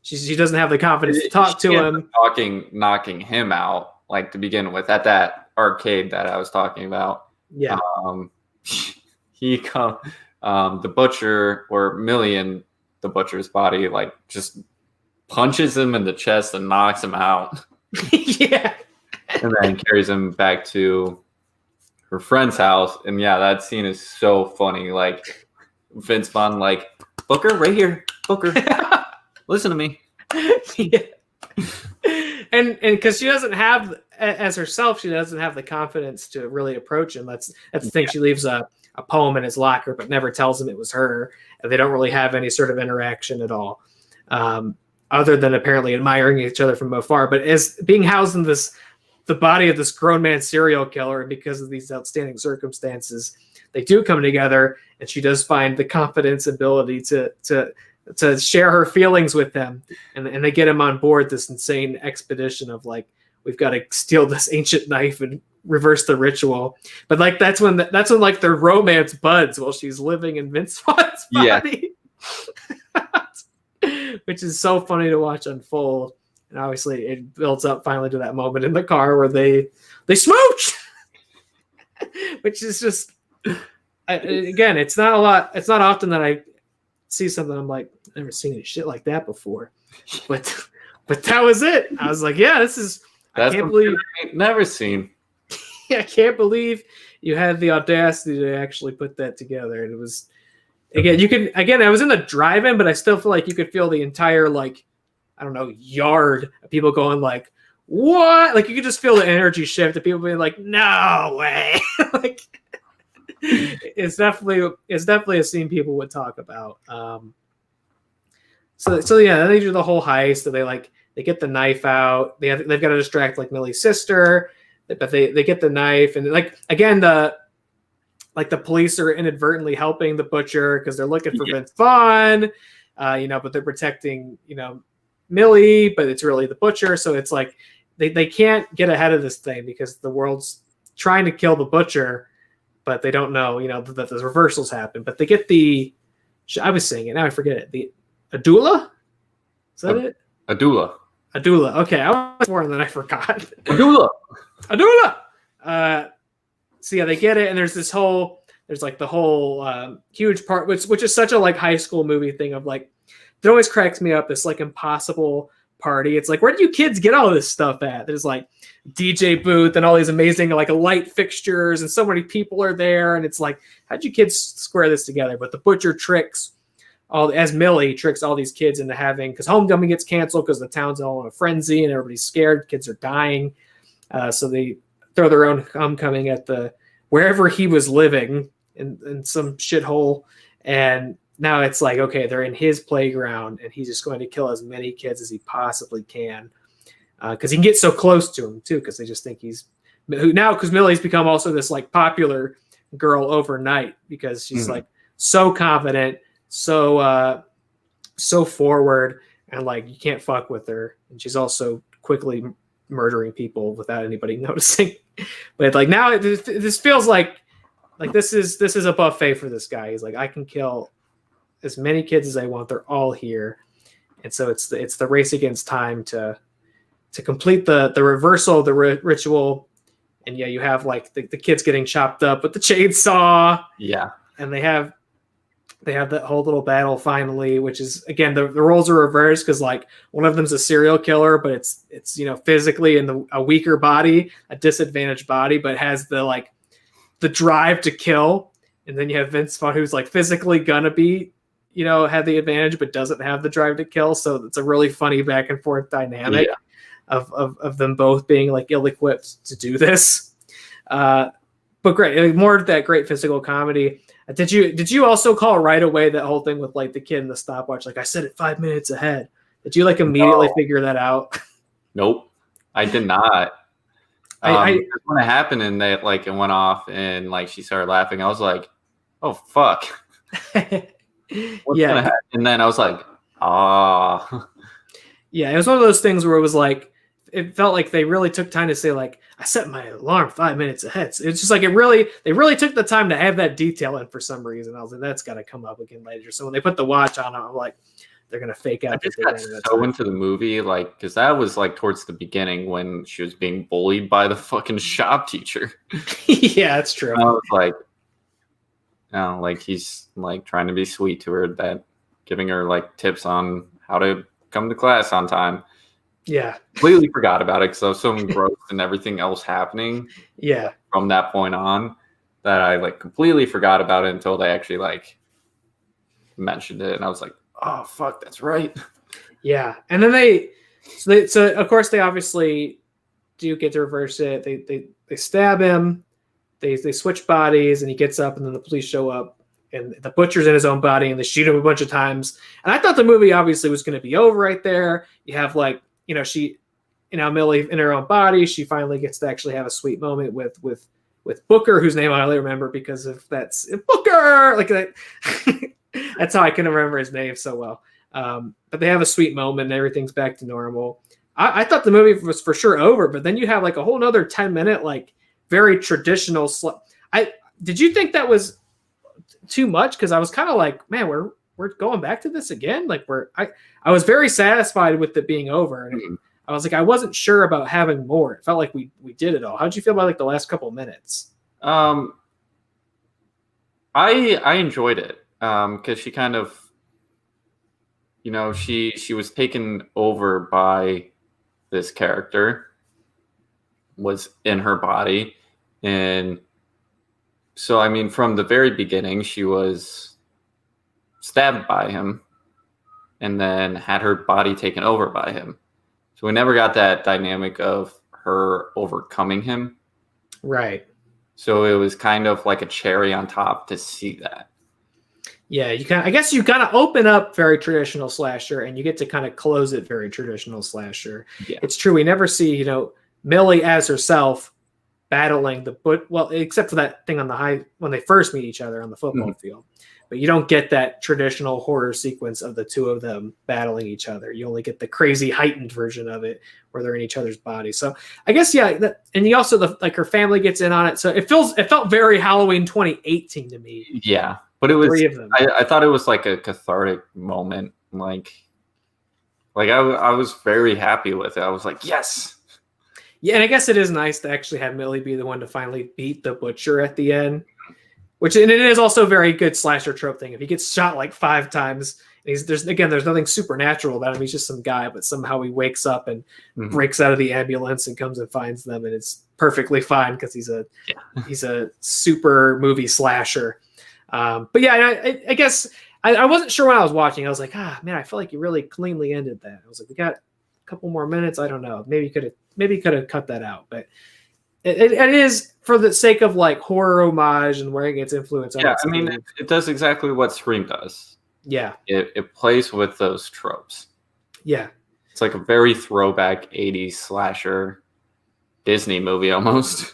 she doesn't have the confidence to talk to him. Knocking him out like to begin with at that arcade that I was talking about. Yeah. The butcher or Millie in the butcher's body like just punches him in the chest and knocks him out. Yeah. And then carries him back to her friend's house. And that scene is so funny. Like Vince Vaughn, like, Booker, right here. Booker, listen to me. Yeah. And because she doesn't have, as herself, she doesn't have the confidence to really approach him. That's the thing. She leaves a poem in his locker, but never tells him it was her. And they don't really have any sort of interaction at all, other than apparently admiring each other from afar. But as being housed in the body of this grown man serial killer, and because of these outstanding circumstances, they do come together, and she does find the confidence, ability to share her feelings with him, and they get him on board this insane expedition of like, we've got to steal this ancient knife and reverse the ritual. But like that's when like their romance buds while she's living in Vince Vaughn's body. Which is so funny to watch unfold. And obviously it builds up finally to that moment in the car where they smooch. Which is just again, it's not often that I see something I'm like, I've never seen any shit like that before. But that was it. I was like, yeah, I can't believe I've never seen. I can't believe you had the audacity to actually put that together. And it was, I was in the drive-in, but I still feel like you could feel the entire, like, I don't know, yard of people going like, what? Like you could just feel the energy shift of people being like, no way. Like it's definitely a scene people would talk about. So yeah, they do the whole heist. So they get the knife out. They've got to distract like Millie's sister. But they get the knife, and like again the police are inadvertently helping the butcher because they're looking for Vince Vaughn, but they're protecting Millie, but it's really the butcher. So it's like they can't get ahead of this thing because the world's trying to kill the butcher, but they don't know that the reversals happen. But they get I was saying it now, I forget it. The Adula, is that it? Adula. Okay, I was more and then I forgot. Adula. So yeah, they get it, and there's like the whole huge part, which is such a like high school movie thing of like, it always cracks me up. This like impossible party. It's like, where do you kids get all this stuff at? There's like DJ booth and all these amazing like light fixtures, and so many people are there, and it's like, how'd you kids square this together? But the butcher Millie tricks all these kids into having, because homecoming gets canceled because the town's all in a frenzy and everybody's scared, kids are dying. So they throw their own homecoming at wherever he was living in some shithole. And now it's like, okay, they're in his playground and he's just going to kill as many kids as he possibly can. Because he can get so close to him too, because they just think because Millie's become also this like popular girl overnight because she's like so confident, so forward, and like you can't fuck with her. And she's also quickly murdering people without anybody noticing. But like now this feels like this is a buffet for this guy. He's like, I can kill as many kids as I want. They're all here. And so it's the race against time to complete the reversal of the ritual. And yeah, you have like the kids getting chopped up with the chainsaw. Yeah. And they have that whole little battle finally, which is, again, the roles are reversed because like one of them's a serial killer, but it's physically in a weaker body, a disadvantaged body, but has the drive to kill. And then you have Vince Vaughn, who's like physically gonna be, have the advantage but doesn't have the drive to kill. So it's a really funny back and forth dynamic of them both being like ill-equipped to do this. But great, more of that great physical comedy. Did you also call right away that whole thing with like the kid and the stopwatch? Like I said it 5 minutes ahead. Did you like immediately figure that out? Nope, I did not. When it happened and it went off and like she started laughing, I was like, "Oh fuck!" What's gonna happen? And then I was like, "Ah." Yeah, it was one of those things where it was like it felt like they really took time to say like I set my alarm 5 minutes ahead. So it's just like they really took the time to have that detail in for some reason. I was like, that's got to come up again later. So when they put the watch on, I'm like, they're gonna fake out. I just got so into the movie, like because that was like towards the beginning when she was being bullied by the fucking shop teacher. Yeah, that's true. And I was like, like he's like trying to be sweet to her, that giving her like tips on how to come to class on time. Yeah, completely forgot about it because I was so engrossed in everything else happening. Yeah, from that point on, that I like completely forgot about it until they actually like mentioned it, and I was like, "Oh fuck, that's right." Yeah, and then so of course they obviously do get to reverse it. They stab him. They switch bodies, and he gets up, and then the police show up, and the butcher's in his own body, and they shoot him a bunch of times. And I thought the movie obviously was going to be over right there. You have like. Millie in her own body, she finally gets to actually have a sweet moment with Booker, whose name I only remember because of that's Booker. Like that. That's how I can remember his name so well. But they have a sweet moment and everything's back to normal. I thought the movie was for sure over, but then you have like a whole nother 10-minute, like very traditional. Did you think that was too much? Because I was kind of like, man, we're going back to this again. Like I was very satisfied with it being over. And I was like, I wasn't sure about having more. It felt like we did it all. How'd you feel about like the last couple of minutes? I enjoyed it. Cause she kind of, she was taken over by this character, was in her body. And so, I mean, from the very beginning, she was stabbed by him and then had her body taken over by him. So we never got that dynamic of her overcoming him. Right. So it was kind of like a cherry on top to see that. Yeah, I guess you kind of open up very traditional slasher and you get to kind of close it very traditional slasher. Yeah. It's true. We never see, Millie as herself battling except for that thing on the high when they first meet each other on the football field. But you don't get that traditional horror sequence of the two of them battling each other. You only get the crazy heightened version of it where they're in each other's bodies. So I guess, yeah. And you also, her family gets in on it. So it felt very Halloween 2018 to me. Yeah. But it was, three of them. I thought it was like a cathartic moment. Like I was very happy with it. I was like, yes. Yeah. And I guess it is nice to actually have Millie be the one to finally beat the butcher at the end. And it is also a very good slasher trope thing. If he gets shot like 5 times, and there's nothing supernatural about him. He's just some guy, but somehow he wakes up and breaks out of the ambulance and comes and finds them, and it's perfectly fine because he's a super movie slasher. But yeah, I guess I wasn't sure when I was watching. I was like, man, I feel like you really cleanly ended that. I was like, we got a couple more minutes. I don't know. Maybe could have cut that out, but. It is for the sake of like horror homage and wearing its influence. Yeah, I mean, it does exactly what Scream does. Yeah. It plays with those tropes. Yeah. It's like a very throwback 80s slasher Disney movie almost.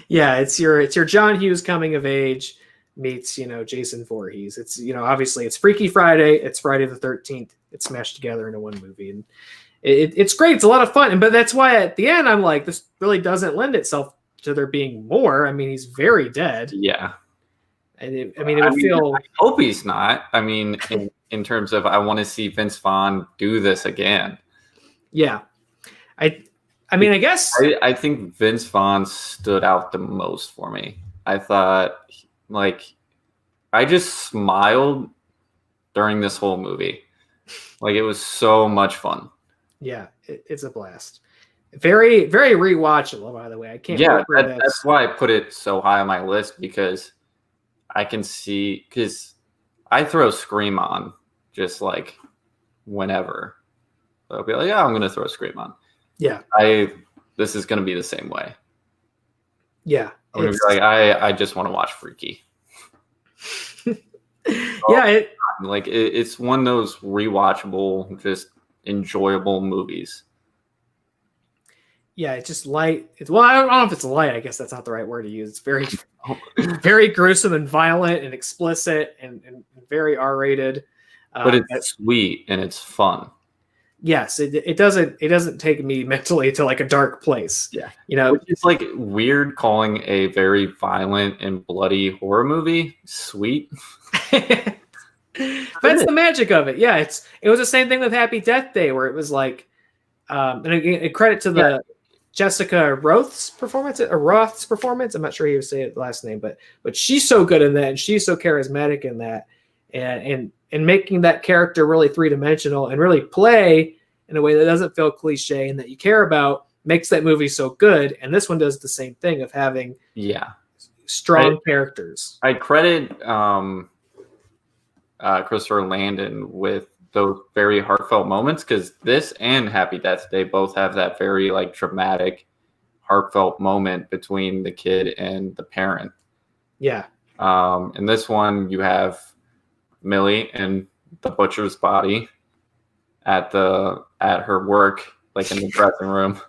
Yeah, it's your John Hughes coming of age meets, Jason Voorhees. It's, obviously it's Freaky Friday, it's Friday the 13th. It's smashed together into one movie, and it's great. It's a lot of fun. But that's why at the end, I'm like, this really doesn't lend itself to there being more. I mean, he's very dead. Yeah. And it would feel. I hope he's not. I mean, in terms of, I want to see Vince Vaughn do this again. Yeah. I guess. I think Vince Vaughn stood out the most for me. I thought, I just smiled during this whole movie. It was so much fun. Yeah, it's a blast. Very, very rewatchable, by the way. I can't. Yeah, that's why I put it so high on my list, because I can see, because I throw Scream on just like whenever. So I'll be like, yeah, I'm gonna throw Scream on. Yeah. This is gonna be the same way. Yeah. I'm gonna be like, I just want to watch Freaky. Yeah. It's one of those rewatchable, just enjoyable movies. Yeah, it's just light. Well, I don't know if it's light. I guess that's not the right word to use. It's very, very gruesome and violent and explicit and very R-rated. But it's sweet and it's fun. Yes, it doesn't take me mentally to like a dark place. Yeah, It's like weird calling a very violent and bloody horror movie sweet. That's the magic of it. Yeah, it was the same thing with Happy Death Day, where it was like, and a credit to the Jessica Roth's performance. I'm not sure how you would say the last name, but she's so good in that, and she's so charismatic in that, and making that character really three-dimensional and really play in a way that doesn't feel cliche and that you care about makes that movie so good. And this one does the same thing of having strong characters. I credit Christopher Landon with those very heartfelt moments, because this and Happy Death Day both have that very like dramatic, heartfelt moment between the kid and the parent. Yeah. In this one, you have Millie in the butcher's body at her work, like in the dressing room,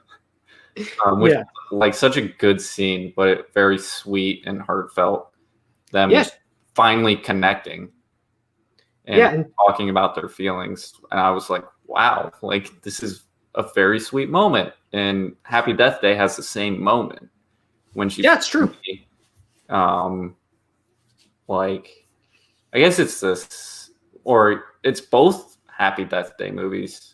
which is like such a good scene, but very sweet and heartfelt. Them finally connecting and talking about their feelings, and I was like, wow, like this is a very sweet moment. And Happy Death Day has the same moment when she it's true. Like, I guess it's this, or it's both Happy Death Day movies.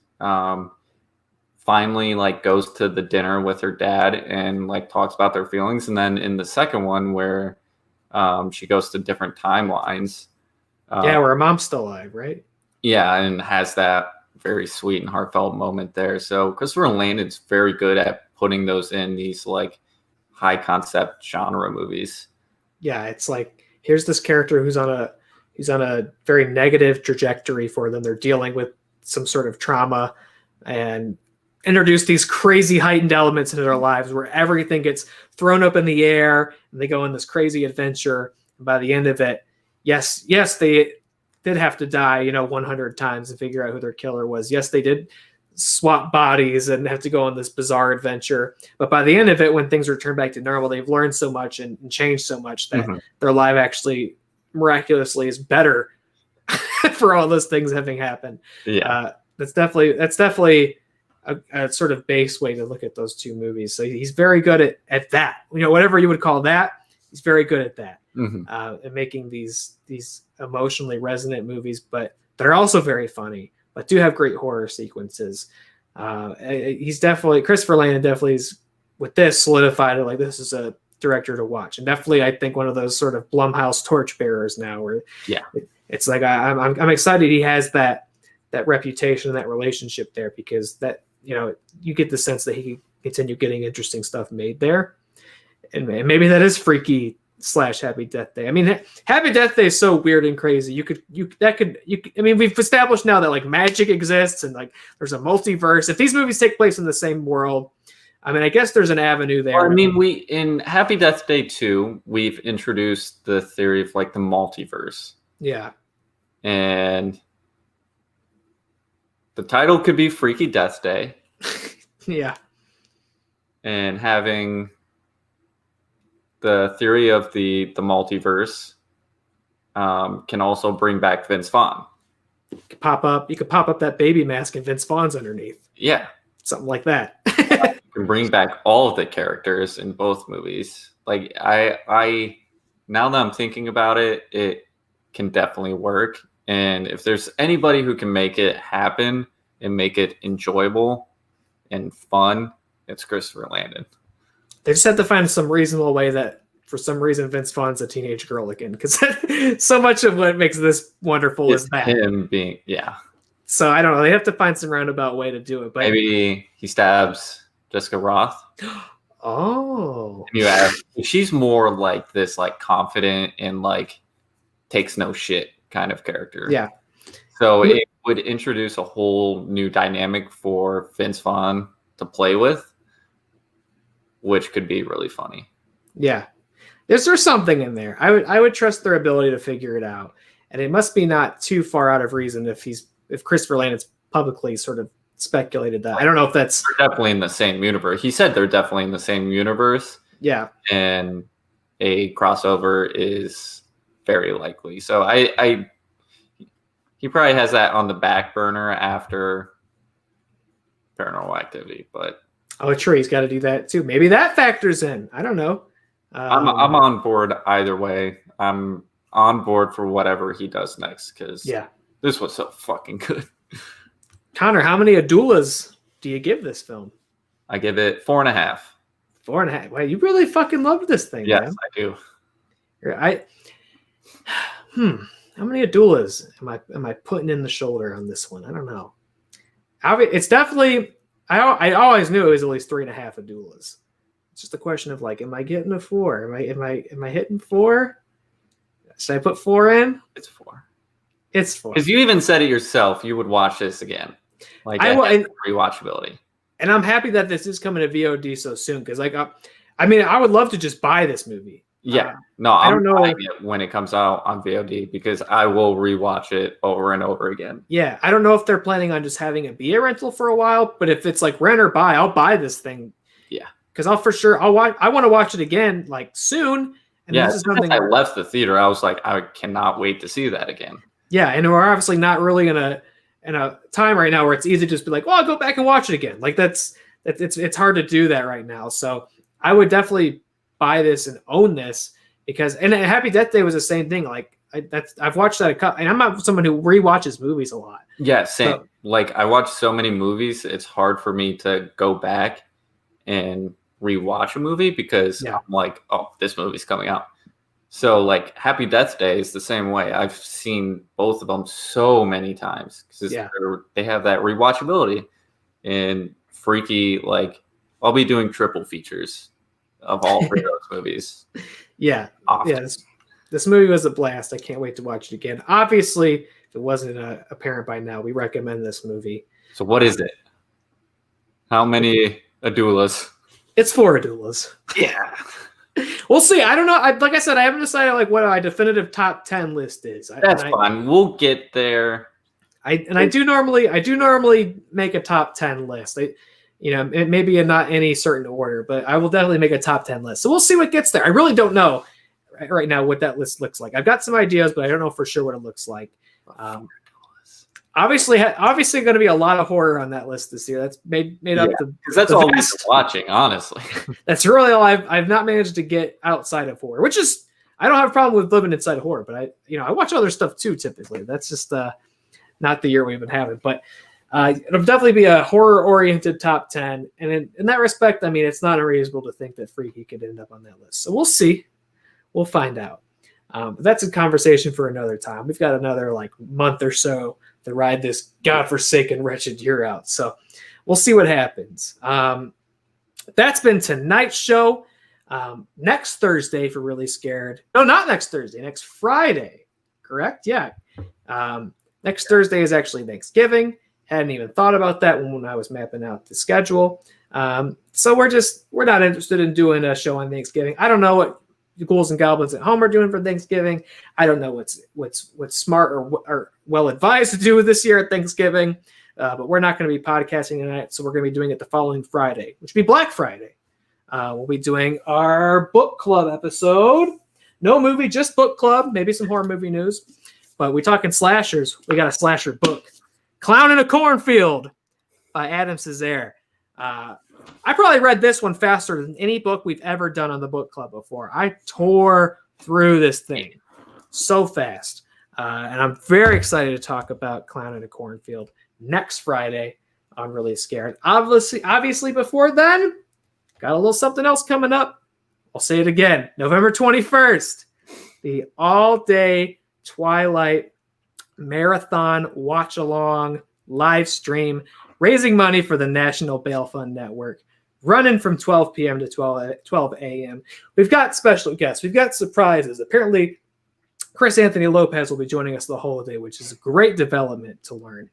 Finally, like, goes to the dinner with her dad and like talks about their feelings, and then in the second one where she goes to different timelines. Where her mom's still alive, right? Yeah, and has that very sweet and heartfelt moment there. So Christopher Landon's very good at putting those in these like high concept genre movies. Yeah, it's like, here's this character who's on a very negative trajectory for them. They're dealing with some sort of trauma, and introduce these crazy heightened elements into their lives where everything gets thrown up in the air and they go on this crazy adventure. And by the end of it, yes, they did have to die, 100 times and figure out who their killer was. Yes, they did swap bodies and have to go on this bizarre adventure. But by the end of it, when things return back to normal, they've learned so much and changed so much that their life actually miraculously is better for all those things having happened. Yeah, that's definitely a sort of base way to look at those two movies. So he's very good at that. Whatever you would call that, he's very good at that. And making these emotionally resonant movies, but they're also very funny, but do have great horror sequences. He's definitely, Christopher Landon definitely is, with this, solidified it like this is a director to watch, and definitely I think one of those sort of Blumhouse torchbearers now, where it's like I'm excited he has that reputation and that relationship there, because that you get the sense that he can continue getting interesting stuff made there, and maybe that is Freaky / Happy Death Day. I mean, Happy Death Day is so weird and crazy. I mean, we've established now that like magic exists and like there's a multiverse. If these movies take place in the same world, I mean, I guess there's an avenue there. Well, I mean, in Happy Death Day 2, we've introduced the theory of like the multiverse. Yeah. And the title could be Freaky Death Day. Yeah. And having the theory of the multiverse can also bring back Vince Vaughn. You could pop up that baby mask and Vince Vaughn's underneath. Yeah. Something like that. You can bring back all of the characters in both movies. Like I now that I'm thinking about it, it can definitely work. And if there's anybody who can make it happen and make it enjoyable and fun, it's Christopher Landon. They just have to find some reasonable way that, for some reason, Vince Vaughn's a teenage girl again, because so much of what makes this wonderful is that him being, So I don't know. They have to find some roundabout way to do it. But maybe he stabs Jessica Roth. Oh, she's more like this, like confident and like takes no shit kind of character. Yeah. So it would introduce a whole new dynamic for Vince Vaughn to play with, which could be really funny. Yeah. There's something in there. I would trust their ability to figure it out. And it must be not too far out of reason if Christopher Landon's publicly sort of speculated that. I don't know if that's They're definitely in the same universe. He said they're definitely in the same universe. Yeah. And a crossover is very likely. So he probably has that on the back burner after Paranormal Activity, but true, he's got to do that too. Maybe that factors in. I don't know. I'm on board either way. I'm on board for whatever he does next because this was so fucking good. Connor, how many Adulas do you give this film? I give it 4.5. 4.5. Wow, you really fucking loved this thing, yes, man. I do. How many Adulas am I putting in the shoulder on this one? I don't know. It's definitely. I always knew it was at least 3.5 Adulas. It's just a question of like, am I getting a 4? Am I hitting 4? Should I put 4 in? It's 4. It's 4. Because you even said it yourself. You would watch this again. Like rewatchability. And I'm happy that this is coming to VOD so soon because I would love to just buy this movie. Yeah, I don't know it when it comes out on VOD because I will rewatch it over and over again. Yeah, I don't know if they're planning on just having it be a rental for a while, but if it's like rent or buy, I'll buy this thing. Yeah, because I'll for sure I want to watch it again like soon. And this is something I left the theater. I was like, I cannot wait to see that again. Yeah, and we're obviously not really in a time right now where it's easy to just be like, well, I'll go back and watch it again. Like it's hard to do that right now. So I would definitely buy this and own this because Happy Death Day was the same thing. Like I've watched that and I'm not someone who rewatches movies a lot. Yeah, same. So, like I watch so many movies, it's hard for me to go back and rewatch a movie because I'm like, oh, this movie's coming out. So like Happy Death Day is the same way. I've seen both of them so many times because they have that rewatchability and freaky. Like I'll be doing triple features of all 3 of those movies. Yeah. Often. Yeah. This movie was a blast. I can't wait to watch it again. Obviously, if it wasn't apparent by now, we recommend this movie. So what is it? How many Adulas? It's 4 Adulas. Yeah. We'll see. I don't know. Like I said, I haven't decided like what my definitive top 10 list is. That's fine. We'll get there. I do normally make a top 10 list. It may be in not any certain order, but I will definitely make a top 10 list. So we'll see what gets there. I really don't know right now what that list looks like. I've got some ideas, but I don't know for sure what it looks like. Obviously going to be a lot of horror on that list this year. That's made up because that's all we've been watching, honestly. That's really all I've not managed to get outside of horror, which is I don't have a problem with living inside of horror, but I watch other stuff too. Typically, that's just not the year we've been having, but. It'll definitely be a horror-oriented top 10. And in that respect, I mean, it's not unreasonable to think that Freaky could end up on that list. So we'll see. We'll find out. But that's a conversation for another time. We've got another month or so to ride this godforsaken, wretched year out. So we'll see what happens. That's been tonight's show. Next Thursday, for Really Scared. No, not next Thursday. Next Friday. Correct? Yeah. Next Thursday is actually Thanksgiving. Hadn't even thought about that when I was mapping out the schedule. So we're not interested in doing a show on Thanksgiving. I don't know what the Ghouls and Goblins at Home are doing for Thanksgiving. I don't know what's smart or well advised to do this year at Thanksgiving. But we're not going to be podcasting tonight, so we're going to be doing it the following Friday, which will be Black Friday. We'll be doing our book club episode. No movie, just book club. Maybe some horror movie news. But we're talking slashers. We got a slasher book. Clown in a Cornfield by Adam Cesare. I probably read this one faster than any book we've ever done on the book club before. I tore through this thing so fast. And I'm very excited to talk about Clown in a Cornfield next Friday on Really Scared. Obviously before then, got a little something else coming up. I'll say it again. November 21st, the all-day Twilight Marathon watch-along live stream, raising money for the National Bail Fund Network, running from 12 p.m. to 12 a.m. We've got special guests. We've got surprises. Apparently, Chris Anthony Lopez will be joining us the whole day, which is a great development to learn.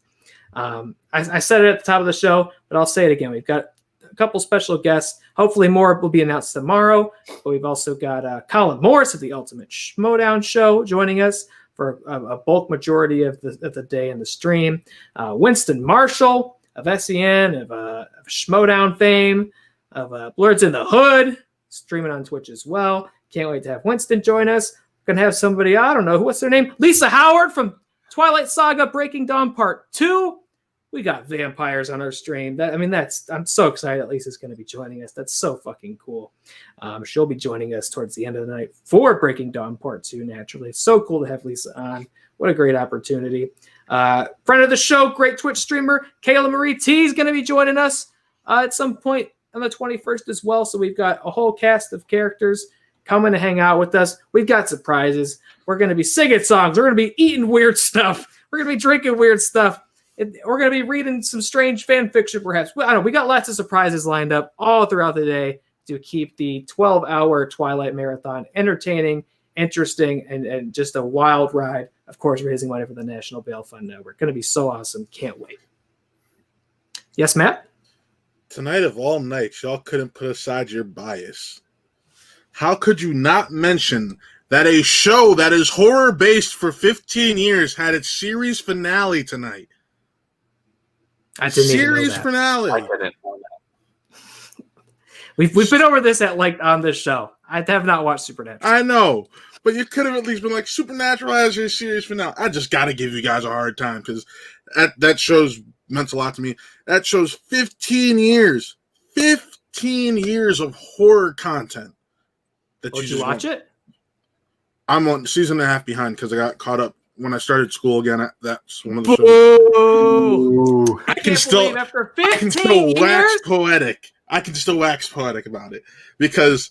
I said it at the top of the show, but I'll say it again. We've got a couple special guests. Hopefully more will be announced tomorrow. But we've also got Colin Morris of the Ultimate Schmodown Show joining us for a bulk majority of the day in the stream. Winston Marshall of SEN, of Schmodown fame, of Blurds in the Hood, streaming on Twitch as well. Can't wait to have Winston join us. We're going to have somebody, I don't know, what's their name? Lisa Howard from Twilight Saga Breaking Dawn Part 2. We got vampires on our stream. I'm so excited that Lisa's going to be joining us. That's so fucking cool. She'll be joining us towards the end of the night for Breaking Dawn Part 2, naturally. It's so cool to have Lisa on. What a great opportunity. Friend of the show, great Twitch streamer, Kayla Marie T is going to be joining us at some point on the 21st as well. So we've got a whole cast of characters coming to hang out with us. We've got surprises. We're going to be singing songs. We're going to be eating weird stuff. We're going to be drinking weird stuff. We're going to be reading some strange fan fiction, perhaps. I don't know. We got lots of surprises lined up all throughout the day to keep the 12-hour Twilight Marathon entertaining, interesting, and just a wild ride. Of course, raising money for the National Bail Fund Network. Going to be so awesome. Can't wait. Yes, Matt? Tonight of all nights, y'all couldn't put aside your bias. How could you not mention that a show that is horror-based for 15 years had its series finale tonight? I didn't series even know that. finale. I didn't know that. We've been over this on this show. I have not watched Supernatural. I know, but you could have at least been like, Supernatural has your series finale. I just got to give you guys a hard time because that show's meant a lot to me. That show's 15 years. 15 years of horror content. Did you watch it? I'm on season and a half behind because I got caught up when I started school again. That's one of the shows. I can still wax poetic. I can still wax poetic about it because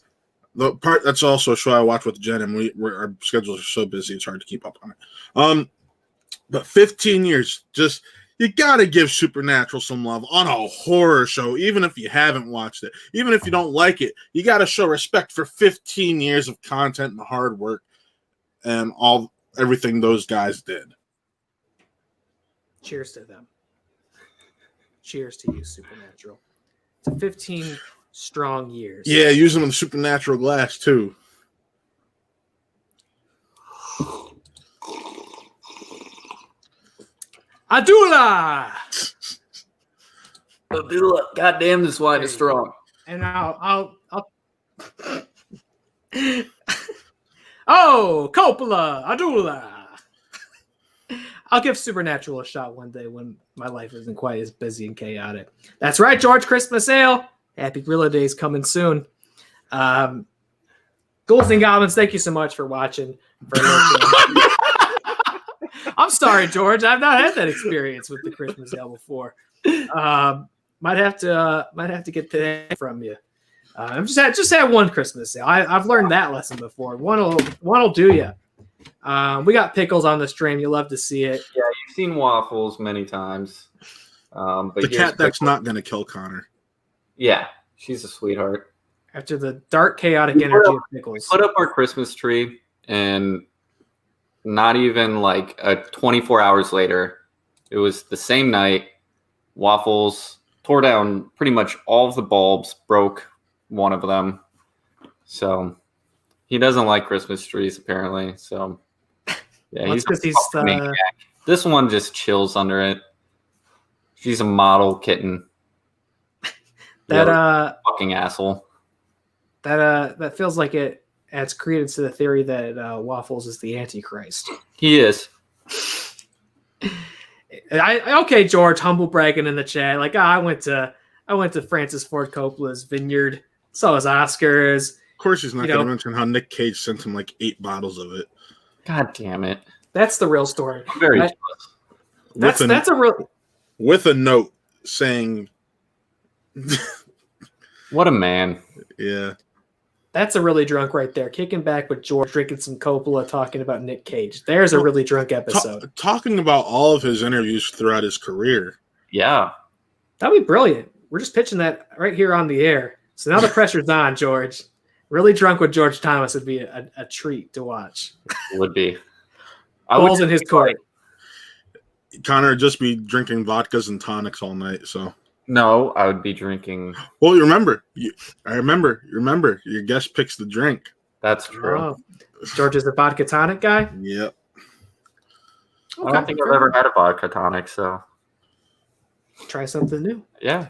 the part that's also a show I watch with Jen, and our schedules are so busy it's hard to keep up on it. But 15 years, just you got to give Supernatural some love on a horror show, even if you haven't watched it, even if you don't like it. You got to show respect for 15 years of content and hard work and everything those guys did. Cheers to them. Cheers to you, Supernatural. It's 15 strong years. Yeah, using the Supernatural glass too. Adula! God damn, this wine is strong. And I'll Oh, Coppola, Adula. I'll give Supernatural a shot one day when my life isn't quite as busy and chaotic. That's right, George Christmas Ale. Happy Gorilla Days coming soon. Ghouls and Goblins, thank you so much for watching. I'm sorry, George. I've not had that experience with the Christmas Ale before. Might have to get that from you. I've just had one Christmas Ale. I've learned that lesson before. One'll do you. We got pickles on the stream. You love to see it. Yeah, you've seen Waffles many times. But the cat that's not going to kill Connor. Yeah, she's a sweetheart. After the dark, chaotic energy of pickles. We put up our Christmas tree, and not even like 24 hours later, it was the same night. Waffles tore down pretty much all of the bulbs, broke one of them. So he doesn't like Christmas trees, apparently. So yeah, he's this one just chills under it. She's a model kitten. That fucking asshole. That feels like it adds credence to the theory that Waffles is the Antichrist. He is. Okay, George, humble bragging in the chat. Like, I went to Francis Ford Coppola's vineyard, saw his Oscars. Of course, he's not going to mention how Nick Cage sent him like 8 bottles of it. God damn it! That's the real story. I'm very jealous. That's a real with a note saying, "What a man!" Yeah, that's a really drunk right there. Kicking back with George, drinking some Coppola, talking about Nick Cage. There's a really drunk episode. Talking about all of his interviews throughout his career. Yeah, that'd be brilliant. We're just pitching that right here on the air. So now the pressure's on, George. Really drunk with George Thomas would be a treat to watch. Would be. Balls in his court. Connor would just be drinking vodkas and tonics all night. So No, I would be drinking. well, you remember. I remember. Your guest picks the drink. That's true. Oh, George is the vodka tonic guy. Yep. I don't think I've ever had a vodka tonic, so Try something new. yeah.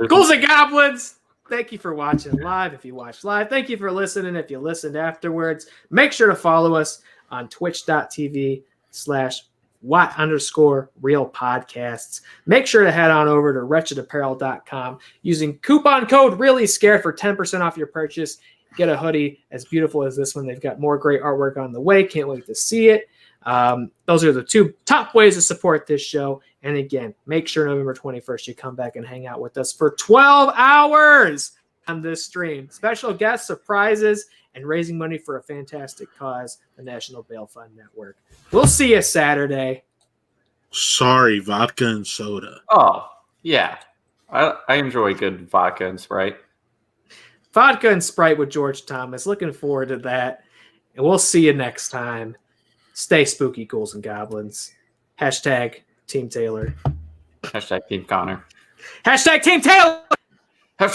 Ghouls and Goblins, thank you for watching live. If you watched live, thank you for listening. If you listened afterwards, make sure to follow us on twitch.tv/what_real podcasts. Make sure to head on over to wretchedapparel.com using coupon code really scared for 10% off your purchase. Get a hoodie as beautiful as this one. They've got more great artwork on the way. Can't wait to see it. Those are the two top ways to support this show. And again, make sure November 21st you come back and hang out with us for 12 hours on this stream. Special guests, surprises, and raising money for a fantastic cause, the National Bail Fund Network. We'll see you Saturday. Sorry, vodka and soda. Oh, yeah. I enjoy good vodka and Sprite. Vodka and Sprite with George Thomas. Looking forward to that. And we'll see you next time. Stay spooky, ghouls and goblins. Hashtag Team Taylor. Hashtag Team Connor. Hashtag Team Taylor. Hashtag